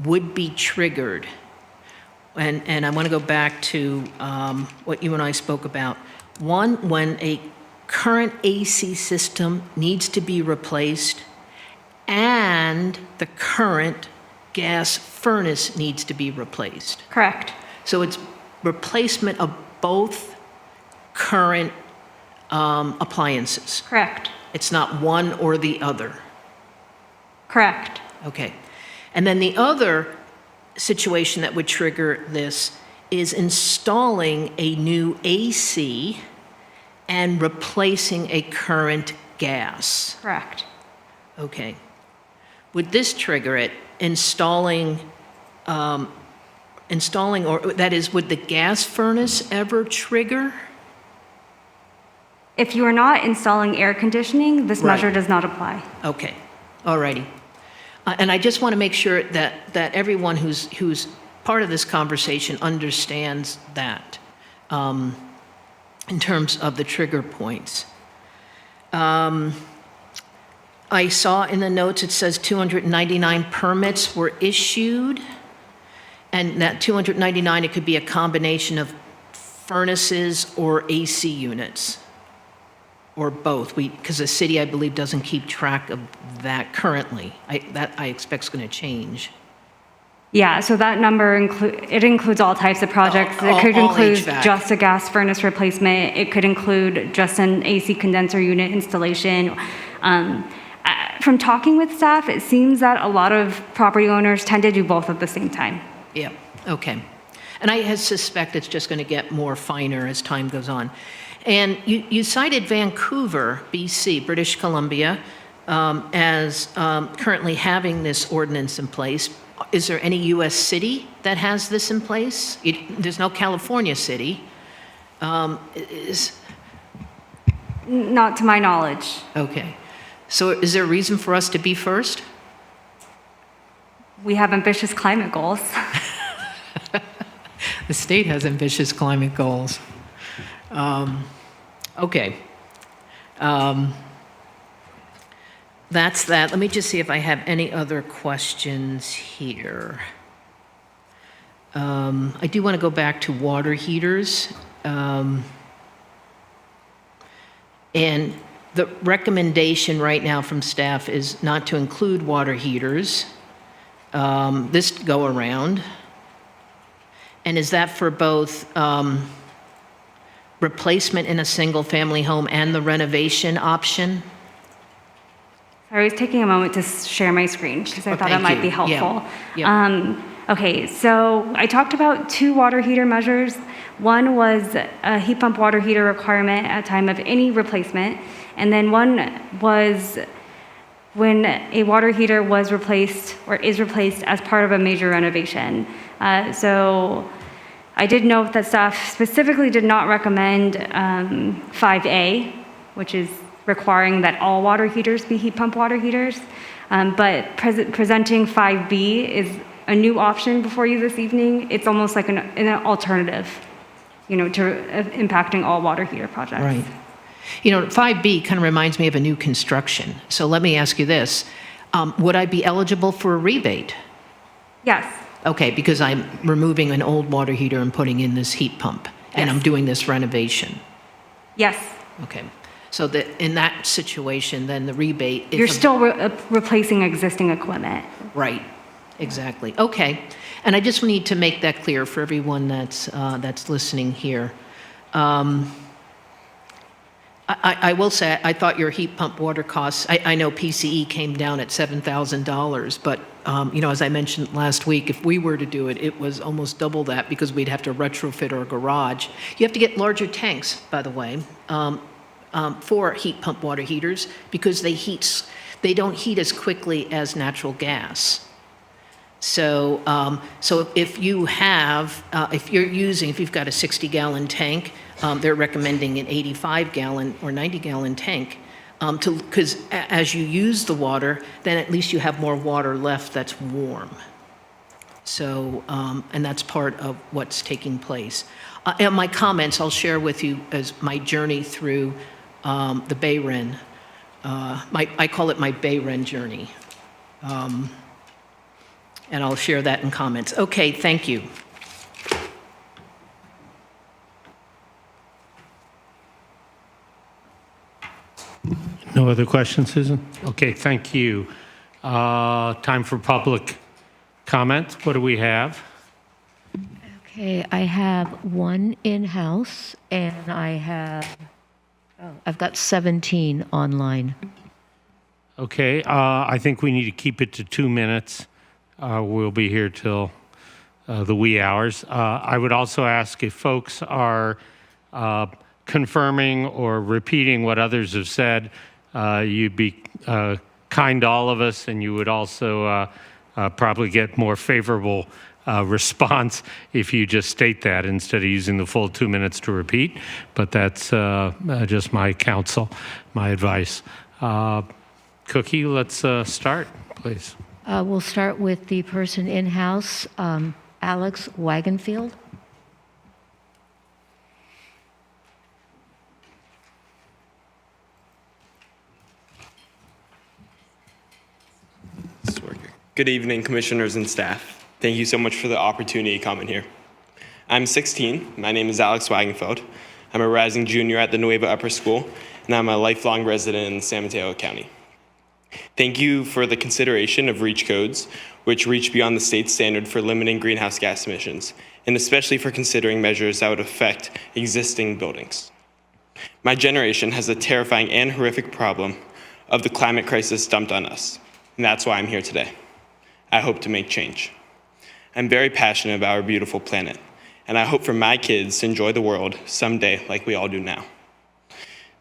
would be triggered. And I want to go back to what you and I spoke about. One, when a current AC system needs to be replaced and the current gas furnace needs to be replaced. Correct. So it's replacement of both current appliances. Correct. It's not one or the other. Correct. Okay. And then the other situation that would trigger this is installing a new AC and replacing a current gas. Correct. Okay. Would this trigger it? Installing, or that is, would the gas furnace ever trigger? If you are not installing air conditioning, this measure does not apply. Okay. All righty. And I just want to make sure that everyone who's part of this conversation understands that in terms of the trigger points. I saw in the notes it says 299 permits were issued, and that 299, it could be a combination of furnaces or AC units, or both. Because the city, I believe, doesn't keep track of that currently. I expect is going to change. Yeah, so that number includes all types of projects. It could all include HVAC. just a gas furnace replacement. It could include just an AC condenser unit installation. From talking with staff, it seems that a lot of property owners tend to do both at the same time. Yeah, okay. And I suspect it's just going to get more finer as time goes on. And you cited Vancouver, BC, British Columbia, as currently having this ordinance in place. Is there any U.S. city that has this in place? There's no California city. Not to my knowledge. Okay. So is there a reason for us to be first? We have ambitious climate goals. The state has ambitious climate goals. Okay. That's that. Let me just see if I have any other questions here. I do want to go back to water heaters. And the recommendation right now from staff is not to include water heaters this go around. And is that for both replacement in a single-family home and the renovation option? I was taking a moment to share my screen because I thought that thank might you. be helpful. Yeah. Okay, so I talked about 2 water heater measures. One was a heat pump water heater requirement at time of any replacement, and then one was when a water heater was replaced or is replaced as part of a major renovation. So I did note that staff specifically did not recommend 5A, which is requiring that all water heaters be heat pump water heaters, but presenting 5B is a new option before you this evening. It's almost like an alternative, to impacting all water heater projects. Right. 5B kind of reminds me of a new construction. So let me ask you this. Would I be eligible for a rebate? Yes. Okay, because I'm removing an old water heater and putting in this heat pump, and I'm doing this renovation. Yes. Okay. So that in that situation, then the rebate... You're still replacing existing equipment. Right. Exactly. Okay. And I just need to make that clear for everyone that's listening here. I will say, I thought your heat pump water costs, I know PCE came down at $7,000, but, as I mentioned last week, if we were to do it, it was almost double that because we'd have to retrofit our garage. You have to get larger tanks, by the way, for heat pump water heaters because they don't heat as quickly as natural gas. So, if you've got a 60-gallon tank, they're recommending an 85-gallon or 90-gallon tank, because as you use the water, then at least you have more water left that's warm. So, and that's part of what's taking place. And my comments I'll share with you as my journey through the Bay Ren. I call it my Bay Ren journey. And I'll share that in comments. Okay, thank you. No other questions, Susan? Okay, thank you. Time for public comment. What do we have? Okay, I have one in-house, and I've got 17 online. Okay, I think we need to keep it to 2 minutes. We'll be here till the wee hours. I would also ask if folks are confirming or repeating what others have said, you'd be kind to all of us, and you would also probably get more favorable response if you just state that instead of using the full 2 minutes to repeat. But that's just my counsel, my advice. Cookie, let's start, please. We'll start with the person in-house, Alex Wagenfield. This is working. Good evening, commissioners and staff. Thank you so much for the opportunity to come in here. I'm 16. My name is Alex Wagenfeld. I'm a rising junior at the Nueva Upper School, and I'm a lifelong resident in San Mateo County. Thank you for the consideration of REACH codes, which reach beyond the state standard for limiting greenhouse gas emissions, and especially for considering measures that would affect existing buildings. My generation has a terrifying and horrific problem of the climate crisis dumped on us, and that's why I'm here today. I hope to make change. I'm very passionate about our beautiful planet, and I hope for my kids to enjoy the world someday like we all do now.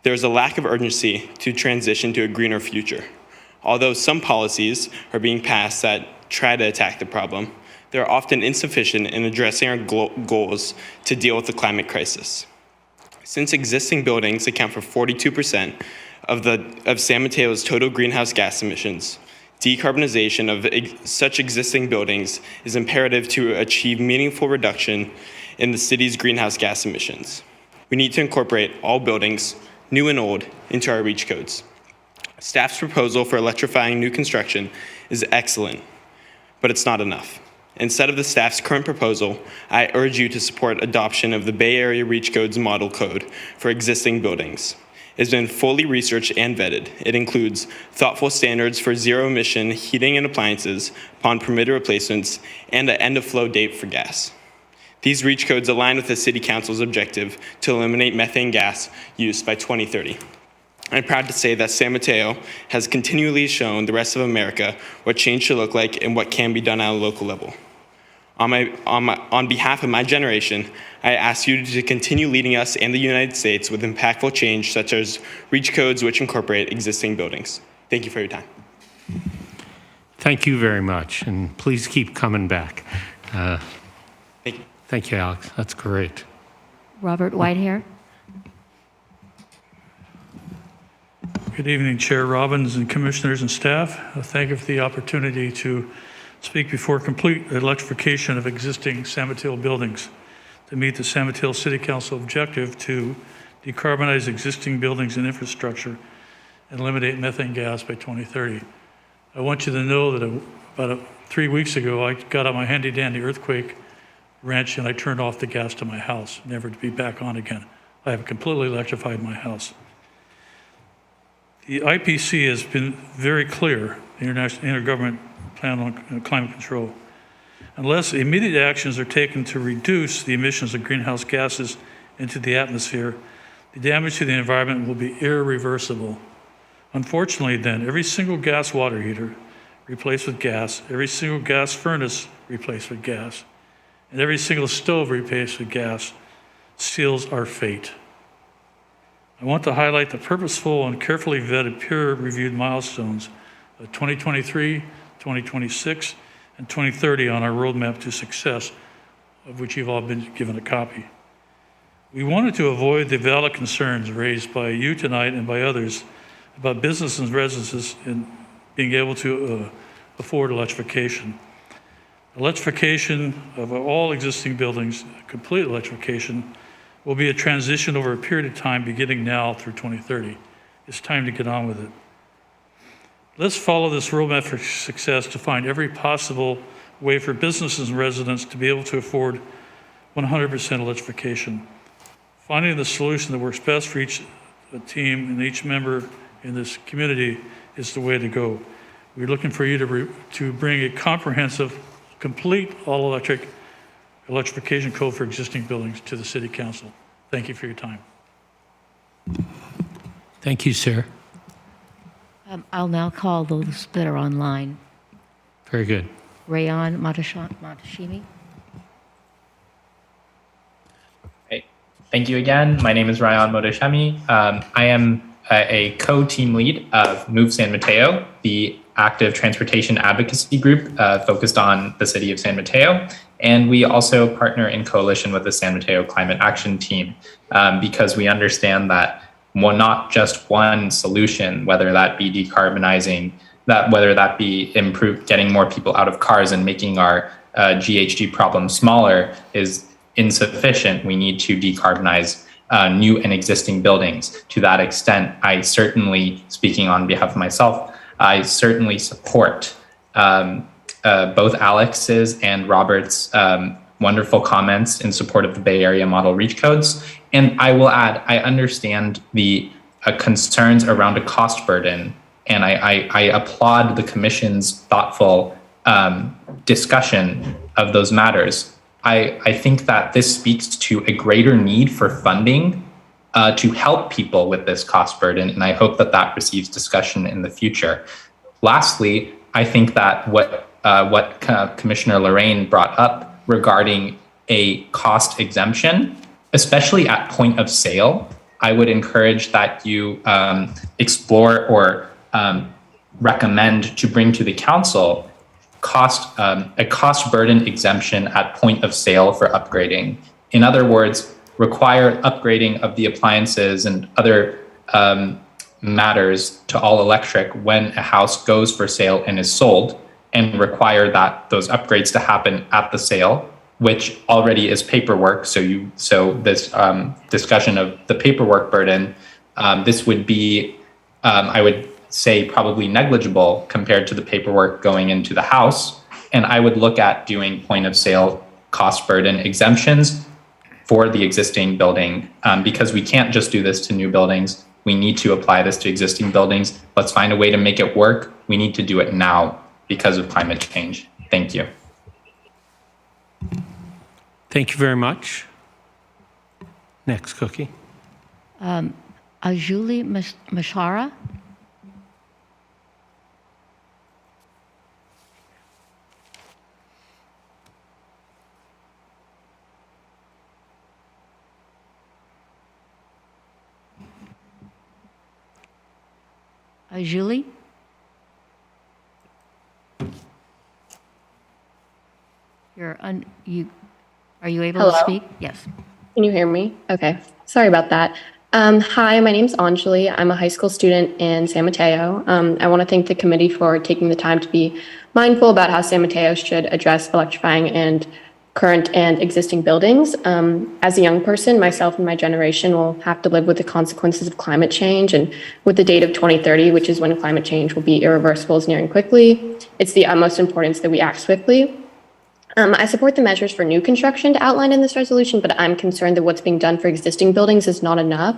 There is a lack of urgency to transition to a greener future. Although some policies are being passed that try to attack the problem, they're often insufficient in addressing our goals to deal with the climate crisis. Since existing buildings account for 42% of San Mateo's total greenhouse gas emissions, decarbonization of such existing buildings is imperative to achieve meaningful reduction in the city's greenhouse gas emissions. We need to incorporate all buildings, new and old, into our REACH codes. Staff's proposal for electrifying new construction is excellent, but it's not enough. Instead of the staff's current proposal, I urge you to support adoption of the Bay Area REACH Codes Model Code for existing buildings. It's been fully researched and vetted. It includes thoughtful standards for zero-emission heating and appliances upon permitted replacements and an end-of-flow date for gas. These REACH codes align with the City Council's objective to eliminate methane gas use by 2030. I'm proud to say that San Mateo has continually shown the rest of America what change should look like and what can be done at a local level. On behalf of my generation, I ask you to continue leading us and the United States with impactful change such as REACH codes which incorporate existing buildings. Thank you for your time. Thank you very much, and please keep coming back. Thank you. Thank you, Alex. That's great. Robert Whitehair. Good evening, Chair Robbins and commissioners and staff. Thank you for the opportunity to speak before complete electrification of existing San Mateo buildings to meet the San Mateo City Council objective to decarbonize existing buildings and infrastructure and eliminate methane gas by 2030. I want you to know that about 3 weeks ago, I got on my handy dandy earthquake wrench and I turned off the gas to my house, never to be back on again. I have completely electrified my house. The IPC has been very clear, the Intergovernment Plan on Climate Control. Unless immediate actions are taken to reduce the emissions of greenhouse gases into the atmosphere, the damage to the environment will be irreversible. Unfortunately, then, every single gas water heater replaced with gas, every single gas furnace replaced with gas, and every single stove replaced with gas seals our fate. I want to highlight the purposeful and carefully vetted peer-reviewed milestones of 2023, 2026, and 2030 on our roadmap to success, of which you've all been given a copy. We wanted to avoid the valid concerns raised by you tonight and by others about business and residences in being able to afford electrification. Electrification of all existing buildings, complete electrification, will be a transition over a period of time beginning now through 2030. It's time to get on with it. Let's follow this roadmap for success to find every possible way for businesses and residents to be able to afford 100% electrification. Finding the solution that works best for each team and each member in this community is the way to go. We're looking for you to bring a comprehensive, complete all-electric electrification code for existing buildings to the City Council. Thank you for your time. Thank you, sir. I'll now call those that are online. Very good. Rayon Matashimi. Hey, thank you again. My name is Ryan Modeshemi. I am a co-team lead of Move San Mateo, the active transportation advocacy group focused on the city of San Mateo. And we also partner in coalition with the San Mateo Climate Action Team because we understand that not just one solution, whether that be decarbonizing, whether that be getting more people out of cars and making our GHG problem smaller is insufficient. We need to decarbonize new and existing buildings. To that extent, I certainly, speaking on behalf of myself, I certainly support both Alex's and Robert's wonderful comments in support of the Bay Area Model Reach Codes. And I will add, I understand the concerns around a cost burden, and I applaud the Commission's thoughtful discussion of those matters. I think that this speaks to a greater need for funding to help people with this cost burden, and I hope that that receives discussion in the future. Lastly, I think that what Commissioner Lorraine brought up regarding a cost exemption, especially at point of sale, I would encourage that you explore or recommend to bring to the council a cost burden exemption at point of sale for upgrading. In other words, require upgrading of the appliances and other matters to all electric when a house goes for sale and is sold, and require that those upgrades to happen at the sale, which already is paperwork. So this discussion of the paperwork burden, this would be, I would say, probably negligible compared to the paperwork going into the house. And I would look at doing point of sale cost burden exemptions for the existing building, because we can't just do this to new buildings. We need to apply this to existing buildings. Let's find a way to make it work. We need to do it now because of climate change. Thank you. Thank you very much. Next, Cookie. Ajuli Mashara. Julie? Are you able to speak? Yes. Can you hear me? Okay. Sorry about that. Hi, my name's Anjali. I'm a high school student in San Mateo. I want to thank the committee for taking the time to be mindful about how San Mateo should address electrifying and current and existing buildings. As a young person, myself and my generation will have to live with the consequences of climate change, and with the date of 2030, which is when climate change will be irreversible, is nearing quickly. It's the utmost importance that we act swiftly. I support the measures for new construction outlined in this resolution, but I'm concerned that what's being done for existing buildings is not enough.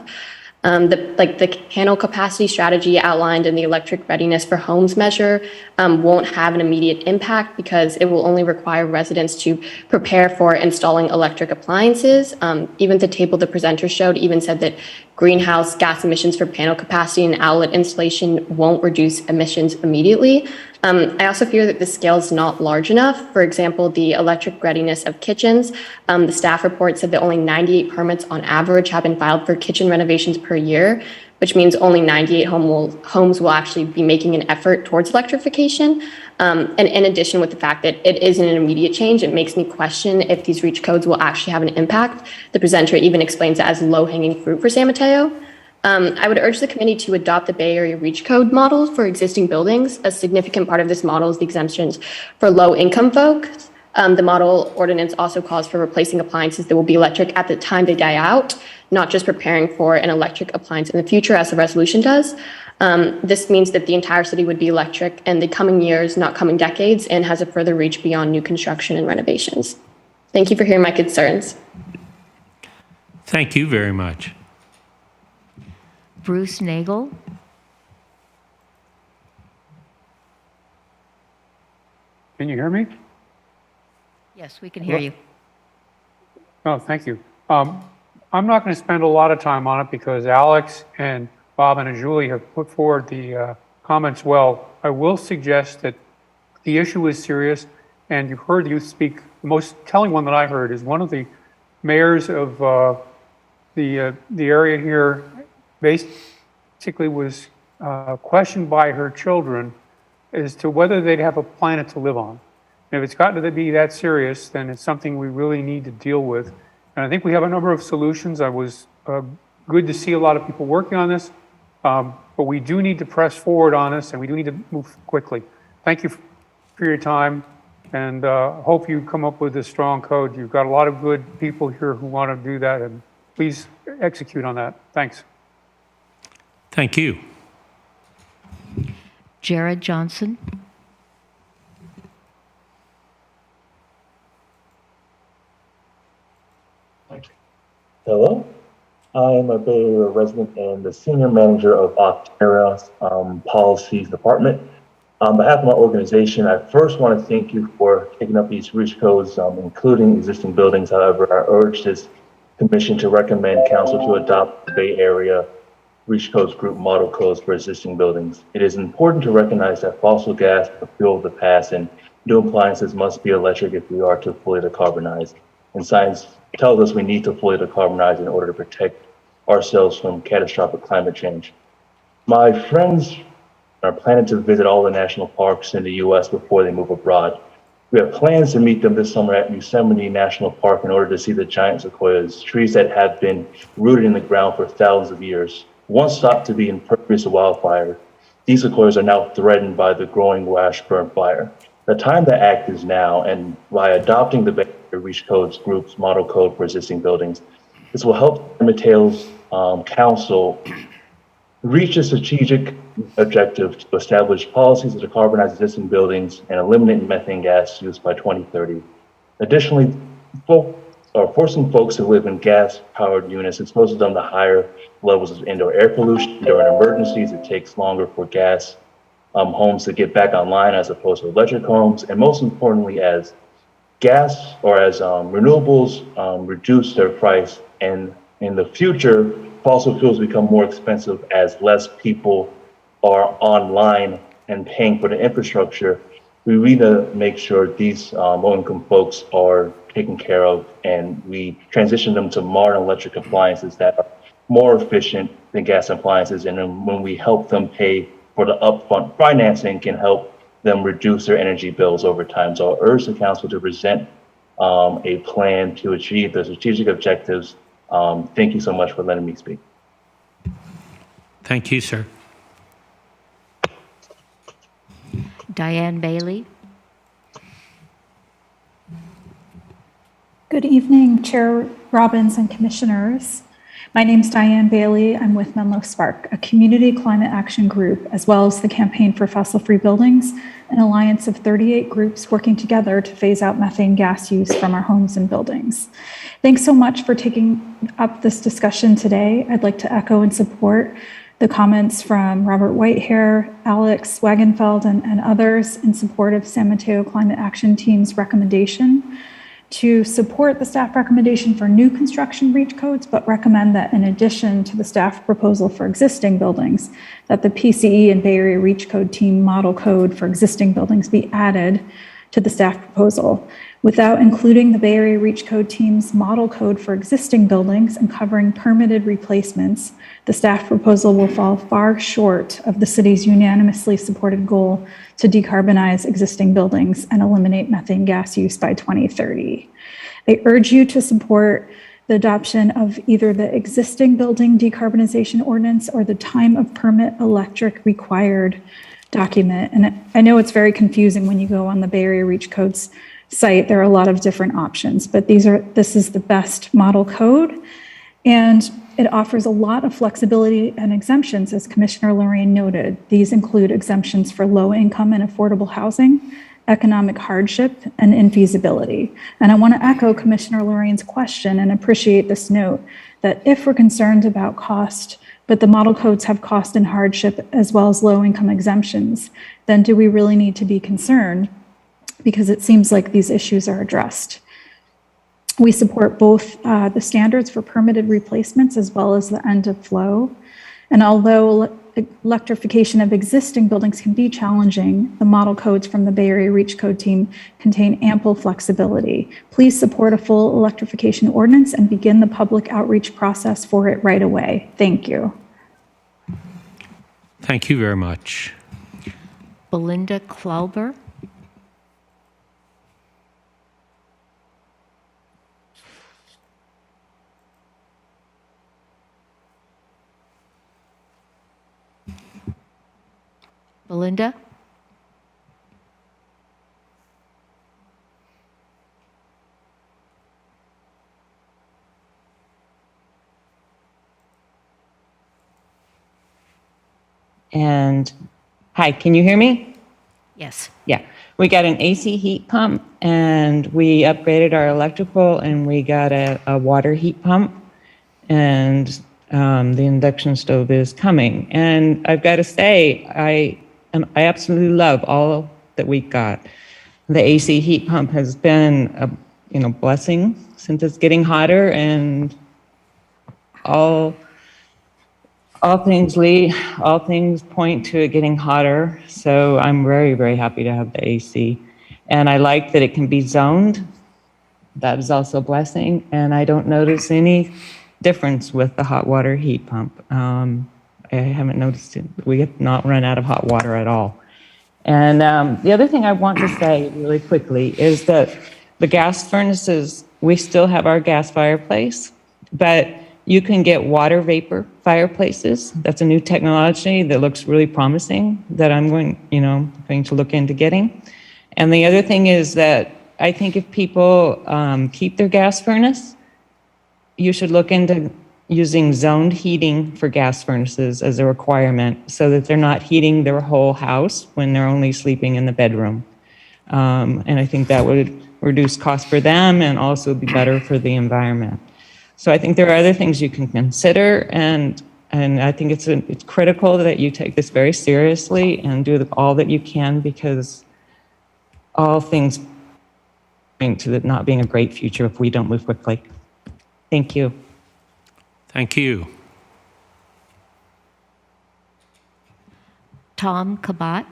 The panel capacity strategy outlined in the electric readiness for homes measure won't have an immediate impact because it will only require residents to prepare for installing electric appliances. Even the table the presenter showed even said that greenhouse gas emissions for panel capacity and outlet installation won't reduce emissions immediately. I also fear that the scale is not large enough. For example, the electric readiness of kitchens, the staff report said that only 98 permits on average have been filed for kitchen renovations per year, which means only 98 homes will actually be making an effort towards electrification. And in addition, with the fact that it isn't an immediate change, it makes me question if these REACH codes will actually have an impact. The presenter even explains it as low-hanging fruit for San Mateo. I would urge the committee to adopt the Bay Area REACH code model for existing buildings. A significant part of this model is the exemptions for low-income folks. The model ordinance also calls for replacing appliances that will be electric at the time they die out, not just preparing for an electric appliance in the future as the resolution does. This means that the entire city would be electric in the coming years, not coming decades, and has a further reach beyond new construction and renovations. Thank you for hearing my concerns. Thank you very much. Bruce Nagel. Can you hear me? Yes, we can hear you. Oh, thank you. I'm not going to spend a lot of time on it because Alex and Bob and Julie have put forward the comments well. I will suggest that the issue is serious, and you've heard you speak. The most telling one that I heard is one of the mayors of the area here basically was questioned by her children as to whether they'd have a planet to live on. And if it's gotten to be that serious, then it's something we really need to deal with. And I think we have a number of solutions. I was good to see a lot of people working on this, but we do need to press forward on this, and we do need to move quickly. Thank you for your time, and hope you come up with a strong code. You've got a lot of good people here who want to do that, and please execute on that. Thanks. Thank you. Jared Johnson. Hello, I'm a Bay Area resident and the senior manager of Octera's policies department. On behalf of my organization, I first want to thank you for taking up these reach codes, including existing buildings. However, I urge this commission to recommend council to adopt the Bay Area reach codes group model codes for existing buildings. It is important to recognize that fossil gas is a fuel of the past, and new appliances must be electric if we are to fully decarbonize. And science tells us we need to fully decarbonize in order to protect ourselves from catastrophic climate change. My friends are planning to visit all the national parks in the US before they move abroad. We have plans to meet them this summer at Yosemite National Park in order to see the giant sequoias, trees that have been rooted in the ground for thousands of years. Once thought to be impervious to wildfire, these sequoias are now threatened by the growing Washburn fire. The time to act is now, and by adopting the Bay Area Reach Codes Group's model code for existing buildings, this will help Matteo's council reach a strategic objective to establish policies to decarbonize existing buildings and eliminate methane gas use by 2030. Additionally, forcing folks to live in gas-powered units exposes them to higher levels of indoor air pollution. During emergencies, it takes longer for gas homes to get back online as opposed to electric homes. And most importantly, as gas or as renewables reduce their price, and in the future, fossil fuels become more expensive as less people are online and paying for the infrastructure, we need to make sure these low-income folks are taken care of, and we transition them to modern electric appliances that are more efficient than gas appliances. And then when we help them pay for the upfront financing, can help them reduce their energy bills over time. So I urge the council to present a plan to achieve the strategic objectives. Thank you so much for letting me speak. Thank you, sir. Diane Bailey. Good evening, Chair Robbins and Commissioners. My name is Diane Bailey. I'm with Menlo Spark, a community climate action group, as well as the Campaign for Fossil-Free Buildings, an alliance of 38 groups working together to phase out methane gas use from our homes and buildings. Thanks so much for taking up this discussion today. I'd like to echo and support the comments from Robert Whitehair, Alex Wagenfeld, and others in support of San Mateo Climate Action Team's recommendation to support the staff recommendation for new construction reach codes, but recommend that in addition to the staff proposal for existing buildings, that the PCE and Bay Area Reach Code Team model code for existing buildings be added to the staff proposal. Without including the Bay Area Reach Code Team's model code for existing buildings and covering permitted replacements, the staff proposal will fall far short of the city's unanimously supported goal to decarbonize existing buildings and eliminate methane gas use by 2030. I urge you to support the adoption of either the existing building decarbonization ordinance or the time of permit electric required document. And I know it's very confusing when you go on the Bay Area Reach Codes site. There are a lot of different options, but this is the best model code. And it offers a lot of flexibility and exemptions, as Commissioner Lorraine noted. These include exemptions for low income and affordable housing, economic hardship, and infeasibility. And I want to echo Commissioner Lorraine's question and appreciate this note that if we're concerned about cost, but the model codes have cost and hardship as well as low income exemptions, then do we really need to be concerned? Because it seems like these issues are addressed. We support both the standards for permitted replacements as well as the end of flow. And although electrification of existing buildings can be challenging, the model codes from the Bay Area REACH Code team contain ample flexibility. Please support a full electrification ordinance and begin the public outreach process for it right away. Thank you. Thank you very much. Belinda Klauber. Belinda? And hi, can you hear me? Yes. Yeah, we got an AC heat pump and we upgraded our electrical and we got a water heat pump and the induction stove is coming. And I've got to say, I absolutely love all that we got. The AC heat pump has been a blessing since it's getting hotter, and all things point to it getting hotter. So I'm very, very happy to have the AC. And I like that it can be zoned. That is also a blessing. And I don't notice any difference with the hot water heat pump. I haven't noticed it. We have not run out of hot water at all. And the other thing I want to say really quickly is that the gas furnaces, we still have our gas fireplace, but you can get water vapor fireplaces. That's a new technology that looks really promising that I'm going to look into getting. And the other thing is that I think if people keep their gas furnace, you should look into using zoned heating for gas furnaces as a requirement so that they're not heating their whole house when they're only sleeping in the bedroom. And I think that would reduce cost for them and also be better for the environment. So I think there are other things you can consider, and I think it's critical that you take this very seriously and do all that you can, because all things point to it not being a great future if we don't move quickly. Thank you. Thank you. Tom Kabat.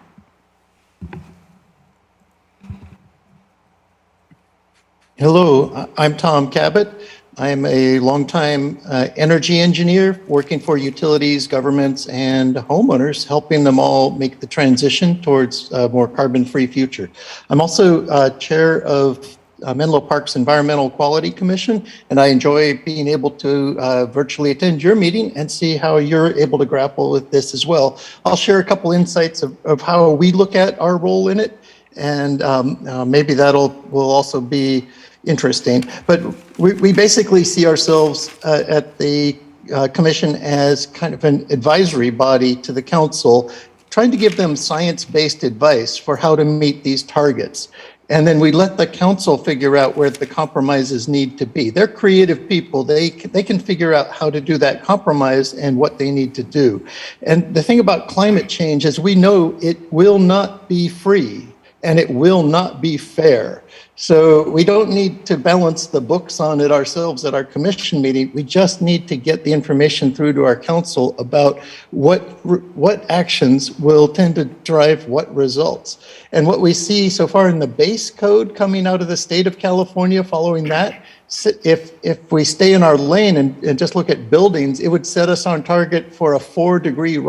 Hello, I'm Tom Cabot. I'm a longtime energy engineer working for utilities, governments, and homeowners, helping them all make the transition towards a more carbon-free future. I'm also chair of Menlo Park's Environmental Quality Commission, and I enjoy being able to virtually attend your meeting and see how you're able to grapple with this as well. I'll share a couple insights of how we look at our role in it, and maybe will also be interesting. But we basically see ourselves at the commission as kind of an advisory body to the council, trying to give them science-based advice for how to meet these targets. And then we let the council figure out where the compromises need to be. They're creative people. They can figure out how to do that compromise and what they need to do. And the thing about climate change is we know it will not be free and it will not be fair. So we don't need to balance the books on it ourselves at our commission meeting. We just need to get the information through to our council about what actions will tend to drive what results. And what we see so far in the base code coming out of the state of California following that, if we stay in our lane and just look at buildings, it would set us on target for a 4 degrees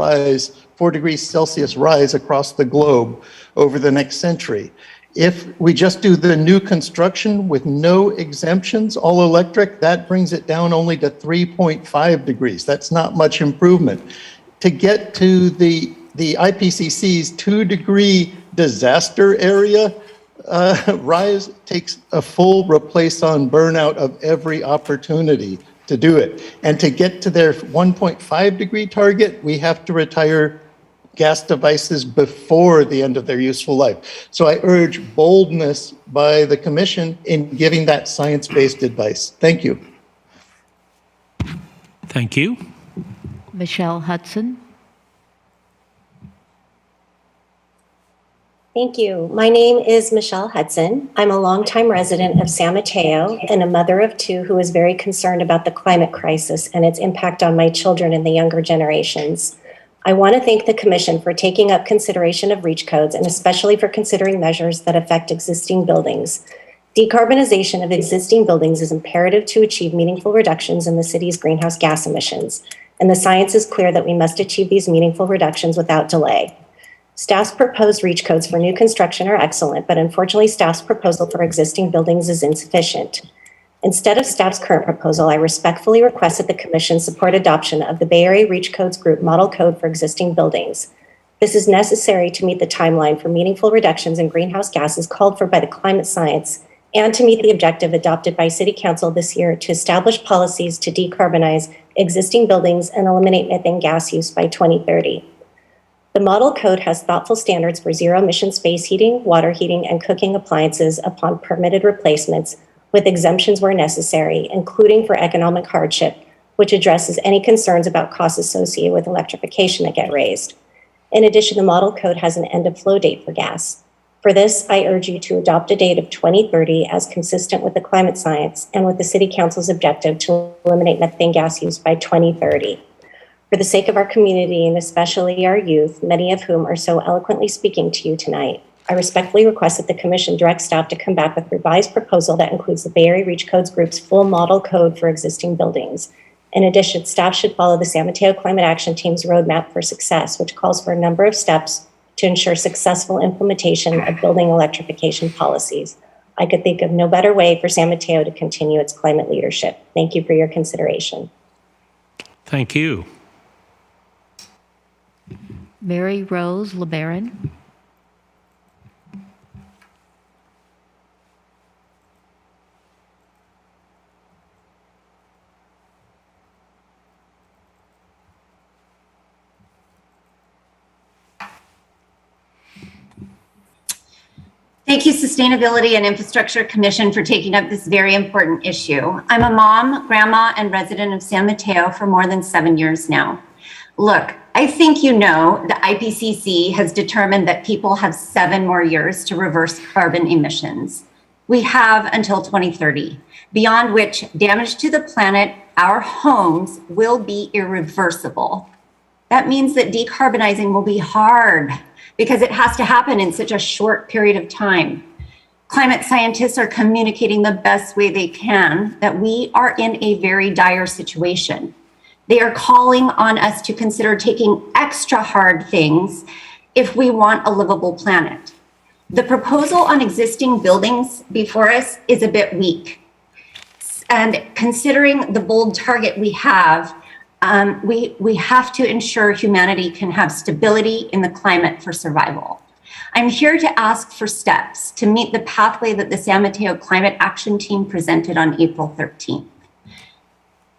Celsius rise across the globe over the next century. If we just do the new construction with no exemptions, all electric, that brings it down only to 3.5 degrees. That's not much improvement. To get to the IPCC's 2-degree disaster area rise takes a full replace on burnout of every opportunity to do it. And to get to their 1.5 degree target, we have to retire gas devices before the end of their useful life. So I urge boldness by the commission in giving that science-based advice. Thank you. Thank you. Michelle Hudson. Thank you. My name is Michelle Hudson. I'm a longtime resident of San Mateo and a mother of two who is very concerned about the climate crisis and its impact on my children and the younger generations. I want to thank the Commission for taking up consideration of REACH codes and especially for considering measures that affect existing buildings. Decarbonization of existing buildings is imperative to achieve meaningful reductions in the city's greenhouse gas emissions, and the science is clear that we must achieve these meaningful reductions without delay. Staff's proposed REACH codes for new construction are excellent, but unfortunately staff's proposal for existing buildings is insufficient. Instead of staff's current proposal, I respectfully request that the Commission support adoption of the Bay Area REACH Codes Group Model Code for existing buildings. This is necessary to meet the timeline for meaningful reductions in greenhouse gases called for by the climate science and to meet the objective adopted by City Council this year to establish policies to decarbonize existing buildings and eliminate methane gas use by 2030. The model code has thoughtful standards for zero-emission space heating, water heating, and cooking appliances upon permitted replacements, with exemptions where necessary, including for economic hardship, which addresses any concerns about costs associated with electrification that get raised. In addition, the model code has an end-of-flow date for gas. For this, I urge you to adopt a date of 2030 as consistent with the climate science and with the City Council's objective to eliminate methane gas use by 2030. For the sake of our community and especially our youth, many of whom are so eloquently speaking to you tonight, I respectfully request that the Commission direct staff to come back with a revised proposal that includes the Bay Area REACH Codes Group's full model code for existing buildings. In addition, staff should follow the San Mateo Climate Action Team's roadmap for success, which calls for a number of steps to ensure successful implementation of building electrification policies. I could think of no better way for San Mateo to continue its climate leadership. Thank you for your consideration. Thank you. Mary Rose LeBaron. Thank you, Sustainability and Infrastructure Commission, for taking up this very important issue. I'm a mom, grandma, and resident of San Mateo for more than 7 years now. Look, I think you know the IPCC has determined that people have 7 more years to reverse carbon emissions. We have until 2030, beyond which damage to the planet, our homes, will be irreversible. That means that decarbonizing will be hard because it has to happen in such a short period of time. Climate scientists are communicating the best way they can that we are in a very dire situation. They are calling on us to consider taking extra hard things if we want a livable planet. The proposal on existing buildings before us is a bit weak. And considering the bold target we have, we have to ensure humanity can have stability in the climate for survival. I'm here to ask for steps to meet the pathway that the San Mateo Climate Action Team presented on April 13th.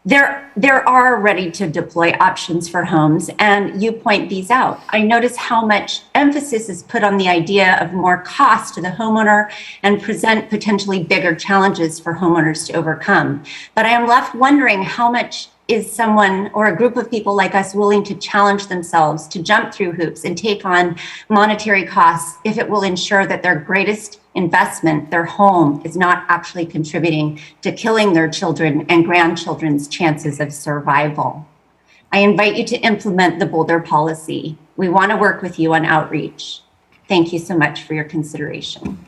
There are ready to deploy options for homes, and you point these out. I notice how much emphasis is put on the idea of more cost to the homeowner and present potentially bigger challenges for homeowners to overcome. But I am left wondering how much is someone or a group of people like us willing to challenge themselves to jump through hoops and take on monetary costs if it will ensure that their greatest investment, their home, is not actually contributing to killing their children and grandchildren's chances of survival. I invite you to implement the Boulder policy. We want to work with you on outreach. Thank you so much for your consideration.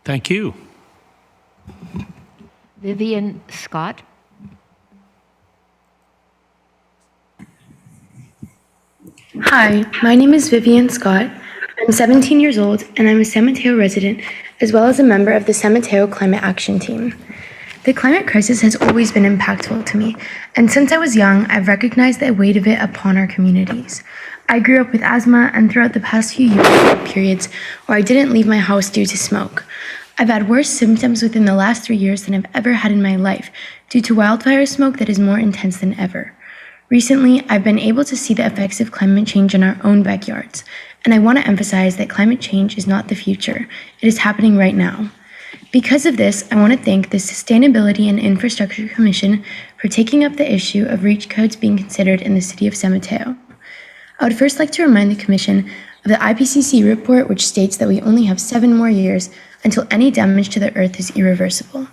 Thank you. Vivian Scott. Hi, my name is Vivian Scott. I'm 17 years old and I'm a San Mateo resident as well as a member of the San Mateo Climate Action Team. The climate crisis has always been impactful to me, and since I was young, I've recognized the weight of it upon our communities. I grew up with asthma, and throughout the past few years, I had periods where I didn't leave my house due to smoke. I've had worse symptoms within the last 3 years than I've ever had in my life due to wildfire smoke that is more intense than ever. Recently, I've been able to see the effects of climate change in our own backyards, and I want to emphasize that climate change is not the future. It is happening right now. Because of this, I want to thank the Sustainability and Infrastructure Commission for taking up the issue of REACH codes being considered in the city of San Mateo. I would first like to remind the Commission of the IPCC report, which states that we only have 7 more years until any damage to the earth is irreversible.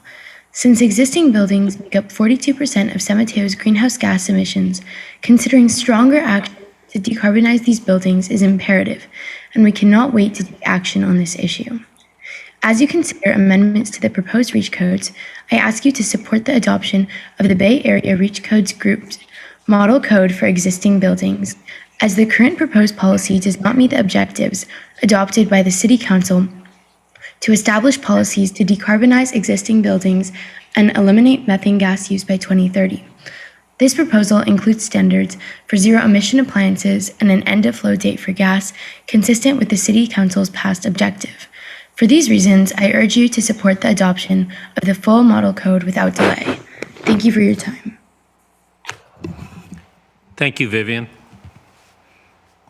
Since existing buildings make up 42% of San Mateo's greenhouse gas emissions, considering stronger action to decarbonize these buildings is imperative, and we cannot wait to take action on this issue. As you consider amendments to the proposed REACH codes, I ask you to support the adoption of the Bay Area REACH Codes Group's Model Code for existing buildings, as the current proposed policy does not meet the objectives adopted by the City Council to establish policies to decarbonize existing buildings and eliminate methane gas use by 2030. This proposal includes standards for zero-emission appliances and an end-of-flow date for gas consistent with the City Council's past objective. For these reasons, I urge you to support the adoption of the full model code without delay. Thank you for your time. Thank you, Vivian.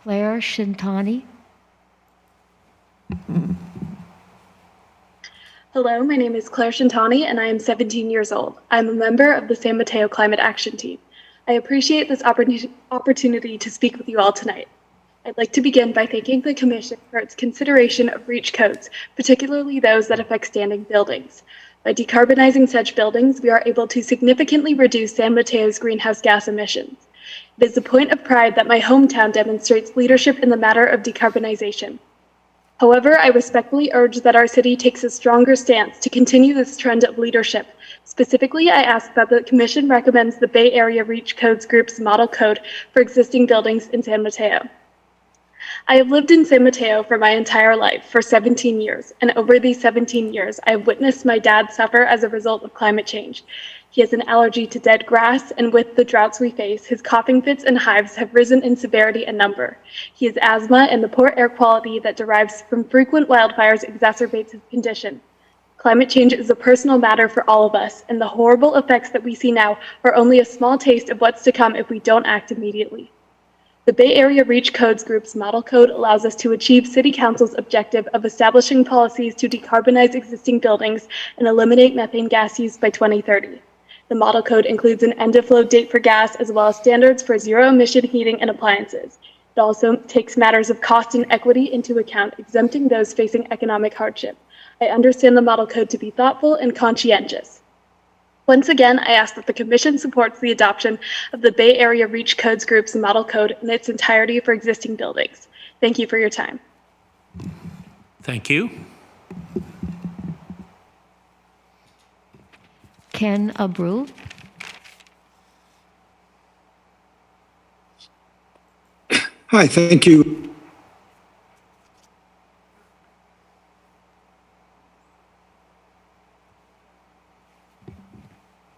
Claire Shintani. Hello, my name is Claire Shintani, and I am 17 years old. I'm a member of the San Mateo Climate Action Team. I appreciate this opportunity to speak with you all tonight. I'd like to begin by thanking the Commission for its consideration of REACH codes, particularly those that affect standing buildings. By decarbonizing such buildings, we are able to significantly reduce San Mateo's greenhouse gas emissions. It is a point of pride that my hometown demonstrates leadership in the matter of decarbonization. However, I respectfully urge that our city takes a stronger stance to continue this trend of leadership. Specifically, I ask that the Commission recommends the Bay Area REACH Codes Group's model code for existing buildings in San Mateo. I have lived in San Mateo for my entire life, for 17 years, and over these 17 years, I have witnessed my dad suffer as a result of climate change. He has an allergy to dead grass, and with the droughts we face, his coughing fits and hives have risen in severity and number. He has asthma, and the poor air quality that derives from frequent wildfires exacerbates his condition. Climate change is a personal matter for all of us, and the horrible effects that we see now are only a small taste of what's to come if we don't act immediately. The Bay Area REACH Codes Group's model code allows us to achieve City Council's objective of establishing policies to decarbonize existing buildings and eliminate methane gas use by 2030. The model code includes an end-of-flow date for gas as well as standards for zero-emission heating and appliances. It also takes matters of cost and equity into account, exempting those facing economic hardship. I understand the model code to be thoughtful and conscientious. Once again, I ask that the Commission supports the adoption of the Bay Area REACH Codes Group's model code in its entirety for existing buildings. Thank you for your time. Thank you. Ken Abreu. Hi, thank you.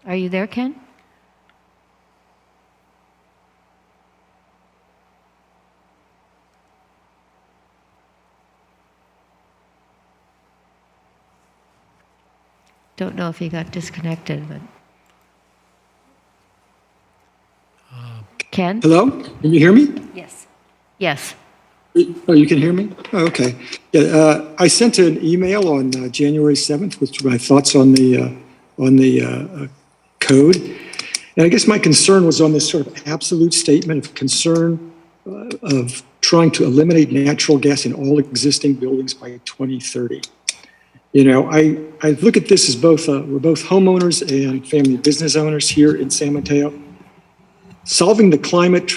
Are you there, Ken? Don't know if he got disconnected, but. Ken? Hello? Can you hear me? Yes. Yes. Oh, you can hear me? Oh, okay. Yeah, I sent an email on January 7th with my thoughts on the code. And I guess my concern was on this sort of absolute statement of concern of trying to eliminate natural gas in all existing buildings by 2030. You know, I look at this as both, we're both homeowners and family business owners here in San Mateo. Solving the climate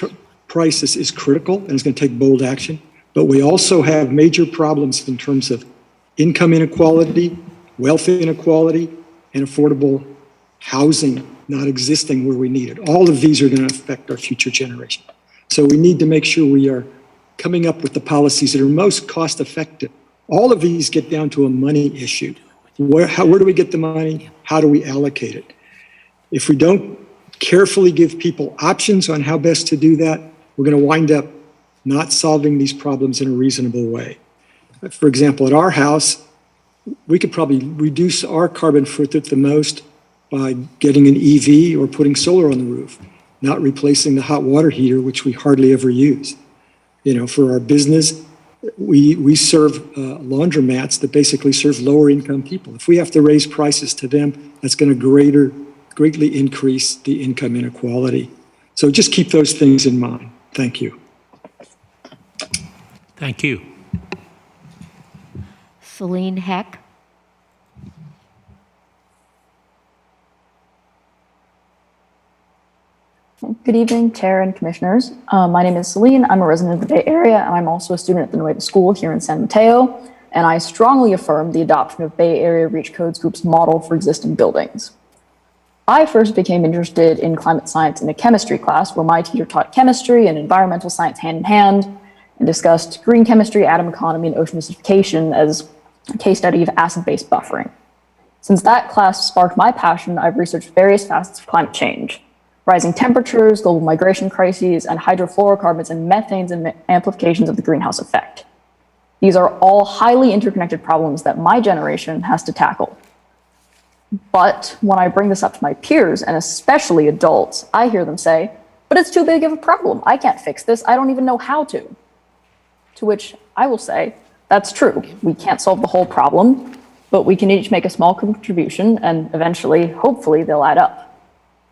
crisis is critical and it's going to take bold action, but we also have major problems in terms of income inequality, wealth inequality, and affordable housing not existing where we need it. All of these are going to affect our future generation. So we need to make sure we are coming up with the policies that are most cost effective. All of these get down to a money issue. Where do we get the money? How do we allocate it? If we don't carefully give people options on how best to do that, we're going to wind up not solving these problems in a reasonable way. For example, at our house, we could probably reduce our carbon footprint the most by getting an EV or putting solar on the roof, not replacing the hot water heater, which we hardly ever use. You know, for our business, we serve laundromats that basically serve lower income people. If we have to raise prices to them, that's going to greatly increase the income inequality. So just keep those things in mind. Thank you. Thank you. Celine Heck. Good evening, Chair and Commissioners. My name is Celine. I'm a resident of the Bay Area, and I'm also a student at the Nueva School here in San Mateo, and I strongly affirm the adoption of Bay Area Reach Codes Group's model for existing buildings. I first became interested in climate science in a chemistry class where my teacher taught chemistry and environmental science hand in hand and discussed green chemistry, atom economy, and ocean acidification as a case study of acid-based buffering. Since that class sparked my passion, I've researched various facets of climate change: rising temperatures, global migration crises, and hydrofluorocarbons and methane's and amplifications of the greenhouse effect. These are all highly interconnected problems that my generation has to tackle. But when I bring this up to my peers, and especially adults, I hear them say, "But it's too big of a problem. I can't fix this. I don't even know how to." To which I will say, that's true. We can't solve the whole problem, but we can each make a small contribution, and eventually, hopefully, they'll add up.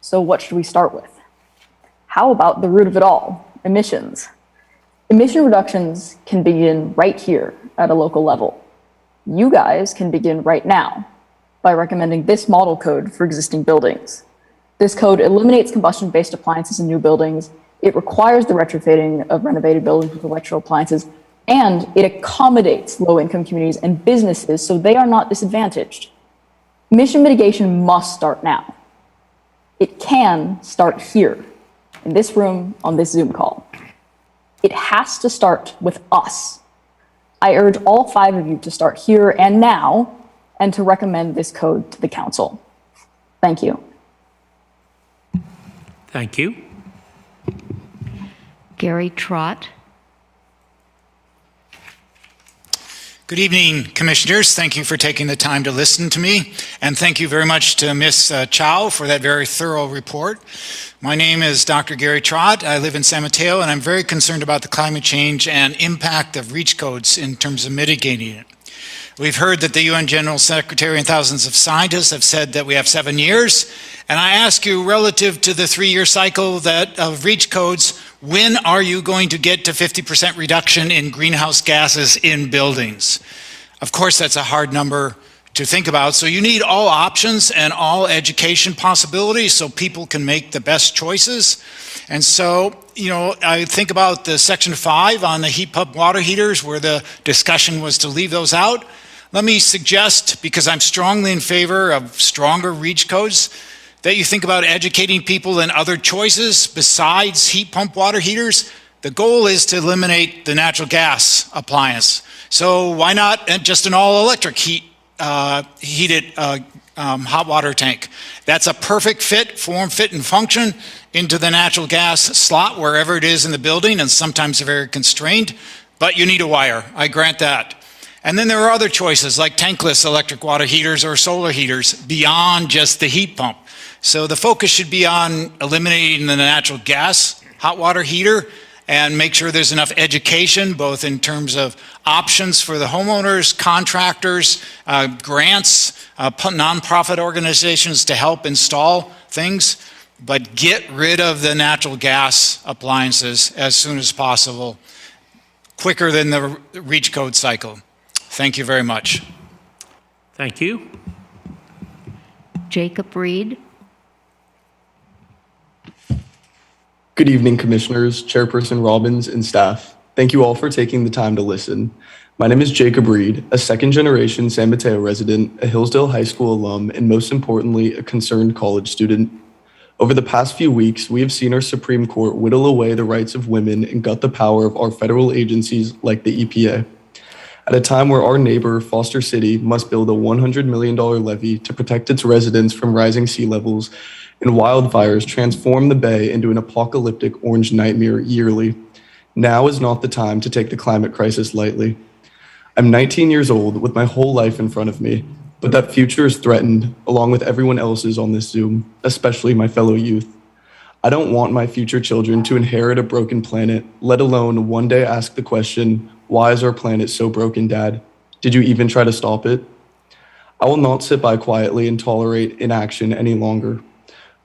So what should we start with? How about the root of it all, emissions? Emission reductions can begin right here at a local level. You guys can begin right now by recommending this model code for existing buildings. This code eliminates combustion-based appliances in new buildings, it requires the retrofitting of renovated buildings with electrical appliances, and it accommodates low-income communities and businesses so they are not disadvantaged. Emission mitigation must start now. It can start here, in this room, on this Zoom call. It has to start with us. I urge all 5 of you to start here and now, and to recommend this code to the council. Thank you. Thank you. Gary Trott. Good evening, Commissioners. Thank you for taking the time to listen to me. And thank you very much to Ms. Chow for that very thorough report. My name is Dr. Gary Trott. I live in San Mateo, and I'm very concerned about the climate change and impact of REACH codes in terms of mitigating it. We've heard that the UN General Secretary and thousands of scientists have said that we have 7 years. And I ask you, relative to the 3-year cycle of REACH codes, when are you going to get to 50% reduction in greenhouse gases in buildings? Of course, that's a hard number to think about. So you need all options and all education possibilities so people can make the best choices. And so, you know, I think about the section 5 on the heat pump water heaters where the discussion was to leave those out. Let me suggest, because I'm strongly in favor of stronger REACH codes, that you think about educating people in other choices besides heat pump water heaters. The goal is to eliminate the natural gas appliance. So why not just an all-electric heated hot water tank? That's a perfect fit, form, fit, and function into the natural gas slot wherever it is in the building, and sometimes they're very constrained, but you need a wire, I grant that. And then there are other choices like tankless electric water heaters or solar heaters beyond just the heat pump. So the focus should be on eliminating the natural gas hot water heater and make sure there's enough education, both in terms of options for the homeowners, contractors, grants, nonprofit organizations to help install things, but get rid of the natural gas appliances as soon as possible, quicker than the REACH code cycle. Thank you very much. Thank you. Jacob Reed. Good evening, Commissioners, Chairperson Robbins, and staff. Thank you all for taking the time to listen. My name is Jacob Reed, a second-generation San Mateo resident, a Hillsdale High School alum, and most importantly, a concerned college student. Over the past few weeks, we have seen our Supreme Court whittle away the rights of women and gut the power of our federal agencies like the EPA. At a time where our neighbor, Foster City, must build a $100 million levee to protect its residents from rising sea levels and wildfires transform the bay into an apocalyptic orange nightmare yearly, now is not the time to take the climate crisis lightly. I'm 19 years old with my whole life in front of me, but that future is threatened along with everyone else's on this Zoom, especially my fellow youth. I don't want my future children to inherit a broken planet, let alone one day ask the question, why is our planet so broken, Dad? Did you even try to stop it? I will not sit by quietly and tolerate inaction any longer.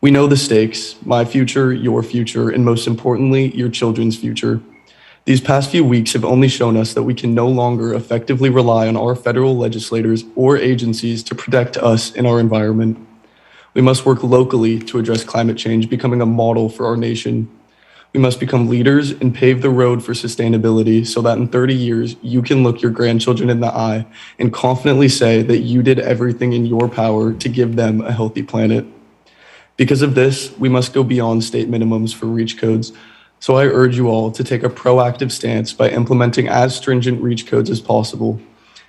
We know the stakes, my future, your future, and most importantly, your children's future. These past few weeks have only shown us that we can no longer effectively rely on our federal legislators or agencies to protect us and our environment. We must work locally to address climate change, becoming a model for our nation. We must become leaders and pave the road for sustainability so that in 30 years, you can look your grandchildren in the eye and confidently say that you did everything in your power to give them a healthy planet. Because of this, we must go beyond state minimums for REACH codes. So I urge you all to take a proactive stance by implementing as stringent REACH codes as possible.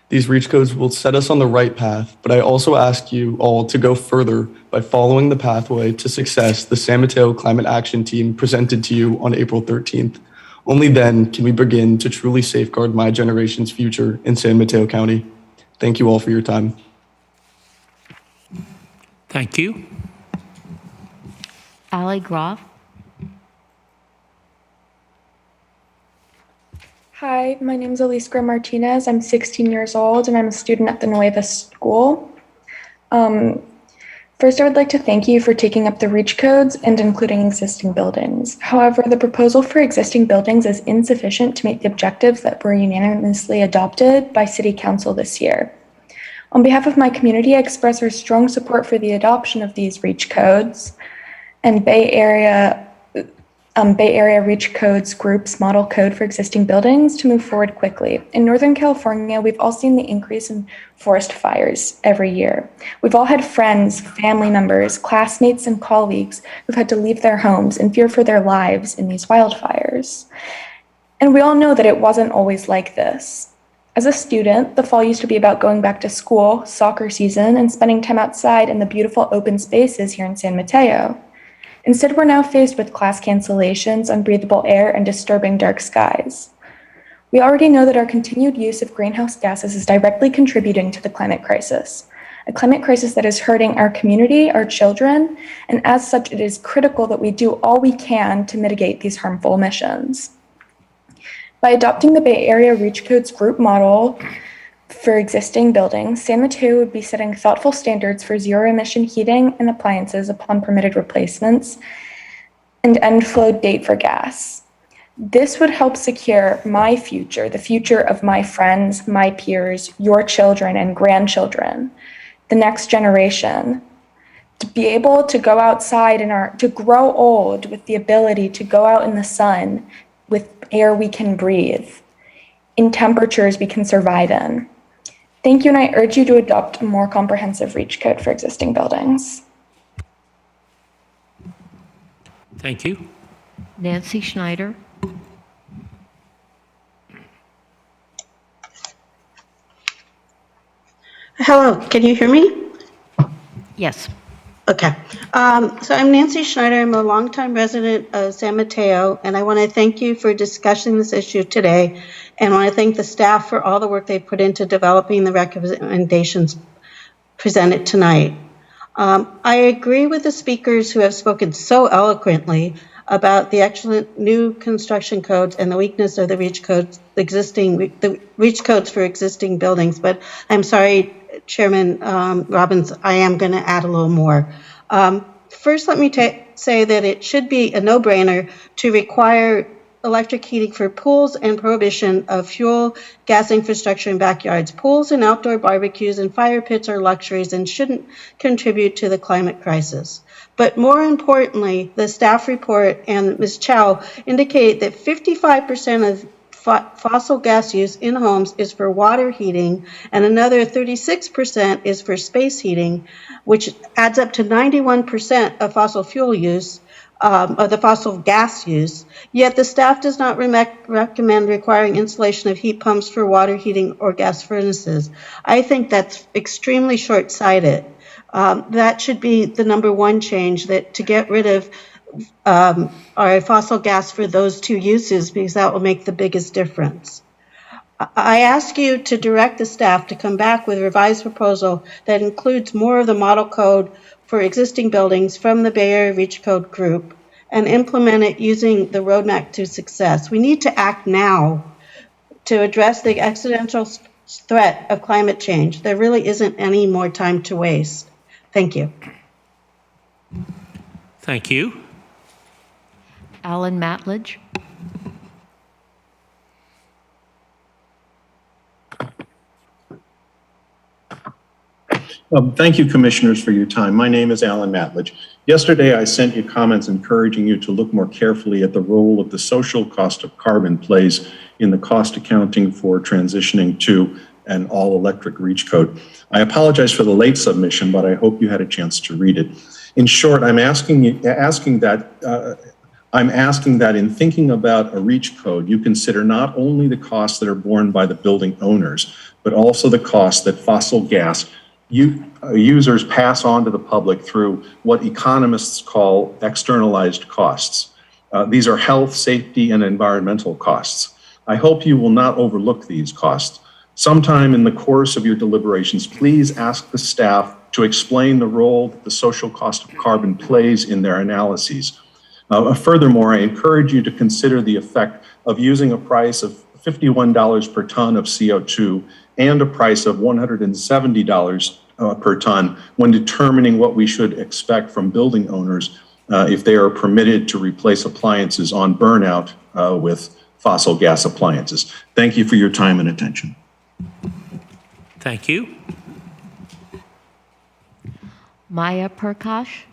These REACH codes will set us on the right path, but I also ask you all to go further by following the pathway to success the San Mateo Climate Action Team presented to you on April 13th. Only then can we begin to truly safeguard my generation's future in San Mateo County. Thank you all for your time. Thank you. Ali Groff. Hi, my name is Elise Martinez. I'm 16 years old and I'm a student at the Nueva School. First, I would like to thank you for taking up the REACH codes and including existing buildings. However, the proposal for existing buildings is insufficient to meet the objectives that were unanimously adopted by City Council this year. On behalf of my community, I express our strong support for the adoption of these REACH codes and Bay Area REACH codes groups model code for existing buildings to move forward quickly. In Northern California, we've all seen the increase in forest fires every year. We've all had friends, family members, classmates, and colleagues who've had to leave their homes in fear for their lives in these wildfires. And we all know that it wasn't always like this. As a student, the fall used to be about going back to school, soccer season, and spending time outside in the beautiful open spaces here in San Mateo. Instead, we're now faced with class cancellations, unbreathable air, and disturbing dark skies. We already know that our continued use of greenhouse gases is directly contributing to the climate crisis, a climate crisis that is hurting our community, our children, and as such, it is critical that we do all we can to mitigate these harmful emissions. By adopting the Bay Area REACH codes group model for existing buildings, San Mateo would be setting thoughtful standards for zero-emission heating and appliances upon permitted replacements and end flow date for gas. This would help secure my future, the future of my friends, my peers, your children and grandchildren, the next generation, to be able to go outside to grow old with the ability to go out in the sun with air we can breathe, in temperatures we can survive in. Thank you, and I urge you to adopt a more comprehensive REACH code for existing buildings. Thank you. Nancy Schneider. Hello, can you hear me? Yes. Okay. So I'm Nancy Schneider. I'm a longtime resident of San Mateo, and I want to thank you for discussing this issue today, and I want to thank the staff for all the work they put into developing the recommendations presented tonight. I agree with the speakers who have spoken so eloquently about the excellent new construction codes and the weakness of the REACH codes, the REACH codes for existing buildings. But I'm sorry, Chairman Robbins, I am going to add a little more. First, let me say that it should be a no-brainer to require electric heating for pools and prohibition of fuel, gas infrastructure in backyards. Pools and outdoor barbecues and fire pits are luxuries and shouldn't contribute to the climate crisis. But more importantly, the staff report and Ms. Chow indicate that 55% of fossil gas use in homes is for water heating, and another 36% is for space heating, which adds up to 91% of fossil fuel use, of the fossil gas use. Yet the staff does not recommend requiring installation of heat pumps for water heating or gas furnaces. I think that's extremely short-sighted. That should be the number one change, that to get rid of our fossil gas for those two uses, because that will make the biggest difference. I ask you to direct the staff to come back with a revised proposal that includes more of the model code for existing buildings from the Bay Area Reach Code group and implement it using the roadmap to success. We need to act now to address the existential threat of climate change. There really isn't any more time to waste. Thank you. Thank you. Alan Matledge. Thank you, commissioners, for your time. My name is Alan Matledge. Yesterday, I sent you comments encouraging you to look more carefully at the role of the social cost of carbon plays in the cost accounting for transitioning to an all-electric reach code. I apologize for the late submission, but I hope you had a chance to read it. In short, I'm asking that in thinking about a reach code, you consider not only the costs that are borne by the building owners, but also the costs that fossil gas users pass on to the public through what economists call externalized costs. These are health, safety, and environmental costs. I hope you will not overlook these costs. Sometime in the course of your deliberations, please ask the staff to explain the role that the social cost of carbon plays in their analyses. Furthermore, I encourage you to consider the effect of using a price of $51 per ton of CO2 and a price of $170 per ton when determining what we should expect from building owners if they are permitted to replace appliances on burnout with fossil gas appliances. Thank you for your time and attention. Thank you. Maya Prakash.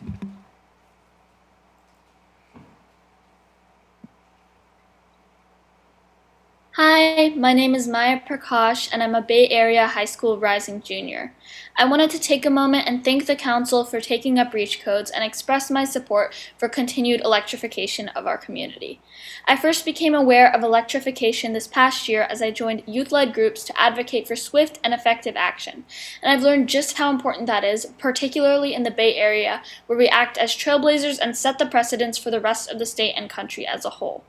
Hi, my name is Maya Prakash, and I'm a Bay Area High School Rising Junior. I wanted to take a moment and thank the Council for taking up REACH codes and express my support for continued electrification of our community. I first became aware of electrification this past year as I joined youth-led groups to advocate for swift and effective action, and I've learned just how important that is, particularly in the Bay Area, where we act as trailblazers and set the precedents for the rest of the state and country as a whole.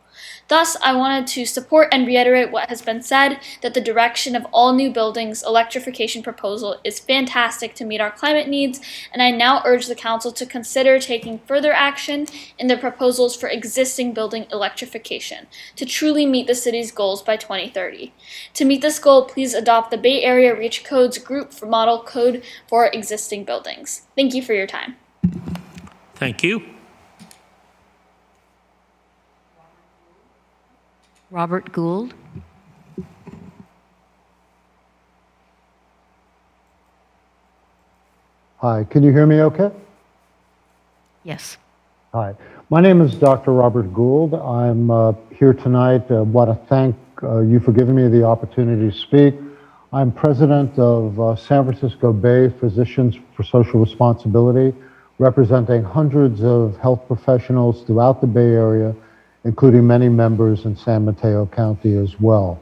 Thus, I wanted to support and reiterate what has been said, that the direction of all new buildings electrification proposal is fantastic to meet our climate needs, and I now urge the Council to consider taking further action in the proposals for existing building electrification to truly meet the city's goals by 2030. To meet this goal, please adopt the Bay Area REACH Codes Group for Model Code for existing buildings. Thank you for your time. Thank you. Robert Gould. Hi, can you hear me okay? Yes. Hi, my name is Dr. Robert Gould. I'm here tonight. I want to thank you for giving me the opportunity to speak. I'm president of San Francisco Bay Physicians for Social Responsibility, representing hundreds of health professionals throughout the Bay Area, including many members in San Mateo County as well.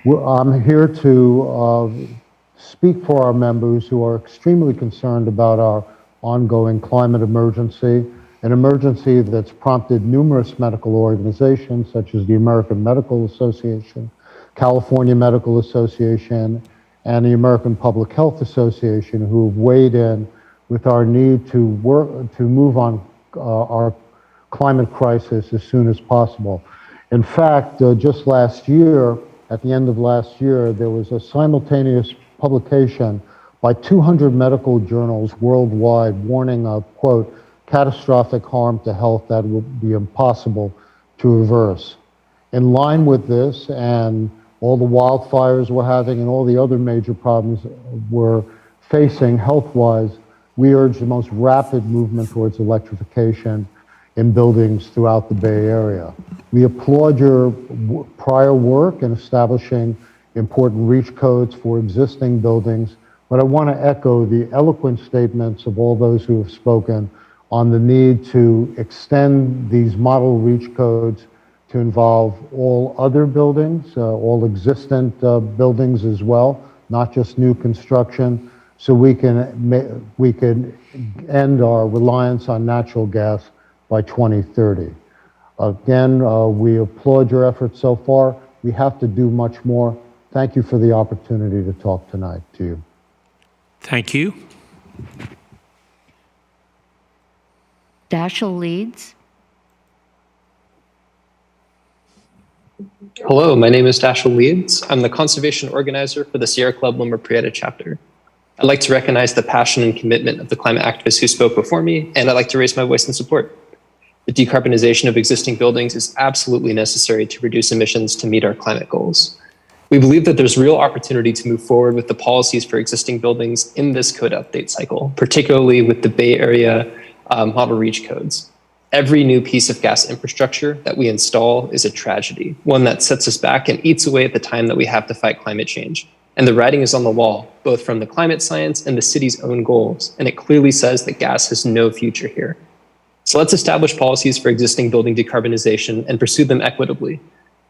I'm here to speak for our members who are extremely concerned about our ongoing climate emergency, an emergency that's prompted numerous medical organizations such as the American Medical Association, California Medical Association, and the American Public Health Association, who have weighed in with our need to move on our climate crisis as soon as possible. In fact, just last year, at the end of last year, there was a simultaneous publication by 200 medical journals worldwide warning of, quote, catastrophic harm to health that will be impossible to reverse. In line with this and all the wildfires we're having and all the other major problems we're facing health-wise, we urge the most rapid movement towards electrification in buildings throughout the Bay Area. We applaud your prior work in establishing important REACH codes for existing buildings, but I want to echo the eloquent statements of all those who have spoken on the need to extend these model REACH codes to involve all other buildings, all existent buildings as well, not just new construction, so we can end our reliance on natural gas by 2030. Again, we applaud your efforts so far. We have to do much more. thank you for the opportunity to talk tonight to you. Thank you. Dashiell Leeds. Hello, my name is Dashiell Leeds. I'm the conservation organizer for the Sierra Club Loma Prieta chapter. I'd like to recognize the passion and commitment of the climate activists who spoke before me, and I'd like to raise my voice in support. The decarbonization of existing buildings is absolutely necessary to reduce emissions to meet our climate goals. We believe that there's real opportunity to move forward with the policies for existing buildings in this code update cycle, particularly with the Bay Area model REACH codes. Every new piece of gas infrastructure that we install is a tragedy, one that sets us back and eats away at the time that we have to fight climate change. And the writing is on the wall, both from the climate science and the city's own goals, and it clearly says that gas has no future here. So let's establish policies for existing building decarbonization and pursue them equitably.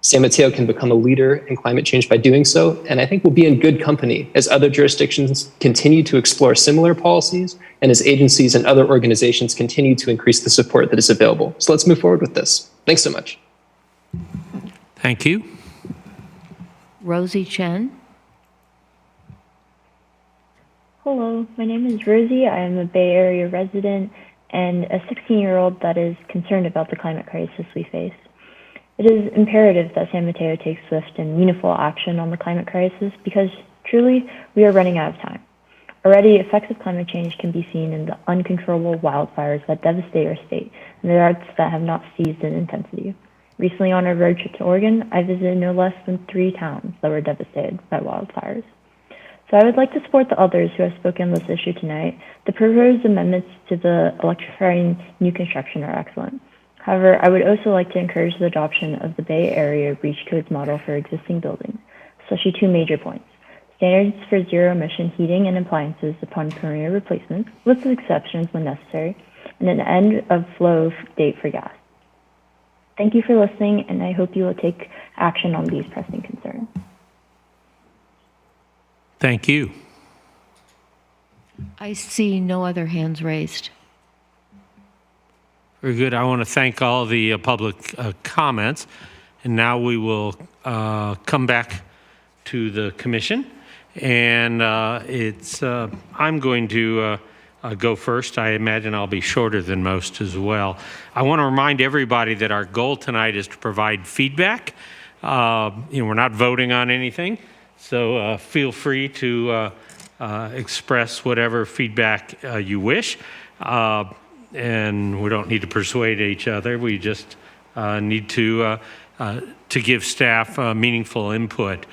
San Mateo can become a leader in climate change by doing so, and I think we'll be in good company as other jurisdictions continue to explore similar policies and as agencies and other organizations continue to increase the support that is available. So let's move forward with this. Thanks so much. Thank you. Rosie Chen. Hello, my name is Rosie. I am a Bay Area resident and a 16-year-old that is concerned about the climate crisis we face. It is imperative that San Mateo takes swift and meaningful action on the climate crisis because truly we are running out of time. Already, effects of climate change can be seen in the uncontrollable wildfires that devastate our state and the droughts that have not ceased in intensity. Recently on a road trip to Oregon, I visited no less than 3 towns that were devastated by wildfires. So I would like to support the others who have spoken on this issue tonight. The proposed amendments to the electrifying new construction are excellent. However, I would also like to encourage the adoption of the Bay Area REACH codes model for existing buildings, especially 2 major points. Standards for zero-emission heating and appliances upon perimeter replacements, with exceptions when necessary, and an end-of-flow date for gas. Thank you for listening, and I hope you will take action on these pressing concerns. Thank you. I see no other hands raised. Very good. I want to thank all the public comments. And now we will come back to the commission. And I'm going to go first. I imagine I'll be shorter than most as well. I want to remind everybody that our goal tonight is to provide feedback. We're not voting on anything. So feel free to express whatever feedback you wish. And we don't need to persuade each other. We just need to give staff meaningful input.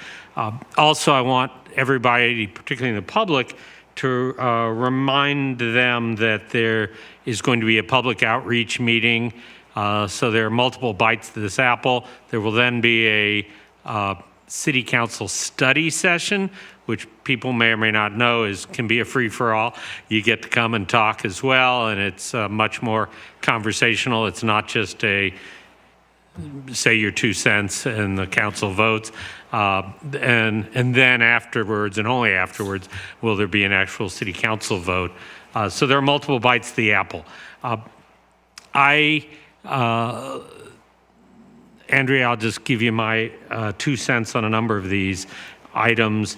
Also, I want everybody, particularly in the public, to remind them that there is going to be a public outreach meeting. So there are multiple bites to this apple. There will then be a City Council study session, which people may or may not know can be a free-for-all. You get to come and talk as well, and it's much more conversational. It's not just a say your 2 cents and the council votes. And then afterwards, and only afterwards, will there be an actual City Council vote. So there are multiple bites to the apple. Andrea, I'll just give you my 2 cents on a number of these items.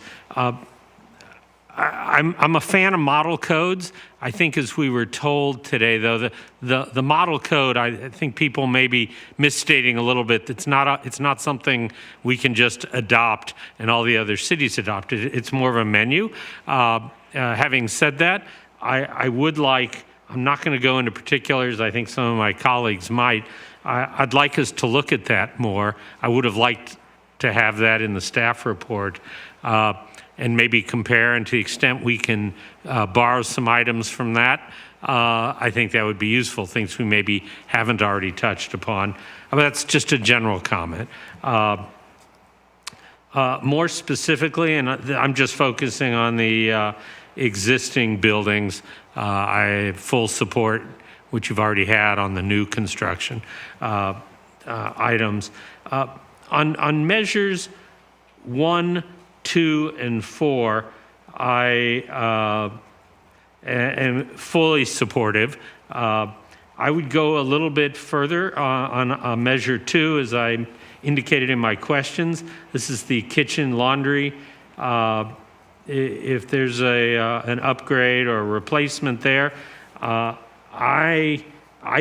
I'm a fan of model codes. I think as we were told today, though, the model code, I think people may be misstating a little bit. It's not something we can just adopt and all the other cities adopt it. It's more of a menu. Having said that, I would like, I'm not going to go into particulars. I think some of my colleagues might. I'd like us to look at that more. I would have liked to have that in the staff report and maybe compare, and to the extent we can borrow some items from that, I think that would be useful, things we maybe haven't already touched upon. But that's just a general comment. More specifically, and I'm just focusing on the existing buildings, I have full support, which you've already had on the new construction items. On measures 1, 2, and 4, I am fully supportive. I would go a little bit further on measure 2, as I indicated in my questions. This is the kitchen laundry. If there's an upgrade or a replacement there, I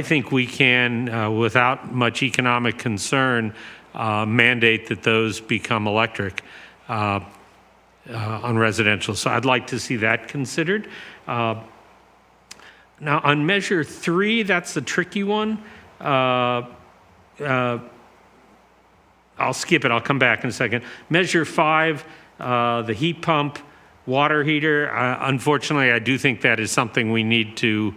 think we can, without much economic concern, mandate that those become electric on residential. So I'd like to see that considered. Now on measure 3, that's the tricky one. I'll skip it. I'll come back in a second. Measure 5, the heat pump water heater. Unfortunately, I do think that is something we need to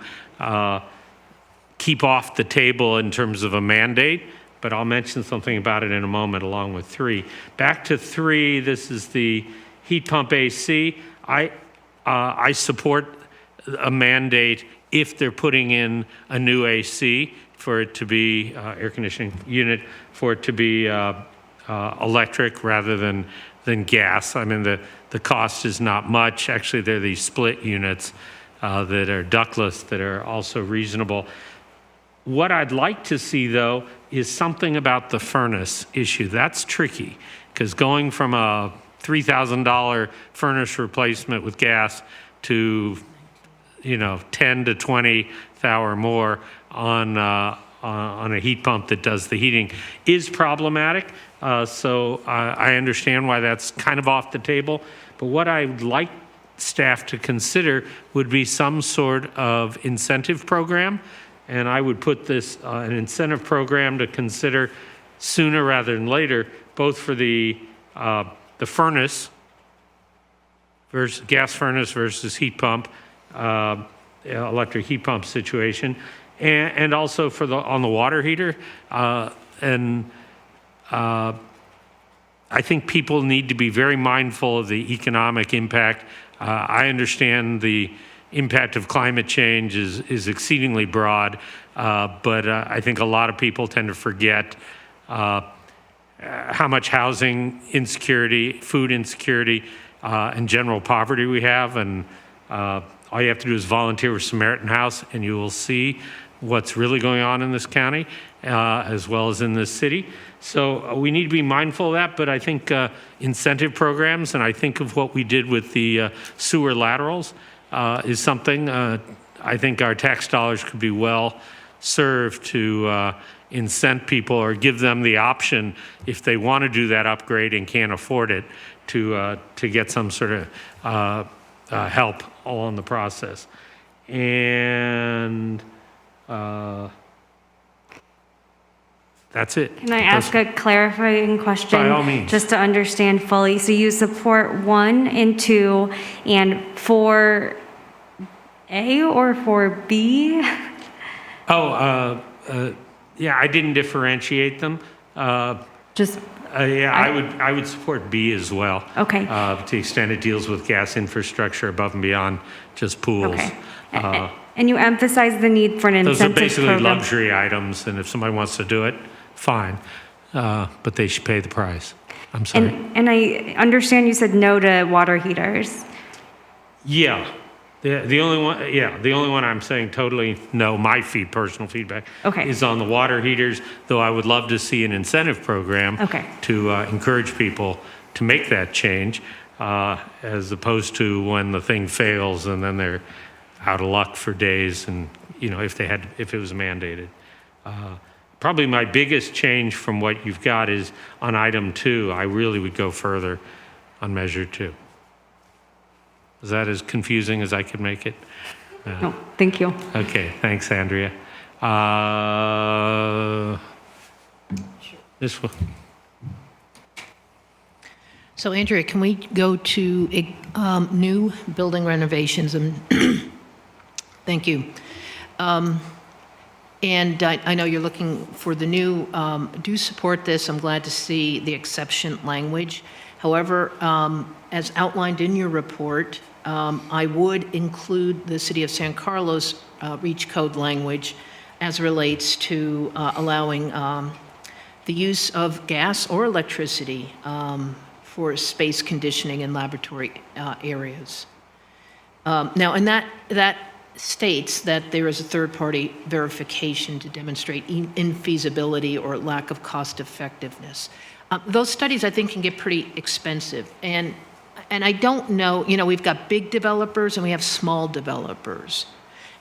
keep off the table in terms of a mandate, but I'll mention something about it in a moment along with 3. Back to 3, this is the heat pump AC. I support a mandate if they're putting in a new AC for it to be air conditioning unit, for it to be electric rather than gas. I mean, the cost is not much. Actually, they're these split units that are ductless that are also reasonable. What I'd like to see, though, is something about the furnace issue. That's tricky, because going from a $3,000 furnace replacement with gas to, 10 to 20 or more on a heat pump that does the heating is problematic. So I understand why that's kind of off the table. But what I would like staff to consider would be some sort of incentive program. And I would put this, an incentive program to consider sooner rather than later, both for the furnace versus gas furnace versus heat pump, electric heat pump situation, and also for on the water heater. I think people need to be very mindful of the economic impact. I understand the impact of climate change is exceedingly broad, but I think a lot of people tend to forget how much housing insecurity, food insecurity, and general poverty we have. And all you have to do is volunteer with Samaritan House, and you will see what's really going on in this county, as well as in this city. So we need to be mindful of that, but I think incentive programs, and I think of what we did with the sewer laterals, is something I think our tax dollars could be well served to incent people or give them the option, if they want to do that upgrade and can't afford it, to get some sort of help along the process. And that's it. Can I ask a clarifying question? By all means. Just to understand fully. So you support 1 and 2 and 4A or 4B? Yeah, I didn't differentiate them. I would support B as well. Okay. To the extent it deals with gas infrastructure above and beyond just pools. Okay. And you emphasize the need for an incentive program. Those are basically luxury items, and if somebody wants to do it, fine. But they should pay the price. I'm sorry. And I understand you said no to water heaters. Yeah. The only one I'm saying totally no, my personal feedback, is on the water heaters, though I would love to see an incentive program to encourage people to make that change, as opposed to when the thing fails and then they're out of luck for days, and if it was mandated. Probably my biggest change from what you've got is on item 2. I really would go further on measure 2. Is that as confusing as I could make it? No, thank you. Okay, thanks, Andrea. This one. So, Andrea, can we go to new building renovations? And thank you. And I know you're looking for the new, do support this. I'm glad to see the exception language. However, as outlined in your report, I would include the City of San Carlos REACH code language as relates to allowing the use of gas or electricity for space conditioning in laboratory areas. Now, and that states that there is a third-party verification to demonstrate infeasibility or lack of cost effectiveness. Those studies, I think, can get pretty expensive. And I don't know, we've got big developers and we have small developers.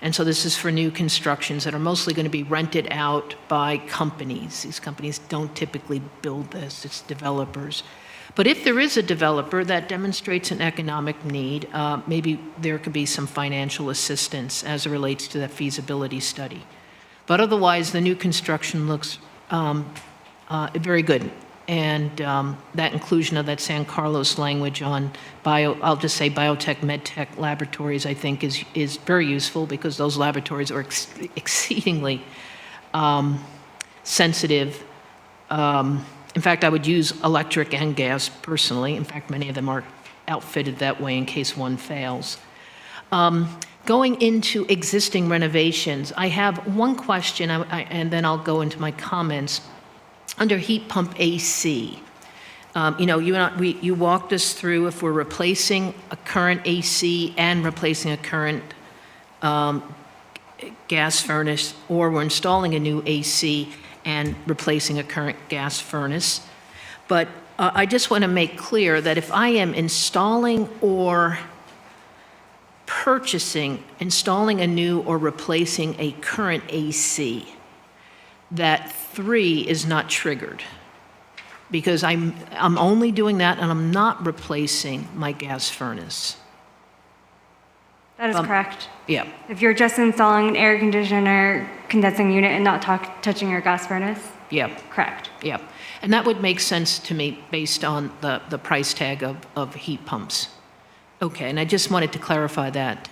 And so this is for new constructions that are mostly going to be rented out by companies. These companies don't typically build this, it's developers. But if there is a developer that demonstrates an economic need, maybe there could be some financial assistance as it relates to that feasibility study. But otherwise, the new construction looks very good. And that inclusion of that San Carlos language on I'll just say biotech, medtech laboratories, I think is very useful because those laboratories are exceedingly sensitive. In fact, I would use electric and gas personally. In fact, many of them are outfitted that way in case one fails. Going into existing renovations, I have one question, and then I'll go into my comments. Under heat pump AC, you walked us through if we're replacing a current AC and replacing a current gas furnace, or we're installing a new AC and replacing a current gas furnace. But I just want to make clear that if I am installing or installing a new or replacing a current AC, that 3 is not triggered because I'm only doing that and I'm not replacing my gas furnace. That is correct. Yeah. If you're just installing an air conditioner, condensing unit, and not touching your gas furnace? Yeah. Correct. Yeah. And that would make sense to me based on the price tag of heat pumps. Okay, and I just wanted to clarify that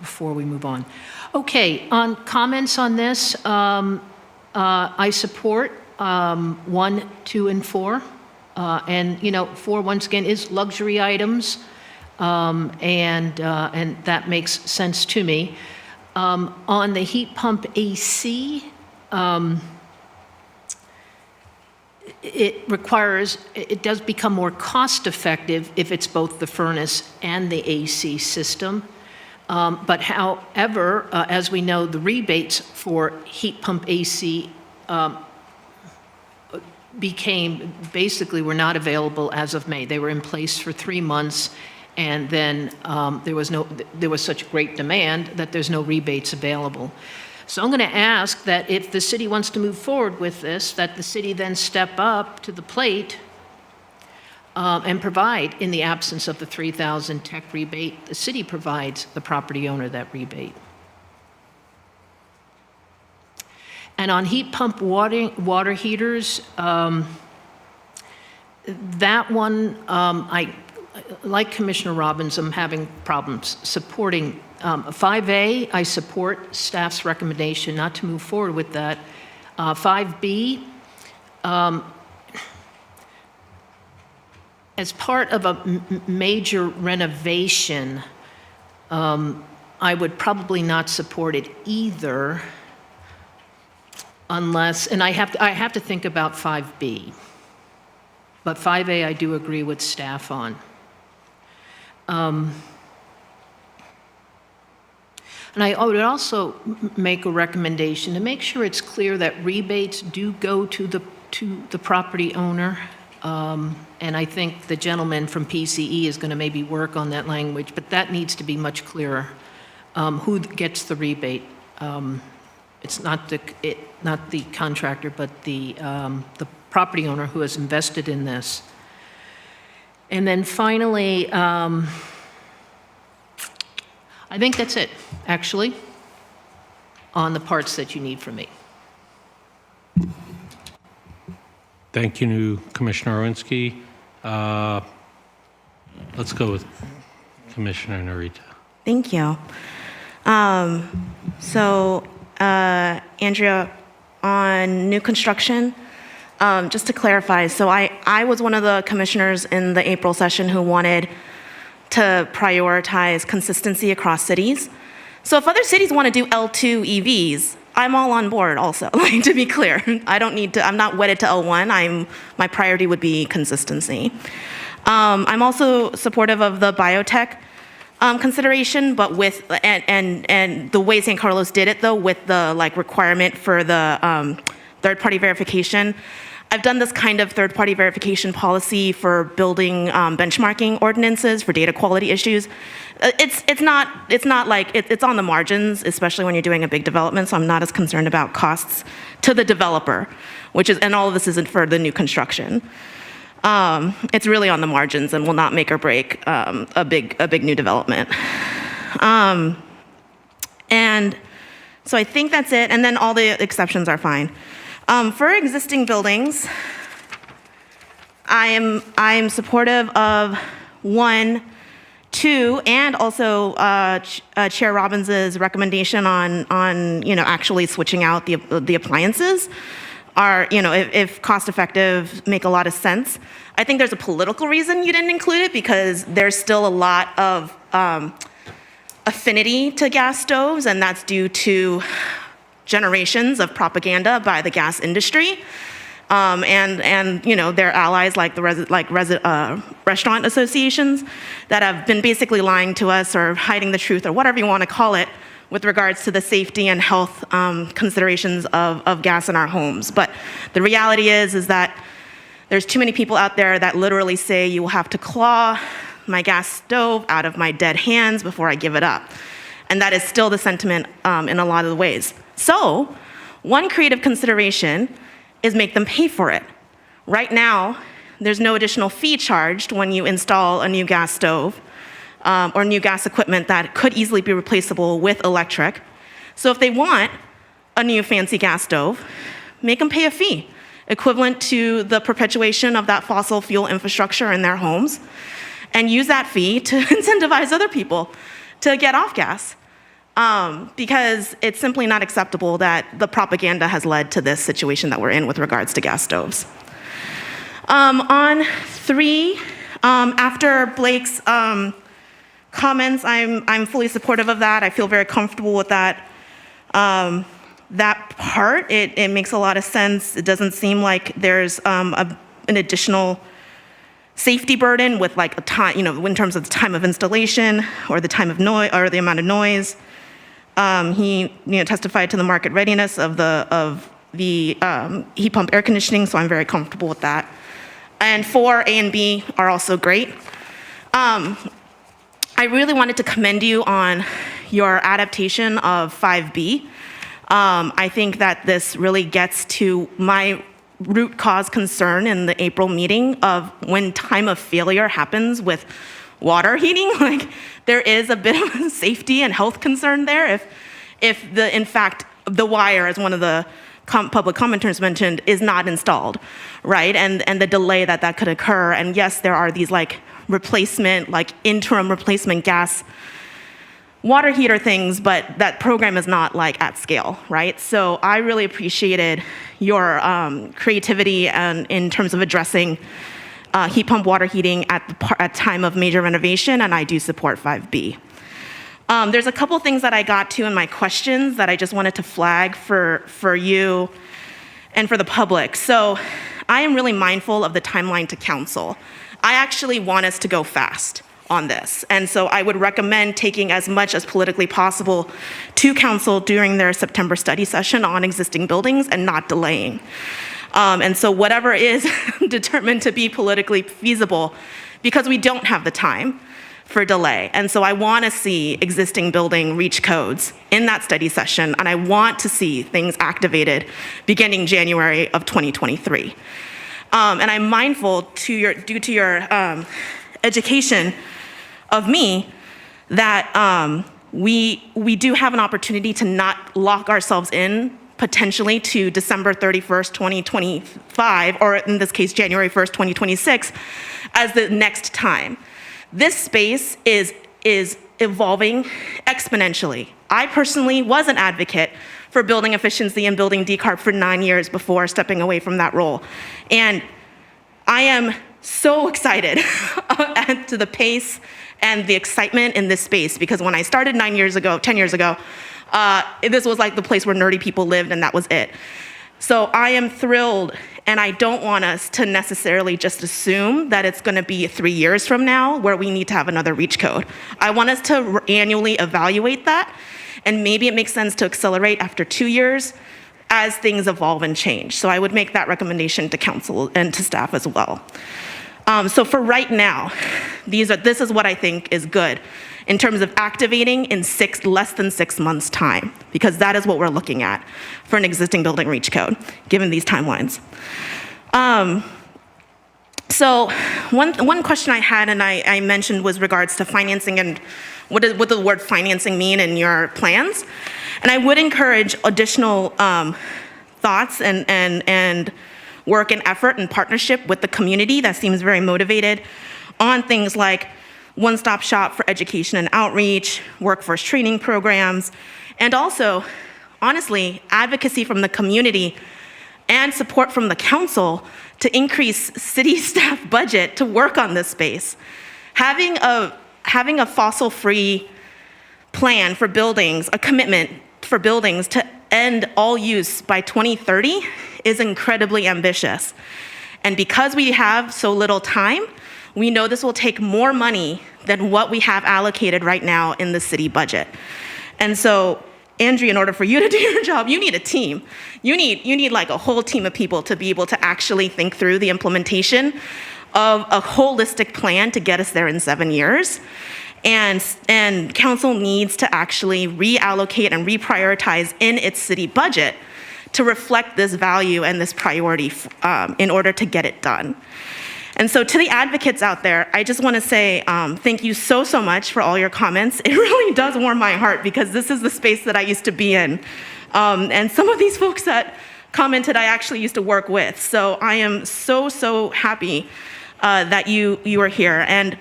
before we move on. Okay, on comments on this, I support 1, 2, and 4. And 4, once again, is luxury items, and that makes sense to me. On the heat pump AC, it does become more cost effective if it's both the furnace and the AC system. But however, as we know, the rebates for heat pump AC were not available as of May. They were in place for 3 months, and then there was such great demand that there's no rebates available. So I'm going to ask that if the city wants to move forward with this, that the city then step up to the plate and provide, in the absence of the $3,000 tech rebate, the city provides the property owner that rebate. And on heat pump water heaters, that one, like Commissioner Robbins, I'm having problems supporting. 5A, I support staff's recommendation not to move forward with that. 5B, as part of a major renovation, I would probably not support it either, unless, and I have to think about 5B. But 5A, I do agree with staff on. And I would also make a recommendation to make sure it's clear that rebates do go to the property owner. And I think the gentleman from PCE is going to maybe work on that language, but that needs to be much clearer. Who gets the rebate? It's not the contractor, but the property owner who has invested in this. And then finally, I think that's it, actually, on the parts that you need from me. Thank you, Commissioner Owinski. Let's go with Commissioner Narita. Thank you. Andrea, on new construction, just to clarify, so I was one of the commissioners in the April session who wanted to prioritize consistency across cities. So if other cities want to do L2 EVs, I'm all on board also, like, to be clear. I'm not wedded to L1. My priority would be consistency. I'm also supportive of the biotech consideration, but with, and the way San Carlos did it though, with the like requirement for the third-party verification. I've done this kind of third-party verification policy for building benchmarking ordinances for data quality issues. It's not like, it's on the margins, especially when you're doing a big development, so I'm not as concerned about costs to the developer, which is, and all of this isn't for the new construction. It's really on the margins and will not make or break a big new development. And so I think that's it, and then all the exceptions are fine. For existing buildings, I am supportive of 1, 2, and also Chair Robbins's recommendation on actually switching out the appliances. Are, if cost effective, make a lot of sense. I think there's a political reason you didn't include it because there's still a lot of affinity to gas stoves, and that's due to generations of propaganda by the gas industry, and their allies like the restaurant associations that have been basically lying to us or hiding the truth or whatever you want to call it with regards to the safety and health considerations of gas in our homes. But the reality is that there's too many people out there that literally say you will have to claw my gas stove out of my dead hands before I give it up. And that is still the sentiment in a lot of the ways. So one creative consideration is make them pay for it. Right now, there's no additional fee charged when you install a new gas stove or new gas equipment that could easily be replaceable with electric. So if they want a new fancy gas stove, make them pay a fee equivalent to the perpetuation of that fossil fuel infrastructure in their homes, and use that fee to incentivize other people to get off gas. Because it's simply not acceptable that the propaganda has led to this situation that we're in with regards to gas stoves. On 3, after Blake's comments, I'm fully supportive of that. I feel very comfortable with that. That part, it makes a lot of sense. It doesn't seem like there's an additional safety burden with like a time, in terms of the time of installation or the time of noise or the amount of noise. He testified to the market readiness of the heat pump air conditioning, so I'm very comfortable with that. And 4, A and B are also great. I really wanted to commend you on your adaptation of 5B. I think that this really gets to my root cause concern in the April meeting of when time of failure happens with water heating. Like, there is a bit of a safety and health concern there if in fact the wire, as one of the public commenters mentioned, is not installed, right? And the delay that could occur. And yes, there are these like interim replacement gas water heater things, but that program is not like at scale, right? So I really appreciated your creativity and in terms of addressing heat pump water heating at time of major renovation, and I do support 5B. There's a couple things that I got to in my questions that I just wanted to flag for you and for the public. So I am really mindful of the timeline to council. I actually want us to go fast on this. And so I would recommend taking as much as politically possible to council during their September study session on existing buildings and not delaying. And so whatever is determined to be politically feasible, because we don't have the time for delay. And so I want to see existing building reach codes in that study session, and I want to see things activated beginning January of 2023. And I'm mindful due to your education of me that we do have an opportunity to not lock ourselves in potentially to December 31st, 2025, or in this case, January 1st, 2026, as the next time. This space is evolving exponentially. I personally was an advocate for building efficiency and building decarb for 9 years before stepping away from that role. And I am so excited to the pace and the excitement in this space, because when I started 10 years ago, this was like the place where nerdy people lived, and that was it. So I am thrilled, and I don't want us to necessarily just assume that it's going to be 3 years from now where we need to have another reach code. I want us to annually evaluate that, and maybe it makes sense to accelerate after 2 years as things evolve and change. So I would make that recommendation to council and to staff as well. So for right now, this is what I think is good in terms of activating in less than 6 months' time, because that is what we're looking at for an existing building reach code, given these timelines. So one question I had, and I mentioned, was regards to financing and what does the word financing mean in your plans? And I would encourage additional thoughts and work and effort and partnership with the community that seems very motivated on things like one-stop shop for education and outreach, workforce training programs, and also, honestly, advocacy from the community and support from the council to increase city staff budget to work on this space. Having a fossil-free plan for buildings, a commitment for buildings to end all use by 2030 is incredibly ambitious. And because we have so little time, we know this will take more money than what we have allocated right now in the city budget. And so, Andrea, in order for you to do your job, you need a team. You need like a whole team of people to be able to actually think through the implementation of a holistic plan to get us there in 7 years. And council needs to actually reallocate and reprioritize in its city budget to reflect this value and this priority in order to get it done. And so to the advocates out there, I just want to say thank you so much for all your comments. It really does warm my heart because this is the space that I used to be in. And some of these folks that commented I actually used to work with. So I am so happy that you are here. And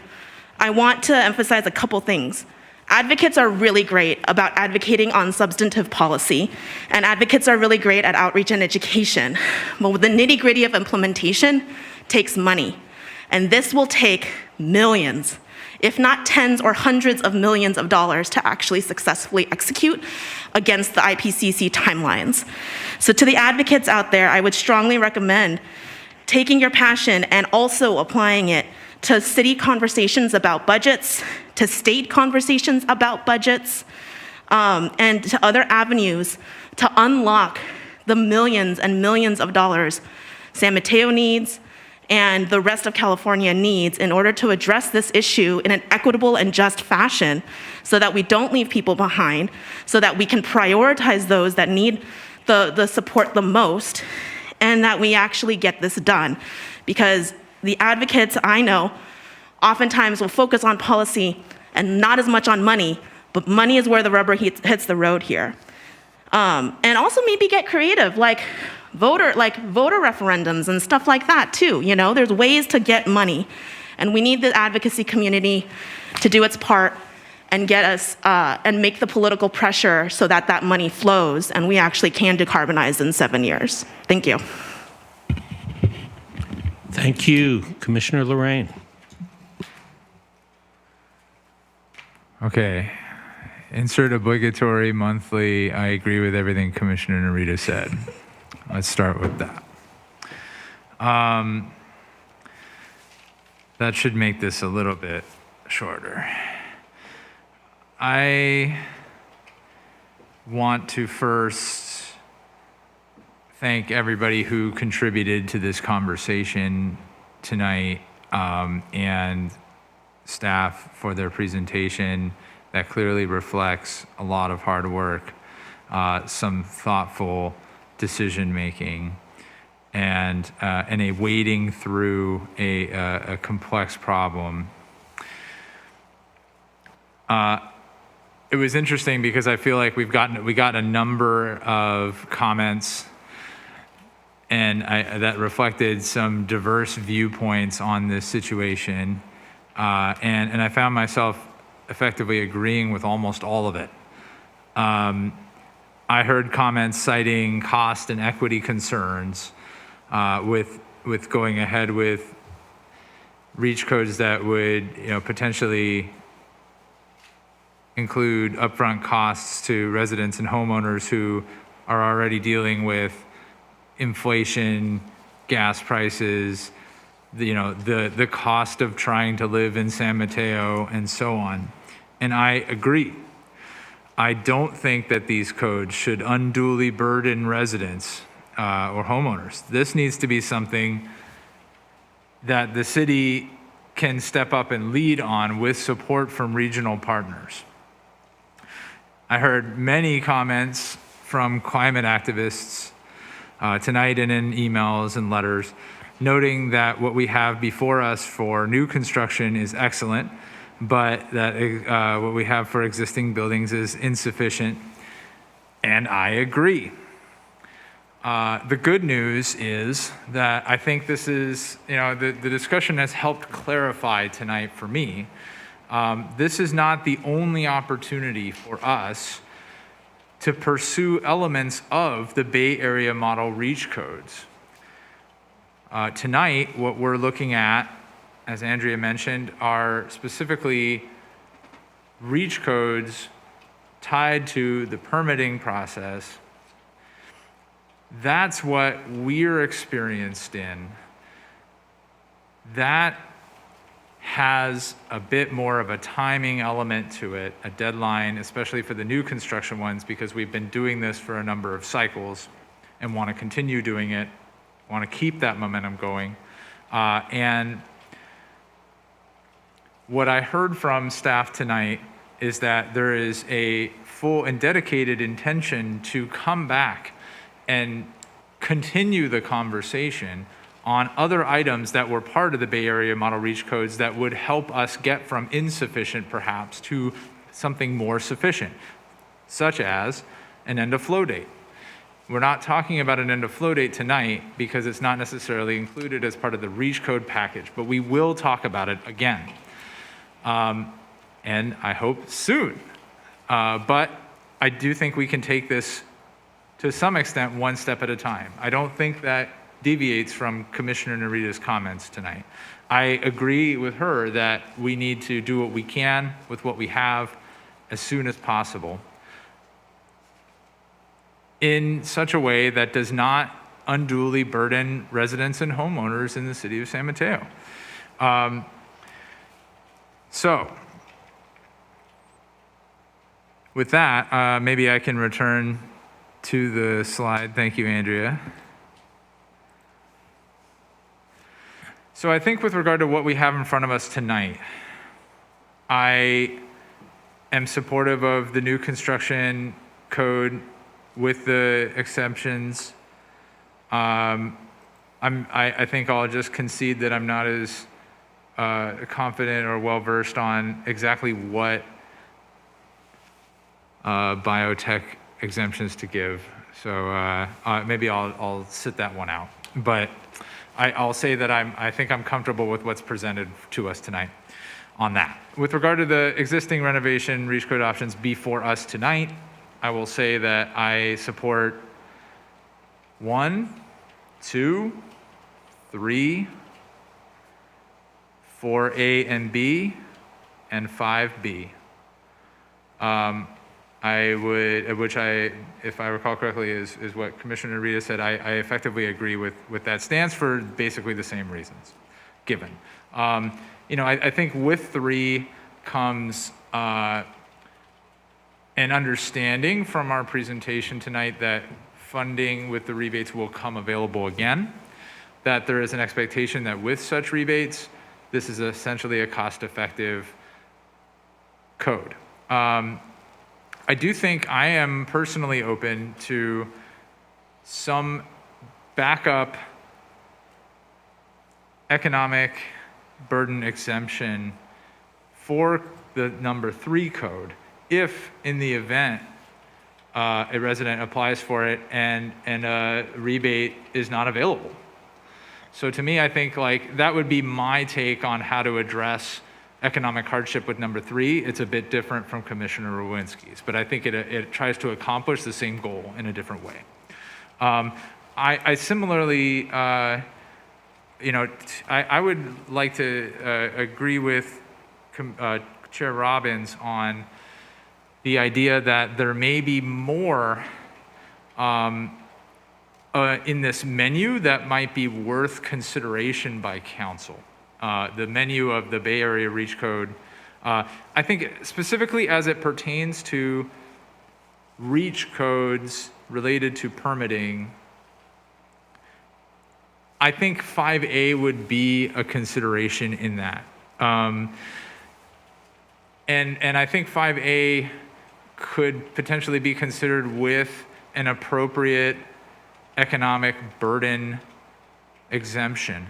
I want to emphasize a couple things. Advocates are really great about advocating on substantive policy, and advocates are really great at outreach and education. But the nitty-gritty of implementation takes money. And this will take millions, if not tens or hundreds of millions of dollars to actually successfully execute against the IPCC timelines. So to the advocates out there, I would strongly recommend taking your passion and also applying it to city conversations about budgets, to state conversations about budgets, and to other avenues to unlock the millions and millions of dollars San Mateo needs and the rest of California needs in order to address this issue in an equitable and just fashion so that we don't leave people behind, so that we can prioritize those that need the support the most, and that we actually get this done. Because the advocates, I know, oftentimes will focus on policy and not as much on money, but money is where the rubber hits the road here. And also maybe get creative, like voter referendums and stuff like that too. You know, there's ways to get money, and we need the advocacy community to do its part and get us and make the political pressure so that that money flows and we actually can decarbonize in 7 years. Thank you. Thank you, Commissioner Lorraine. Okay. Insert obligatory monthly. I agree with everything Commissioner Narita said. Let's start with that. That should make this a little bit shorter. I want to first thank everybody who contributed to this conversation tonight, and staff for their presentation that clearly reflects a lot of hard work, some thoughtful decision-making, and a wading through a complex problem. It was interesting because I feel like we got a number of comments and that reflected some diverse viewpoints on this situation, and I found myself effectively agreeing with almost all of it. I heard comments citing cost and equity concerns with going ahead with reach codes that would, potentially include upfront costs to residents and homeowners who are already dealing with inflation, gas prices, the cost of trying to live in San Mateo and so on. And I agree. I don't think that these codes should unduly burden residents or homeowners. This needs to be something that the city can step up and lead on with support from regional partners. I heard many comments from climate activists tonight and in emails and letters, noting that what we have before us for new construction is excellent, but that what we have for existing buildings is insufficient, and I agree. The good news is that I think this is, the discussion has helped clarify tonight for me. This is not the only opportunity for us to pursue elements of the Bay Area Model REACH codes. Tonight, what we're looking at, as Andrea mentioned, are specifically REACH codes tied to the permitting process. That's what we're experienced in. That has a bit more of a timing element to it, a deadline, especially for the new construction ones, because we've been doing this for a number of cycles and want to continue doing it, want to keep that momentum going. And what I heard from staff tonight is that there is a full and dedicated intention to come back and continue the conversation on other items that were part of the Bay Area Model REACH codes that would help us get from insufficient perhaps to something more sufficient, such as an end of flow date. We're not talking about an end of flow date tonight because it's not necessarily included as part of the REACH code package, but we will talk about it again. And I hope soon. But I do think we can take this to some extent one step at a time. I don't think that deviates from Commissioner Narita's comments tonight. I agree with her that we need to do what we can with what we have as soon as possible in such a way that does not unduly burden residents and homeowners in the city of San Mateo. So, with that, maybe I can return to the slide. Thank you, Andrea. So I think with regard to what we have in front of us tonight, I am supportive of the new construction code with the exceptions. I think I'll just concede that I'm not as confident or well-versed on exactly what biotech exemptions to give. So maybe I'll sit that one out. But I'll say that I think I'm comfortable with what's presented to us tonight on that. With regard to the existing renovation REACH code options before us tonight, I will say that I support 1, 2, 3, 4A and B, and 5B. I would, which if I recall correctly, is what Commissioner Rita said. I effectively agree with that stance for basically the same reasons given. I think with 3 comes an understanding from our presentation tonight that funding with the rebates will come available again, that there is an expectation that with such rebates, this is essentially a cost-effective code. I do think I am personally open to some backup economic burden exemption for the number 3 code if in the event a resident applies for it and a rebate is not available. So to me, I think like that would be my take on how to address economic hardship with number 3. It's a bit different from Commissioner Rowinski's, but I think it tries to accomplish the same goal in a different way. I similarly, I would like to agree with Chair Robbins on the idea that there may be more of in this menu that might be worth consideration by council. The menu of the Bay Area Reach Code, I think specifically as it pertains to reach codes related to permitting, I think 5A would be a consideration in that. And I think 5A could potentially be considered with an appropriate economic burden exemption.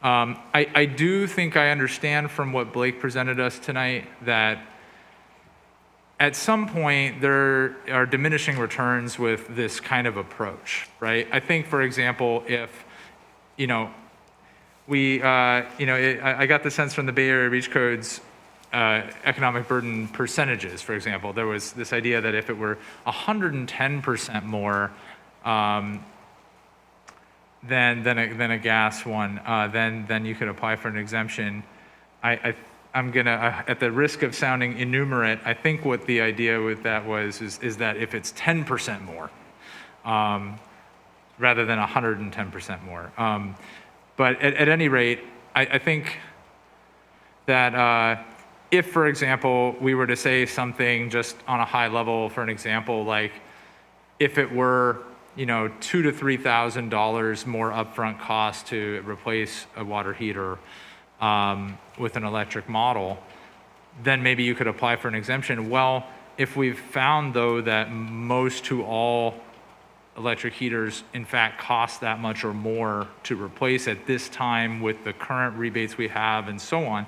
I do think I understand from what Blake presented us tonight that at some point there are diminishing returns with this kind of approach, right? I think, for example, if, I got the sense from the Bay Area Reach Code's economic burden percentages, for example, there was this idea that if it were 110% more than a gas one, then you could apply for an exemption. I'm gonna, at the risk of sounding innumerate, I think what the idea with that is that if it's 10% more, rather than 110% more. But at any rate, I think that if, for example, we were to say something just on a high level, for an example, like if it were, $2,000 to $3,000 more upfront cost to replace a water heater with an electric model, then maybe you could apply for an exemption. Well, if we've found, though, that most to all electric heaters in fact cost that much or more to replace at this time with the current rebates we have and so on,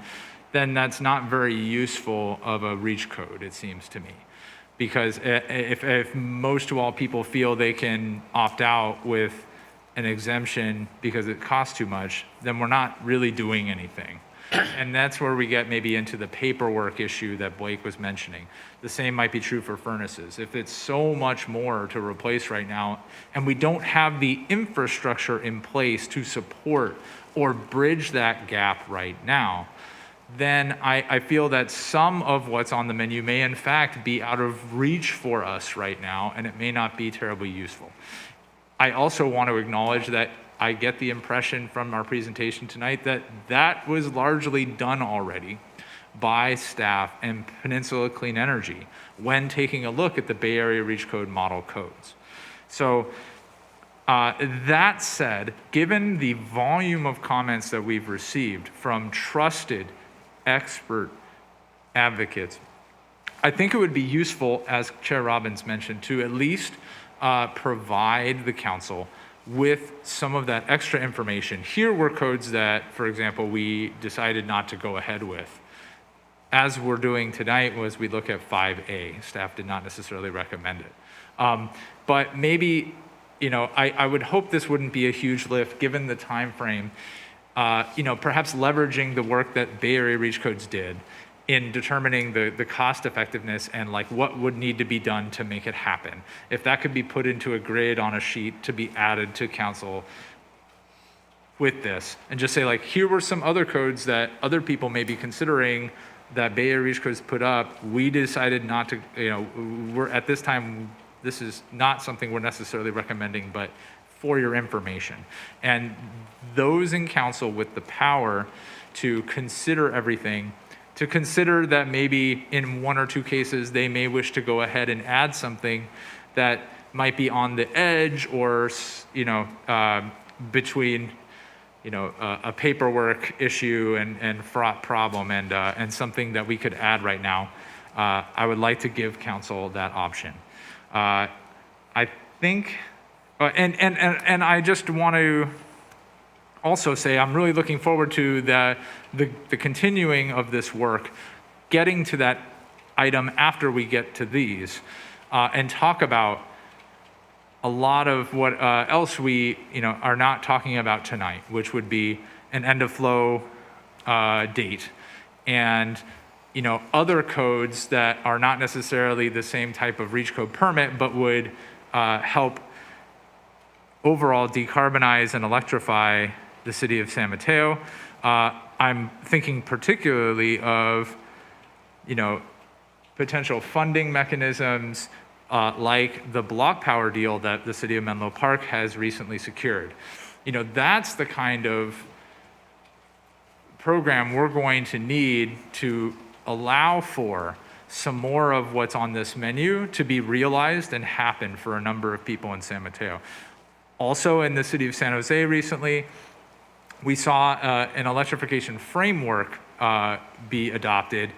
then that's not very useful of a reach code, it seems to me. Because if most to all people feel they can opt out with an exemption because it costs too much, then we're not really doing anything. And that's where we get maybe into the paperwork issue that Blake was mentioning. The same might be true for furnaces. If it's so much more to replace right now, and we don't have the infrastructure in place to support or bridge that gap right now, then I feel that some of what's on the menu may in fact be out of reach for us right now, and it may not be terribly useful. I also want to acknowledge that I get the impression from our presentation tonight that that was largely done already by staff and Peninsula Clean Energy when taking a look at the Bay Area Reach Code model codes. So that said, given the volume of comments that we've received from trusted expert advocates, I think it would be useful, as Chair Robbins mentioned, to at least provide the council with some of that extra information. Here were codes that, for example, we decided not to go ahead with. As we're doing tonight was we look at 5A. Staff did not necessarily recommend it. But maybe, I would hope this wouldn't be a huge lift given the time frame. Perhaps leveraging the work that Bay Area Reach Codes did in determining the cost effectiveness and like what would need to be done to make it happen. If that could be put into a grid on a sheet to be added to council with this, and just say like, here were some other codes that other people may be considering that Bay Area Reach Codes put up. We decided not to, we're at this time, this is not something we're necessarily recommending, but for your information. And those in council with the power to consider everything, to consider that maybe in one or two cases they may wish to go ahead and add something that might be on the edge or between a paperwork issue and fraught problem and something that we could add right now. I would like to give council that option. I think, and I just want to also say I'm really looking forward to the continuing of this work, getting to that item after we get to these, and talk about a lot of what else we are not talking about tonight, which would be an end of flow date and other codes that are not necessarily the same type of reach code permit, but would help overall decarbonize and electrify the city of San Mateo. I'm thinking particularly of, potential funding mechanisms, like the block power deal that the city of Menlo Park has recently secured. You know, that's the kind of program we're going to need to allow for some more of what's on this menu to be realized and happen for a number of people in San Mateo. Also in the city of San Jose recently, we saw an electrification framework be adopted.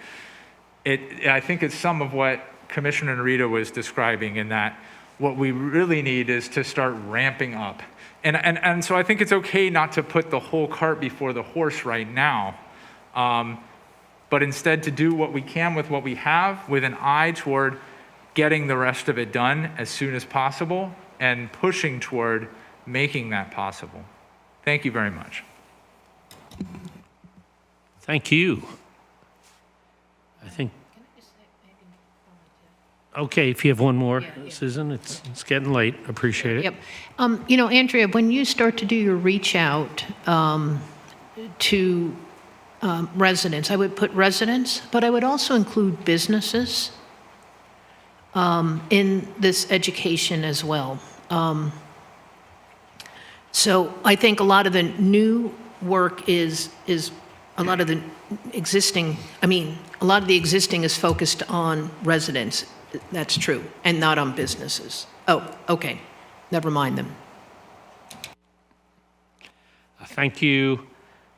I think it's some of what Commissioner Narita was describing, in that what we really need is to start ramping up. And so I think it's okay not to put the whole cart before the horse right now, but instead to do what we can with what we have, with an eye toward getting the rest of it done as soon as possible and pushing toward making that possible. Thank you very much. Thank you. I think. Okay, if you have one more, Susan, it's getting late. Appreciate it. Yep. You know, Andrea, when you start to do your reach out to residents, I would put residents, but I would also include businesses in this education as well. So I think a lot of the new work is a lot of the existing, a lot of the existing is focused on residents. That's true, and not on businesses. Oh, okay. Never mind them. Thank you.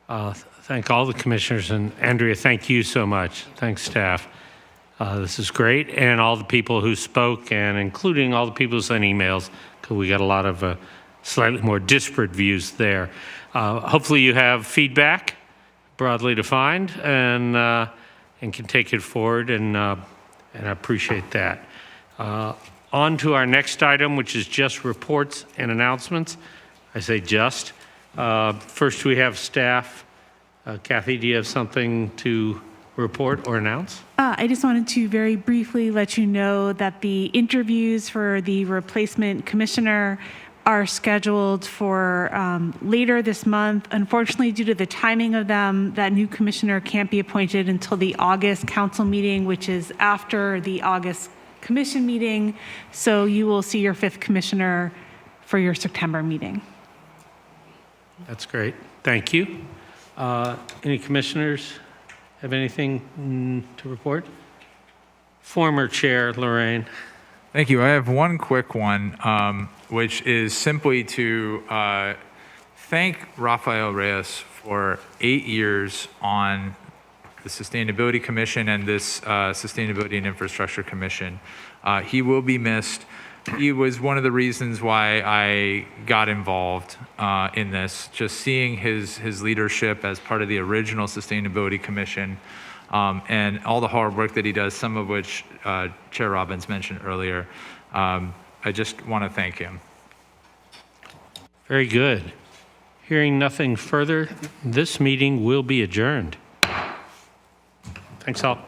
Thank all the commissioners, and Andrea, thank you so much. Thanks, staff. This is great, and all the people who spoke, and including all the people who sent emails, because we got a lot of slightly more disparate views there. Hopefully you have feedback, broadly defined, and can take it forward, and I appreciate that. On to our next item, which is just reports and announcements. I say just. First, we have staff. Kathy, do you have something to report or announce? I just wanted to very briefly let you know that the interviews for the replacement commissioner are scheduled for later this month. Unfortunately, due to the timing of them, that new commissioner can't be appointed until the August council meeting, which is after the August commission meeting. So you will see your 5th commissioner for your September meeting. That's great. Thank you. Any commissioners have anything to report? Former Chair Lorraine. Thank you. I have one quick one, which is simply to thank Rafael Reyes for 8 years on the Sustainability Commission and this Sustainability and Infrastructure Commission. He will be missed. He was one of the reasons why I got involved in this, just seeing his leadership as part of the original Sustainability Commission, and all the hard work that he does, some of which Chair Robbins mentioned earlier. I just want to thank him. Very good. Hearing nothing further, this meeting will be adjourned. Thanks all.